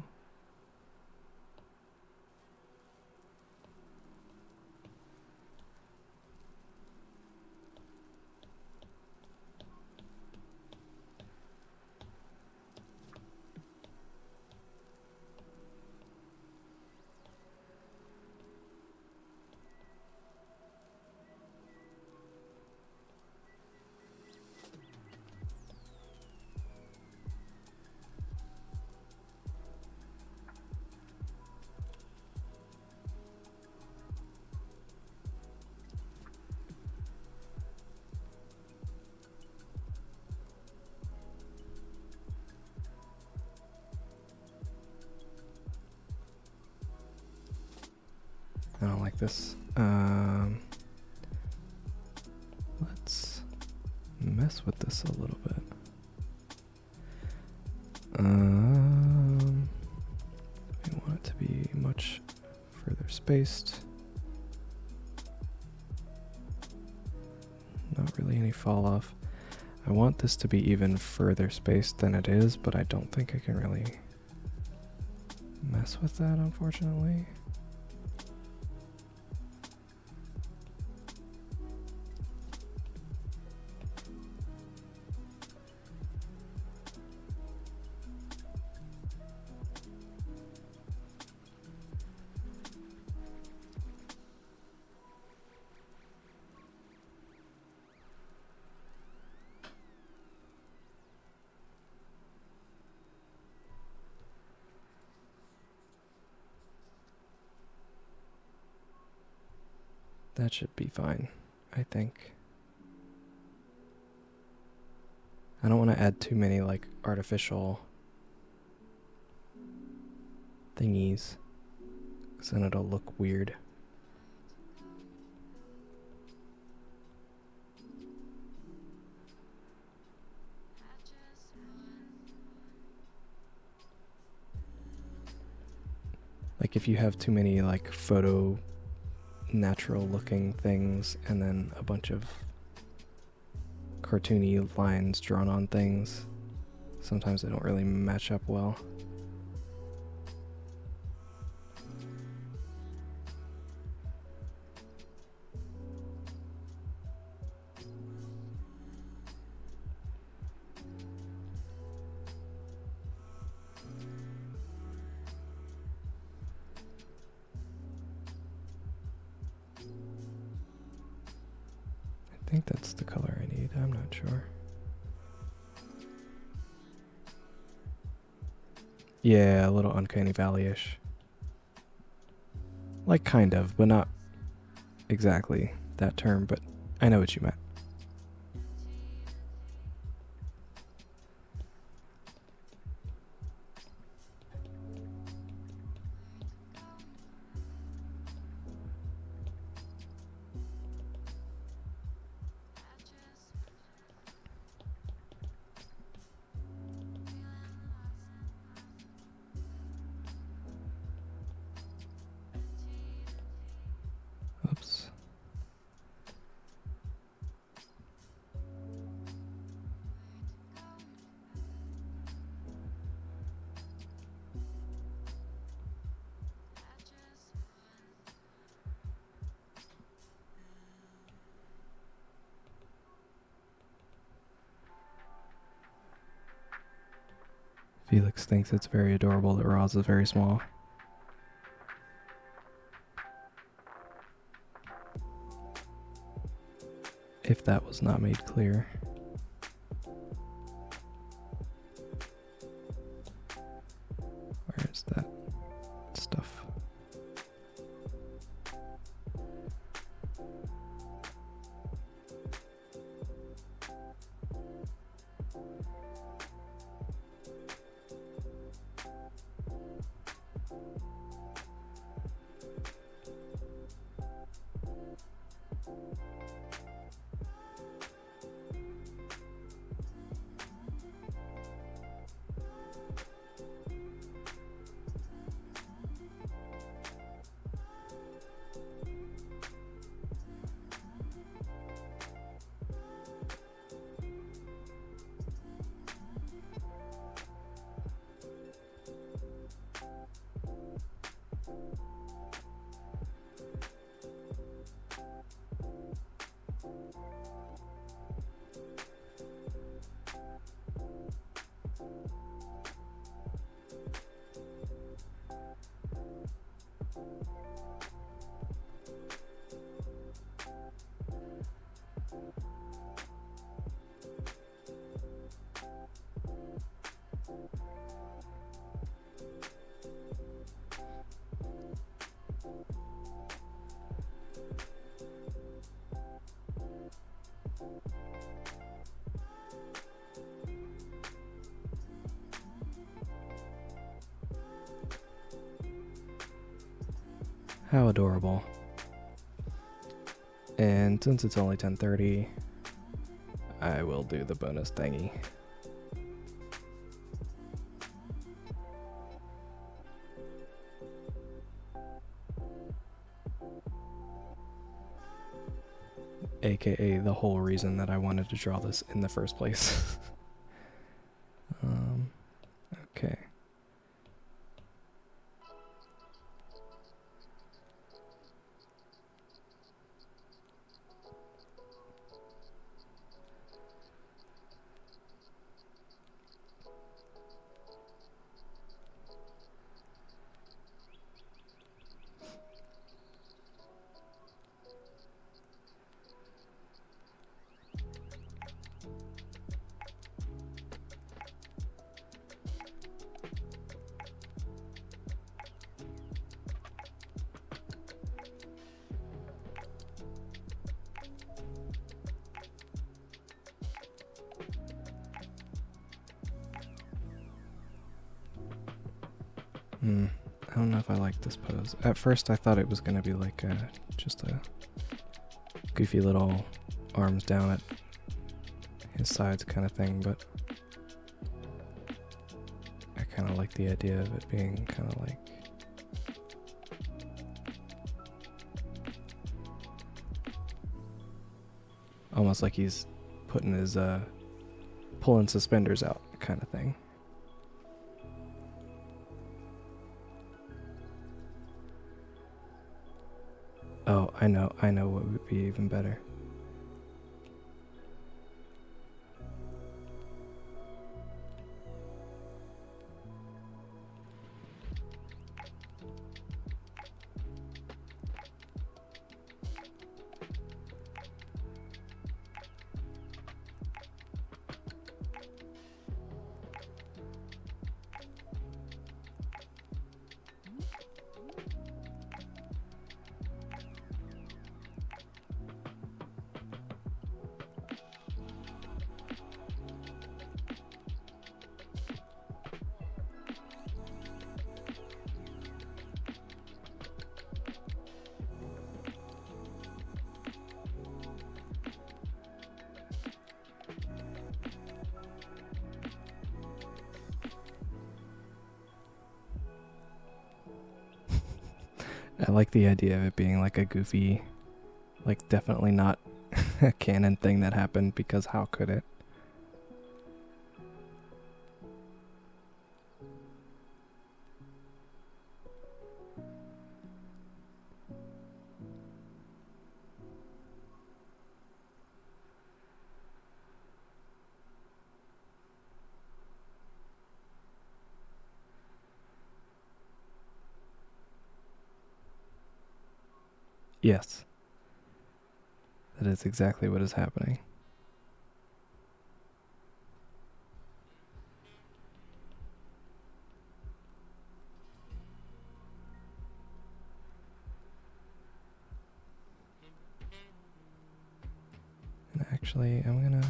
I don't like this. Let's mess with this a little bit. We want it to be much further spaced. Not really any fall off. I want this to be even further spaced than it is, but I don't think I can really mess with that, unfortunately. That should be fine, I think. I don't want to add too many like artificial thingies, because then it'll look weird. Like if you have too many like photo natural looking things and then a bunch of cartoony lines drawn on things, sometimes they don't really match up well. I I think that's the color I need. I'm not sure. Yeah, a little Uncanny Valley-ish. Like, kind of, but not exactly that term, but I know what you meant. Oops. Felix thinks it's very adorable that Roz is very small. If that was not made clear. Where is that stuff? How adorable. And since it's only 10:30, I will do the bonus thingy. AKA the whole reason that I wanted to draw this in the first place. Okay. I don't know if I like this pose. At first I thought it was going to be like just a goofy little arms down at his sides kind of thing, but I kind of like the idea of it being kind of like almost like he's putting his pulling suspenders out kind of thing. Oh, I know what would be even better. I like the idea of it being like a goofy, like definitely not a canon thing that happened, because how could it? Yes. That is exactly what is happening. And actually, I'm gonna...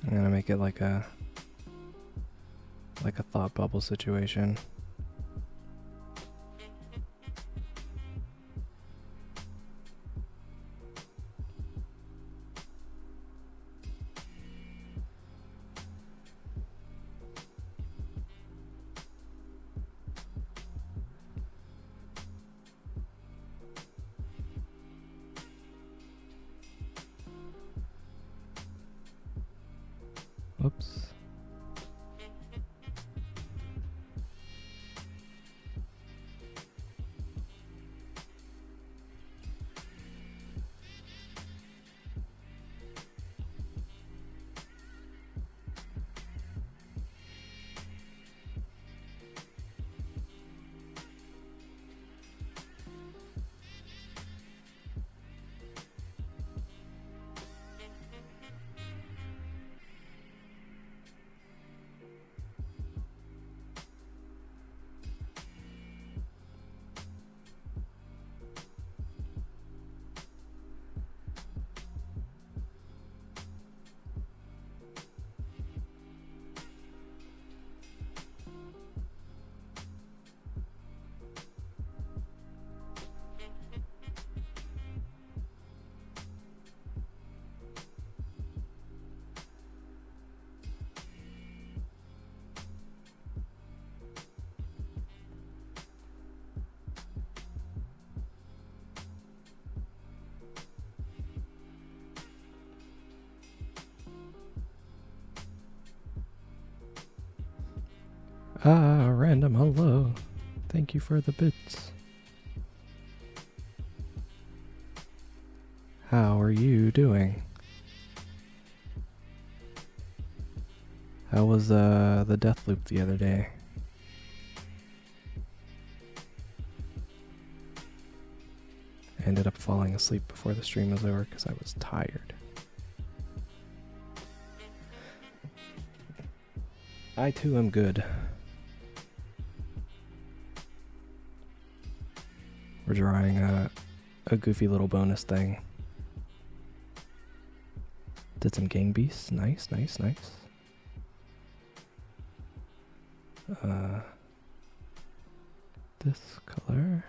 I'm gonna make it like a thought bubble situation. Whoops. Ah, random hello. Thank you for the bits. How are you doing? How was the death loop the other day? I ended up falling asleep before the stream was over because I was tired. I too am good. We're drawing a goofy little bonus thing. Did some gang beasts. Nice, nice, nice. This color.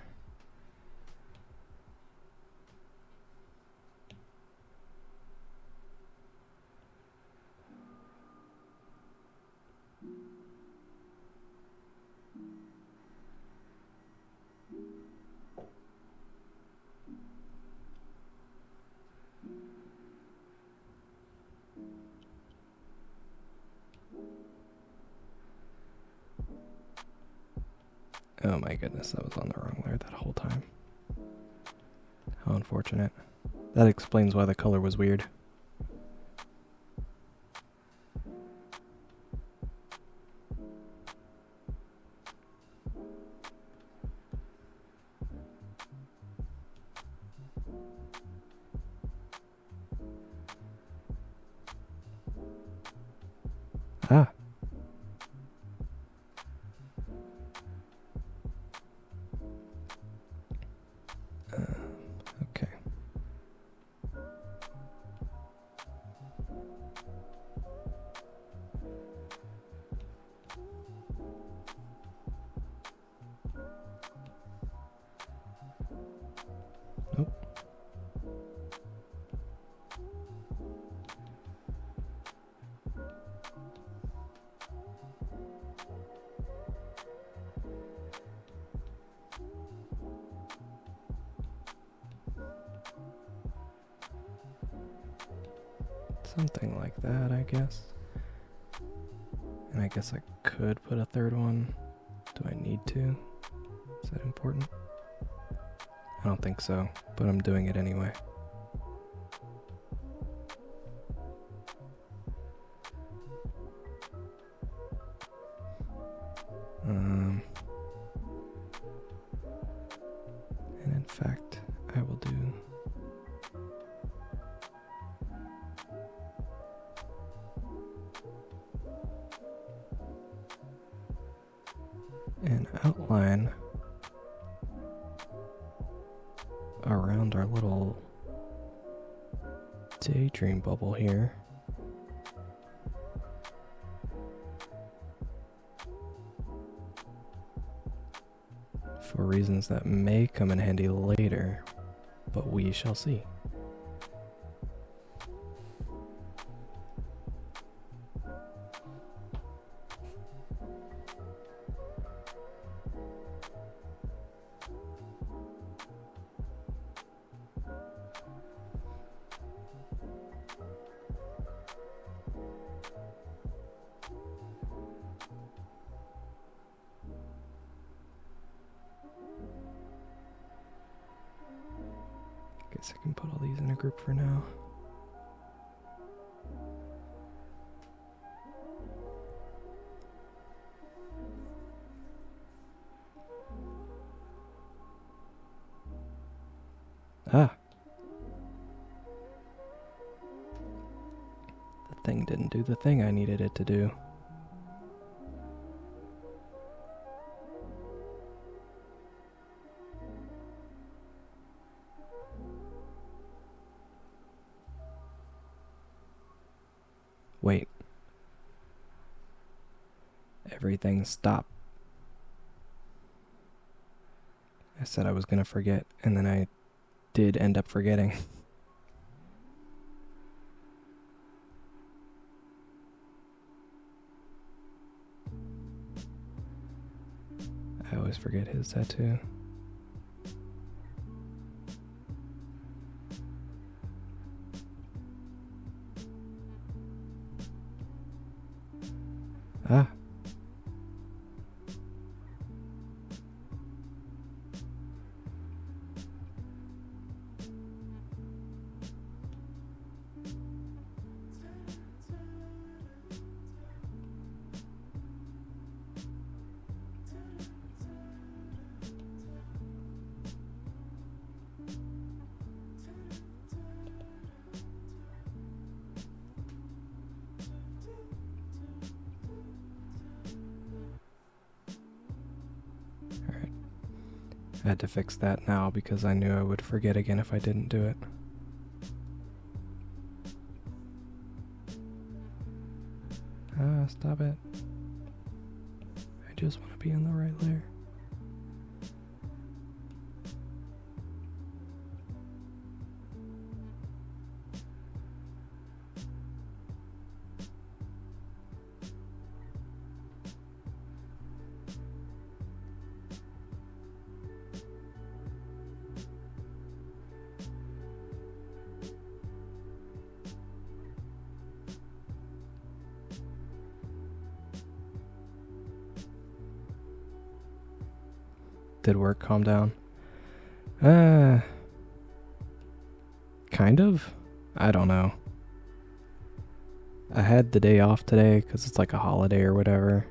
Oh my goodness, that was on the wrong layer that whole time. How unfortunate. That explains why the color was weird. Ah. Okay. Something like that, I guess. And I guess I could put a third one. Do I need to? Is that important? I don't think so, but I'm doing it anyway. And in fact, I will do an outline around our little daydream bubble here. For reasons that may come in handy later, but we shall see. Guess I can put all these in a group for now. Ah. The thing didn't do the thing I needed it to do. Wait. Everything stop. I said I was gonna forget, and then I did end up forgetting. I always forget his tattoo. Ah. I had to fix that now because I knew I would forget again if I didn't do it. Ah, stop it. I just want to be in the right layer. Did work calm down? Kind of? I don't know. I had the day off today because it's like a holiday or whatever.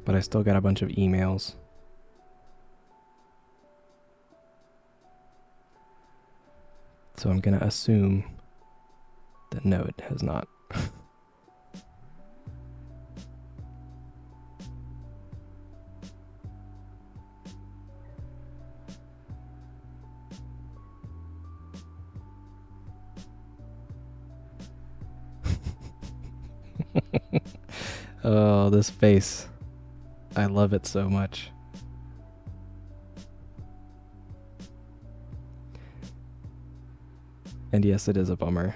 But I still got a bunch of emails. So I'm gonna assume that no, it has not. Oh, this face. I love it so much. And yes, it is a bummer.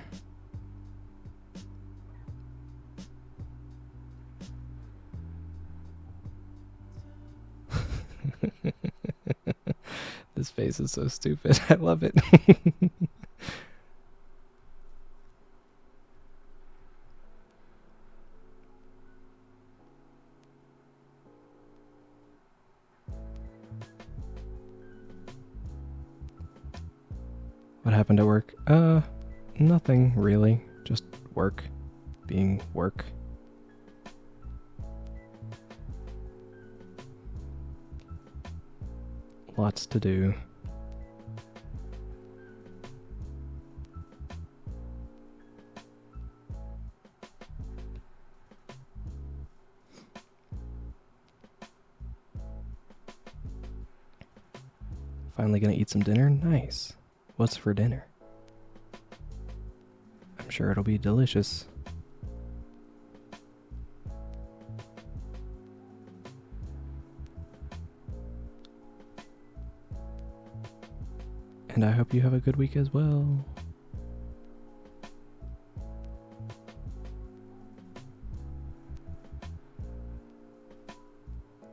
His face is so stupid. I love it. What happened at work? Nothing really. Just work. Being work. Lots to do. Finally gonna eat some dinner? Nice. What's for dinner? I'm sure it'll be delicious. And I hope you have a good week as well.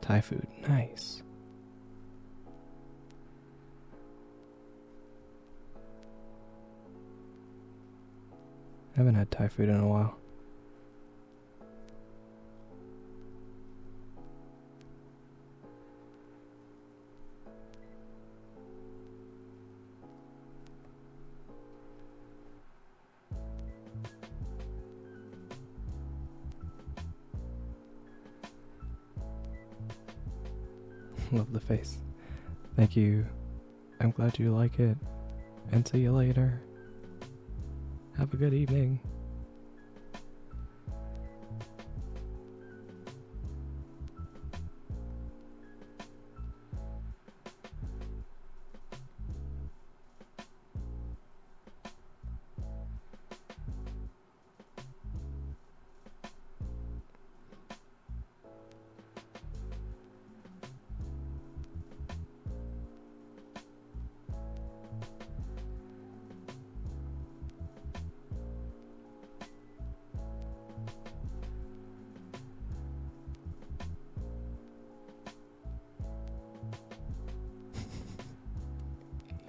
Thai food, nice. I haven't had Thai food in a while. Love the face. Thank you. I'm glad you like it. And see you later. Have a good evening.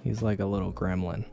He's like a little gremlin.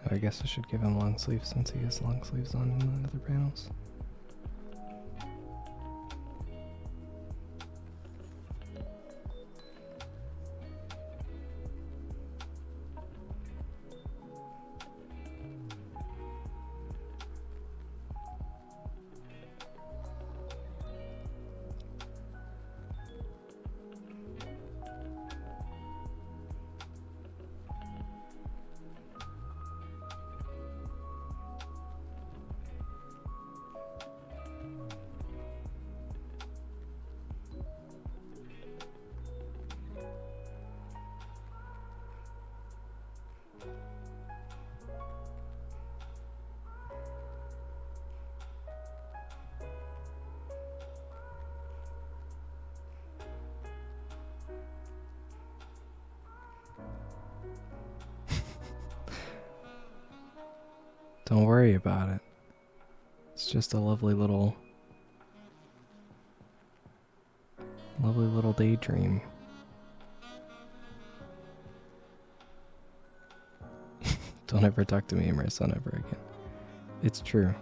I guess I should give him long sleeves since he has long sleeves on in the other panels. Don't worry about it. It's just a lovely little daydream. Don't ever talk to me or my son ever again. It's true.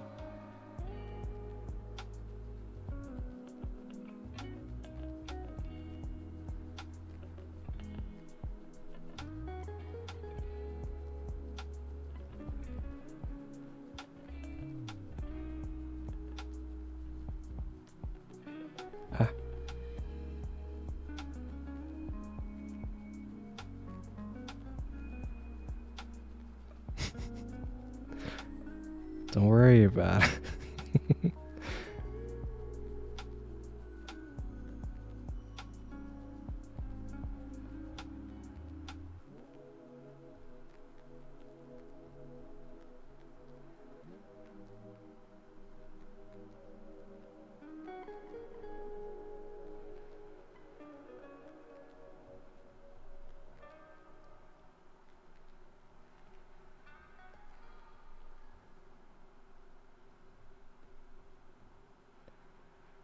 Don't worry about it.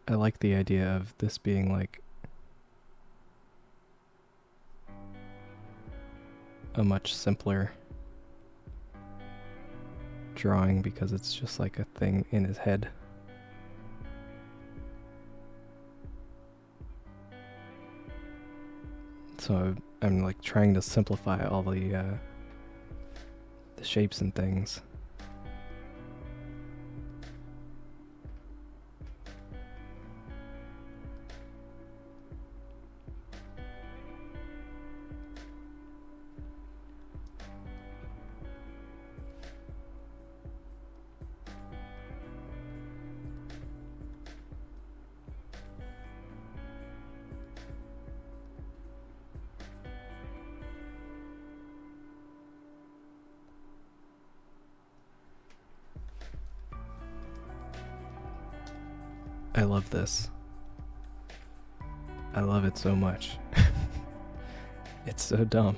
I like the idea of this being like a much simpler drawing because it's just like a thing in his head. So I'm like trying to simplify all the shapes and things. I love this. I love it so much. It's so dumb.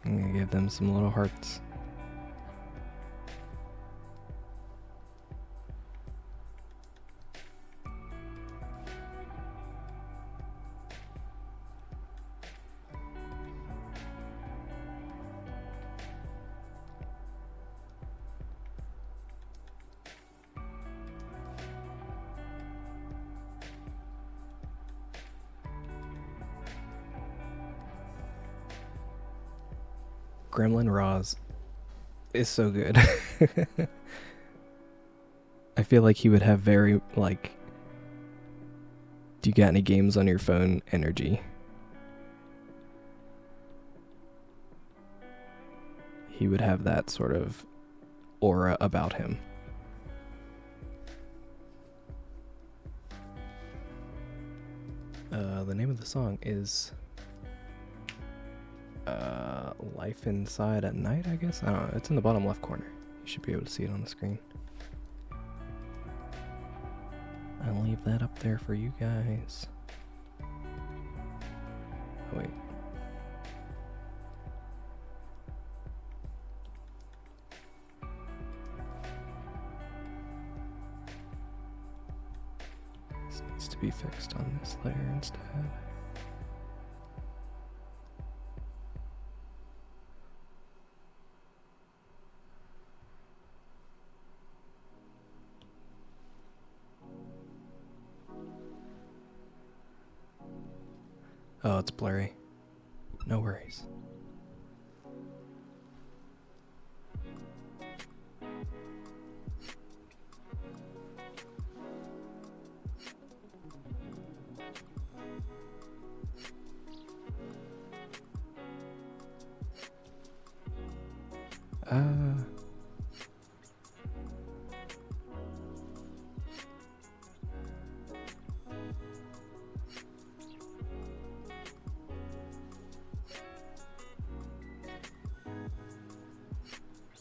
I'm gonna give them some little hearts. Gremlin Roz is so good. I feel like he would have very, like, do you got any games on your phone energy. He would have that sort of aura about him. The name of the song is Life Inside at Night, I guess? I don't know. It's in the bottom left corner. You should be able to see it on the screen. I'll leave that up there for you guys. Oh, wait. This needs to be fixed on this layer instead. Oh, it's blurry. No worries.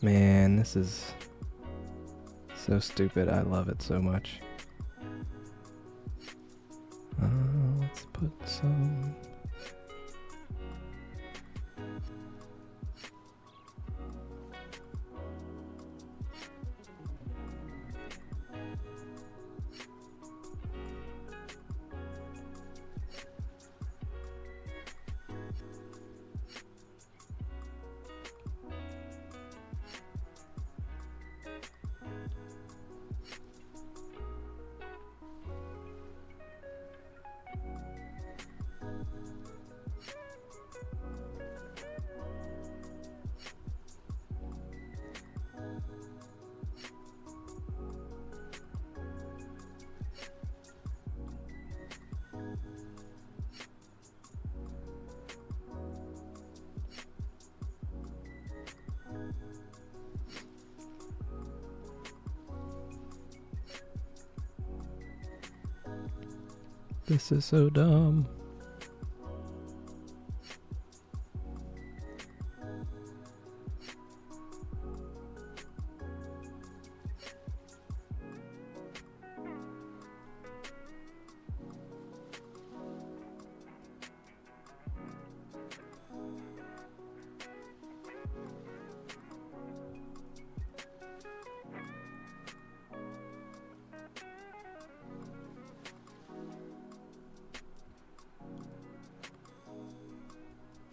Man, this is so stupid. I love it so much. Let's put some... This is so dumb.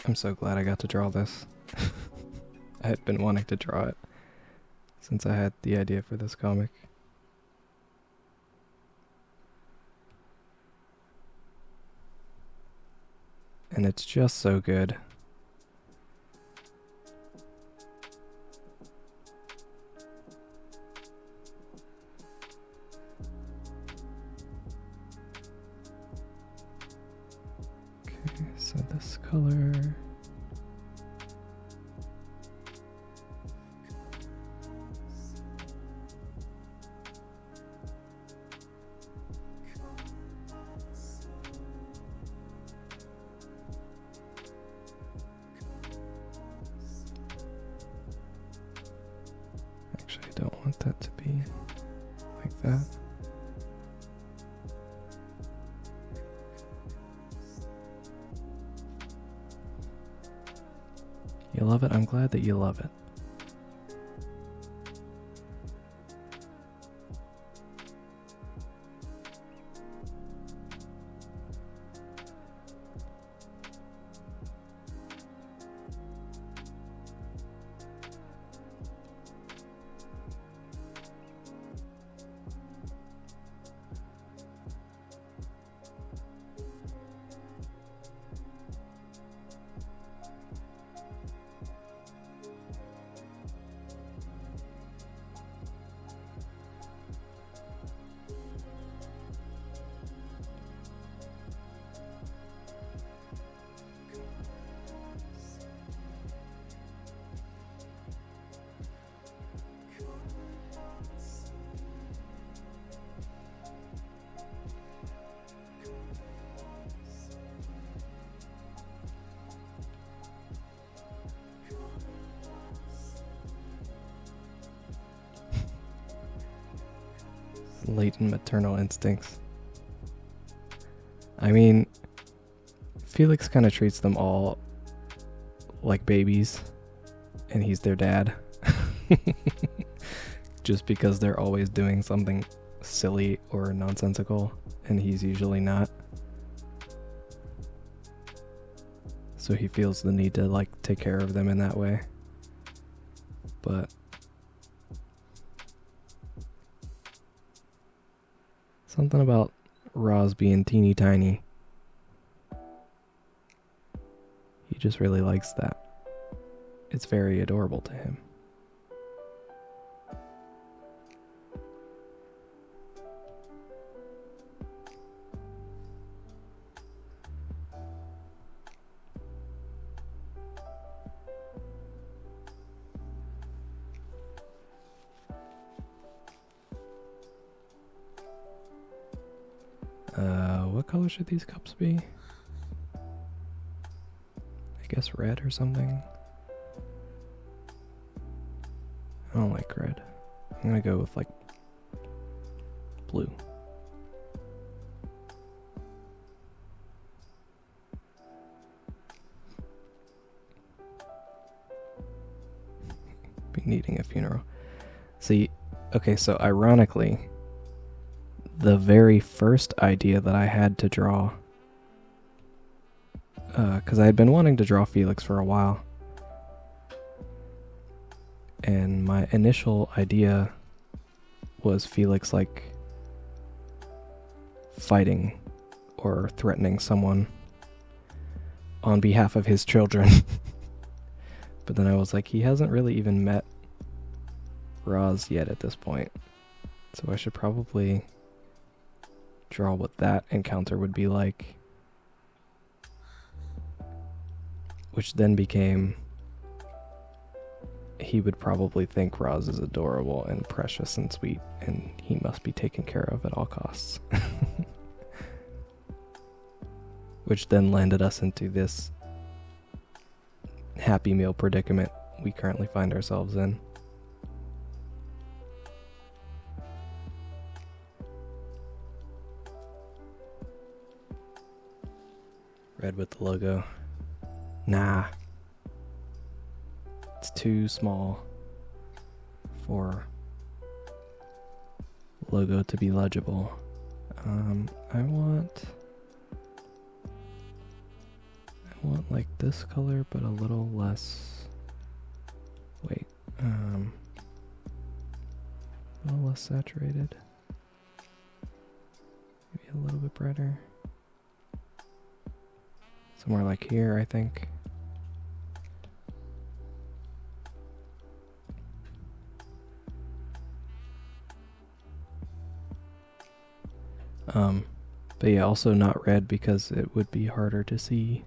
I'm so glad I got to draw this. I had been wanting to draw it since I had the idea for this comic. And it's just so good. Okay, so this color. Actually, I don't want that to be like that. You love it? I'm glad that you love it. Latent maternal instincts. I mean, Felix kind of treats them all like babies, and he's their dad. Just because they're always doing something silly or nonsensical, and he's usually not. So he feels the need to, like, take care of them in that way. But something about Roz being teeny tiny. He just really likes that. It's very adorable to him. What color should these cups be? I guess red or something. I don't like red. I'm gonna go with like blue. Be needing a funeral. See, okay, so ironically, the very first idea that I had to draw, because I had been wanting to draw Felix for a while, and my initial idea was Felix like fighting or threatening someone on behalf of his children. But then I was like, he hasn't really even met Roz yet at this point, so I should probably draw what that encounter would be like, which then became, he would probably think Roz is adorable and precious and sweet, and he must be taken care of at all costs. which then landed us into this Happy Meal predicament we currently find ourselves in. Red with the logo. Nah. It's too small for logo to be legible. I want like this color, but a little less. Wait, a little less saturated. Maybe a little bit brighter. Somewhere like here, I think. But yeah, also not red because it would be harder to see.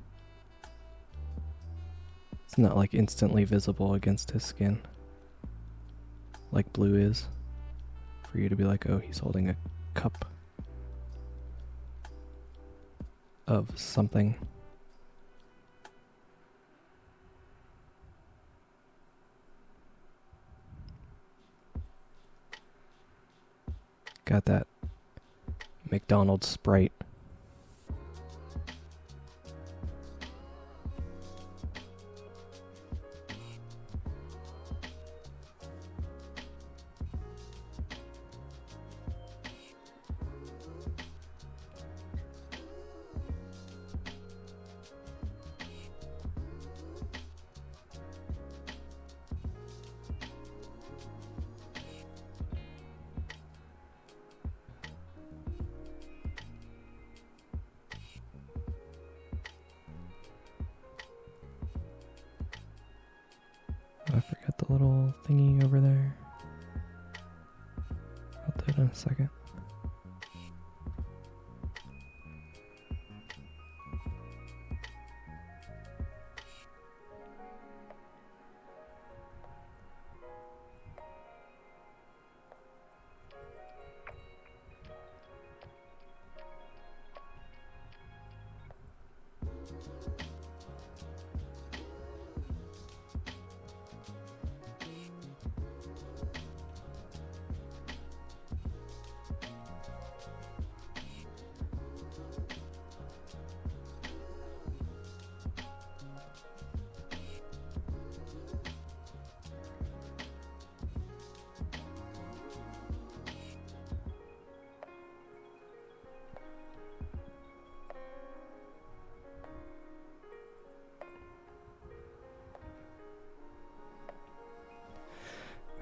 It's not like instantly visible against his skin, like blue is. For you to be like, oh, he's holding a cup of something. Got that McDonald's Sprite. I forgot the little thingy over there. I'll do it in a second.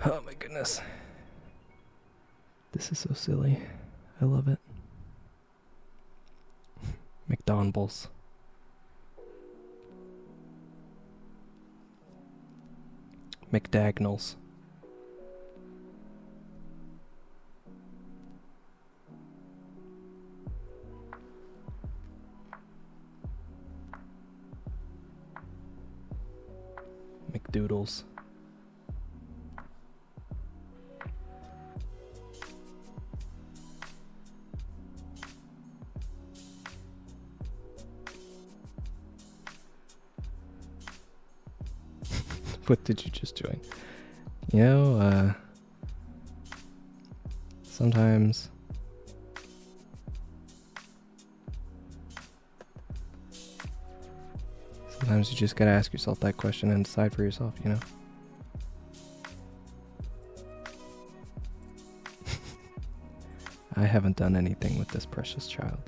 Oh my goodness. This is so silly. I love it. McDonald's. McDagnalls. McDoodles. What did you just join? You know, sometimes you just gotta ask yourself that question and decide for yourself, you know? I haven't done anything with this precious child.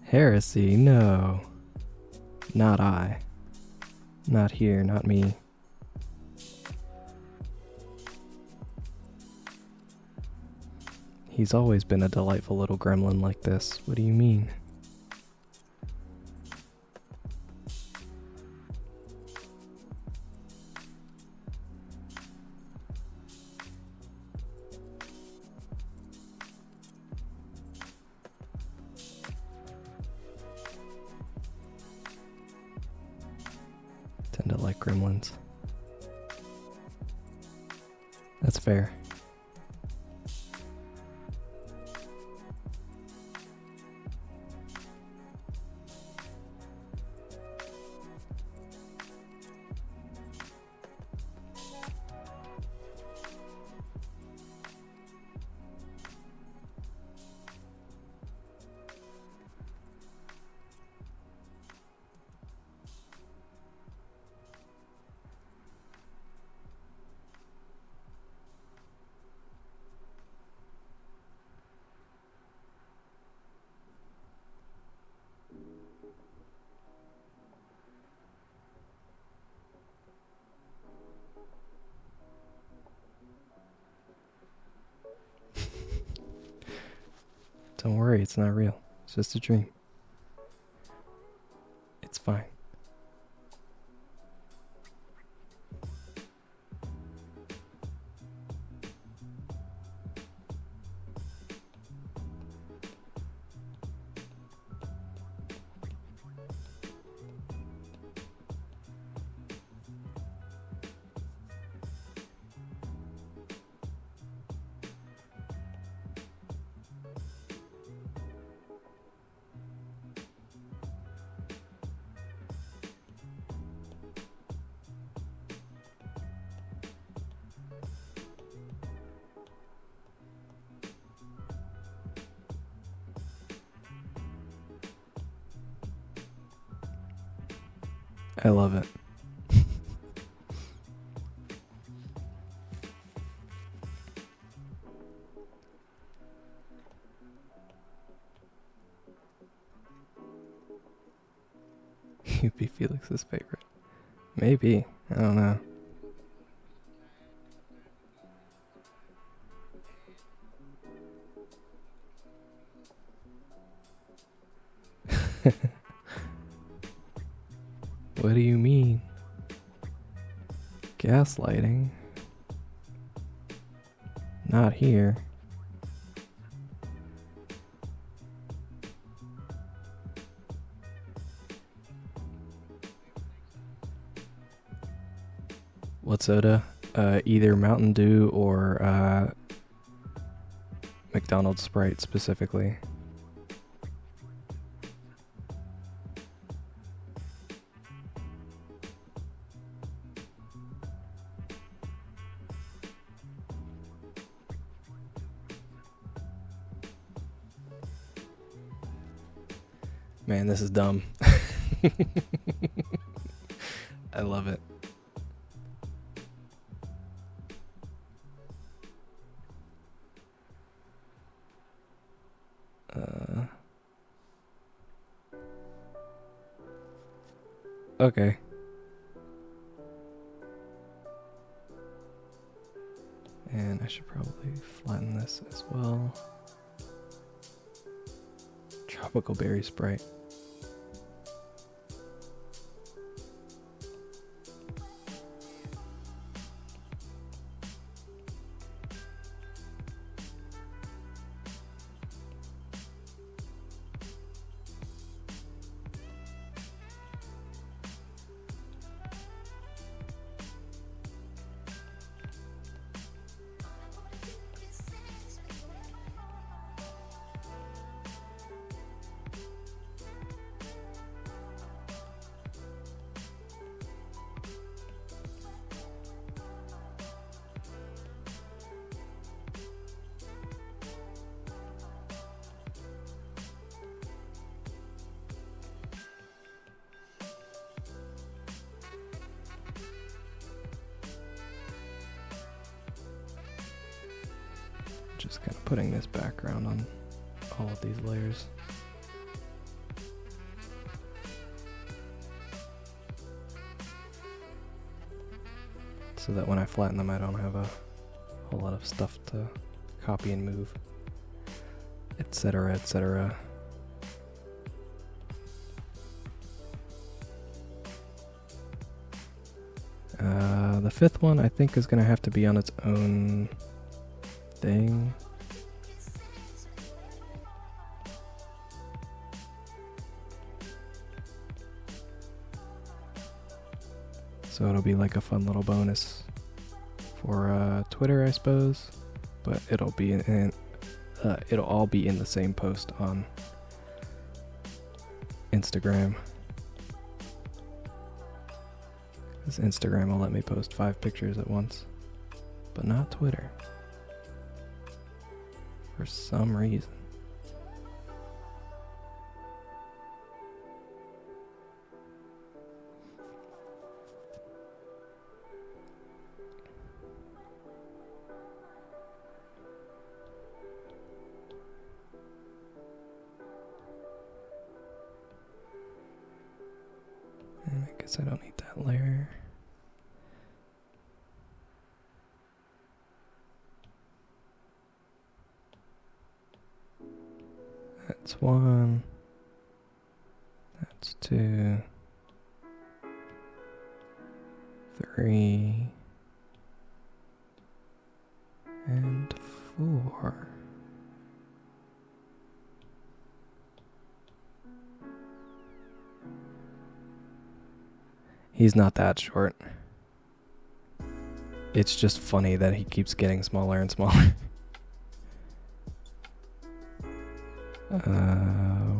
Heresy, no. Not I. Not here, not me. He's always been a delightful little gremlin like this. What do you mean? gremlins. That's fair. Don't worry, it's not real. It's just a dream. It's fine. I love it. You'd be Felix's favorite. Maybe. I don't know. What do you mean? Gaslighting? Not here. What soda? Either Mountain Dew or McDonald's Sprite specifically. Man, this is dumb. I love it. Okay. And I should probably flatten this as well. Tropical berry Sprite. Just kind of putting this background on all of these layers. So that when I flatten them, I don't have a whole lot of stuff to copy and move, etc., etc. The fifth one I think is going to have to be on its own thing. So it'll be like a fun little bonus for Twitter, I suppose. But it'll all be in the same post on Instagram. Because Instagram will let me post 5 pictures at once, but not Twitter. For some reason. And I guess I don't need that layer. That's 1. That's 2. 3. And 4. He's not that short. It's just funny that he keeps getting smaller and smaller.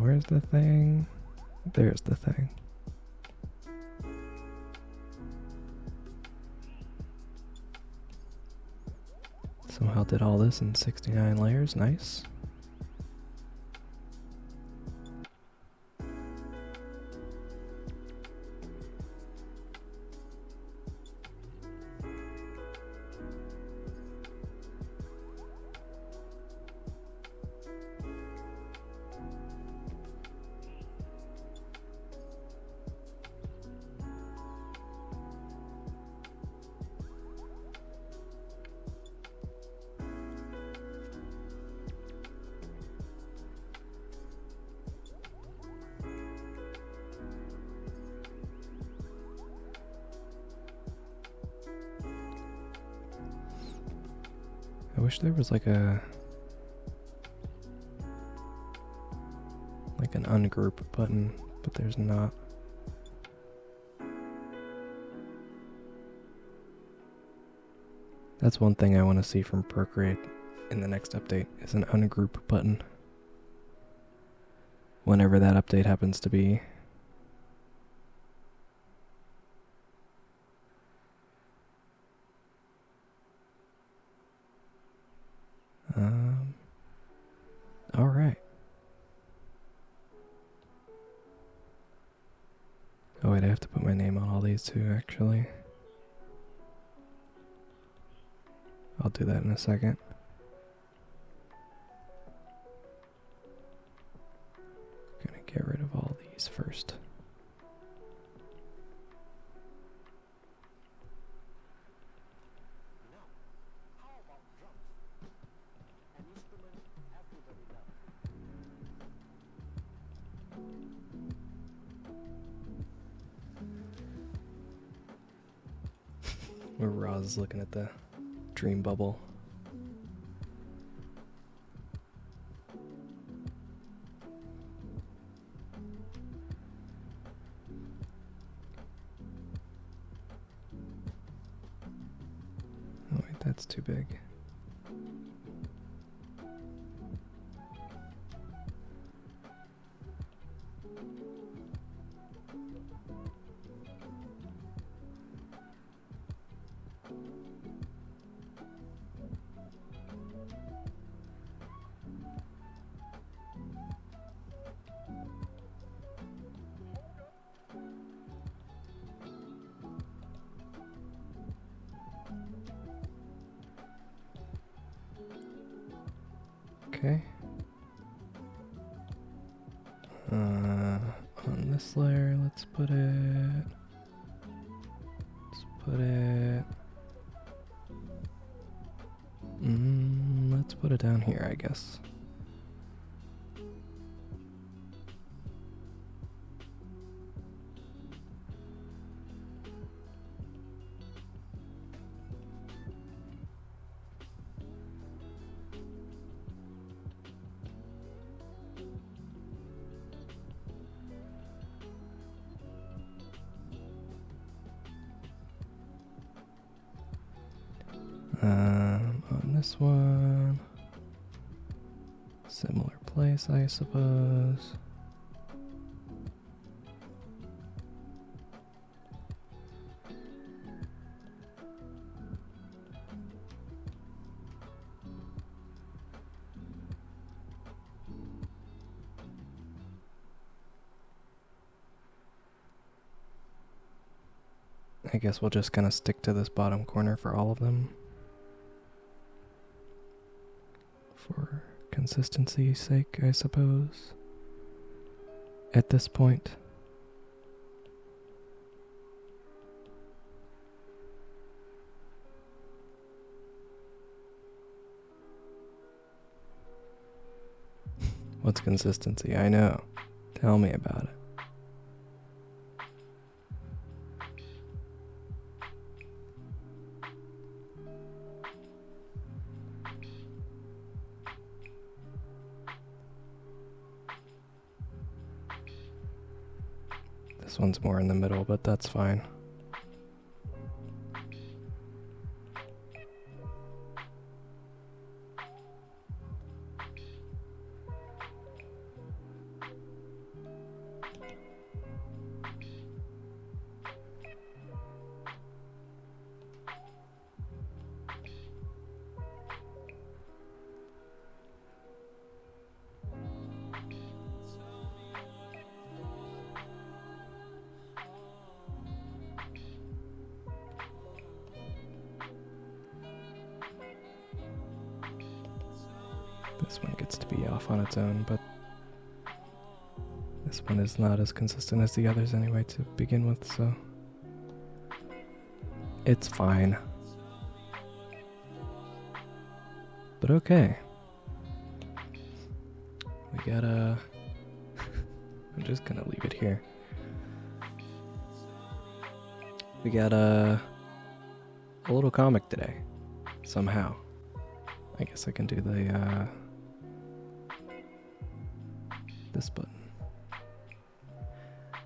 Where's the thing? There's the thing. Somehow did all this in 69 layers. Nice. I wish there was like an ungroup button, but there's not. That's one thing I want to see from Procreate in the next update, is an ungroup button. Whenever that update happens to be. All right. Oh wait, I have to put my name on all these too, actually. I'll do that in a second. Gonna get rid of all these first. Where Roz is looking at the dream bubble. Oh wait, that's too big. Okay. On this layer, let's put it. Let's put it down here, I guess. On this one, similar place, I suppose. I guess we'll just kind of stick to this bottom corner for all of them. For consistency's sake, I suppose. At this point. What's consistency? I know. Tell me about it. This one's more in the middle, but that's fine. This one gets to be off on its own, but this one is not as consistent as the others anyway to begin with, so it's fine. But okay. We gotta... I'm just gonna leave it here. We got a little comic today, somehow. I guess I can do the, this button.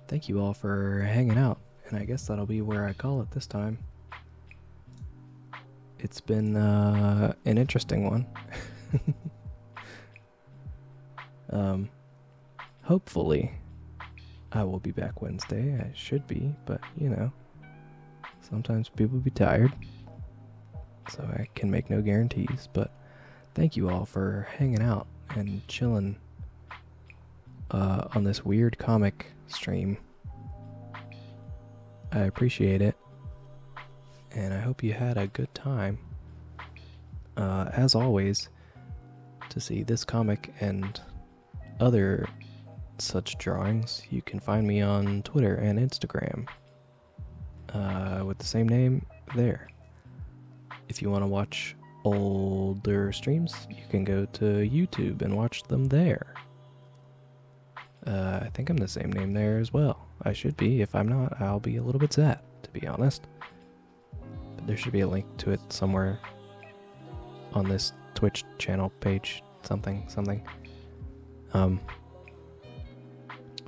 Thank you all for hanging out, and I guess that'll be where I call it this time. It's been an interesting one. Hopefully I will be back Wednesday. I should be, but you know, sometimes people be tired, so I can make no guarantees. But thank you all for hanging out and chilling on this weird comic stream. I appreciate it, and I hope you had a good time. As always, to see this comic and other such drawings, you can find me on Twitter and Instagram with the same name there. If you want to watch older streams, you can go to YouTube and watch them there. I think I'm the same name there as well. I should be. If I'm not, I'll be a little bit sad, to be honest. But there should be a link to it somewhere on this Twitch channel page. Something.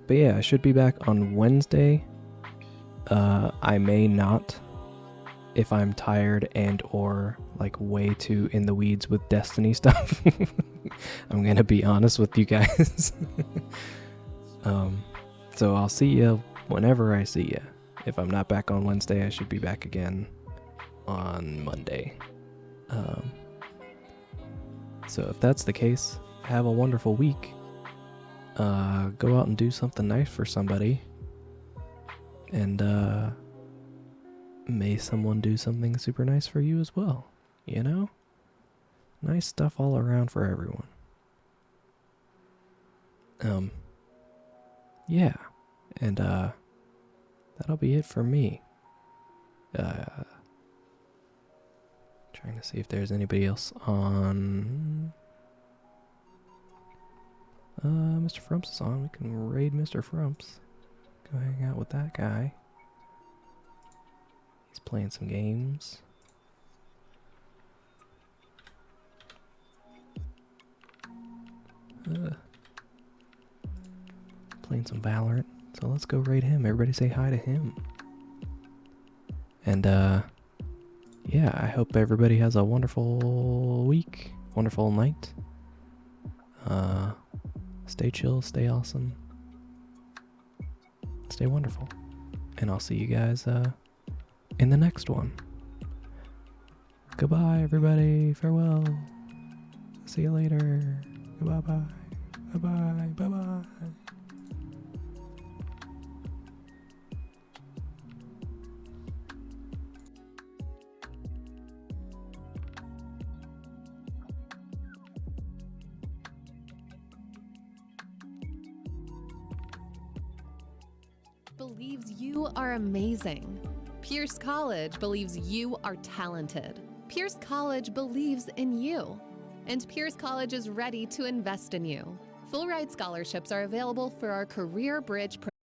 But yeah, I should be back on Wednesday. I may not, if I'm tired and or like way too in the weeds with Destiny stuff. I'm gonna be honest with you guys. So I'll see you whenever I see you. If I'm not back on Wednesday, I should be back again on Monday. So if that's the case, have a wonderful week. Go out and do something nice for somebody. And may someone do something super nice for you as well. You know? Nice stuff all around for everyone. Yeah. And that'll be it for me. Trying to see if there's anybody else on. Mr. Frumps is on. We can raid Mr. Frumps. Go hang out with that guy. He's playing some games. Playing some Valorant. So let's go raid him. Everybody say hi to him. And yeah, yeah, I hope everybody has a wonderful week, wonderful night. Stay chill, stay awesome, stay wonderful. And I'll see you guys in the next one. Goodbye, everybody. Farewell. See you later. Bye-bye. Bye-bye. Bye-bye. Believes you are amazing. Pierce College believes you are talented. Pierce College believes in you. And Pierce College is ready to invest in you. Full ride scholarships are available for our Career Bridge program.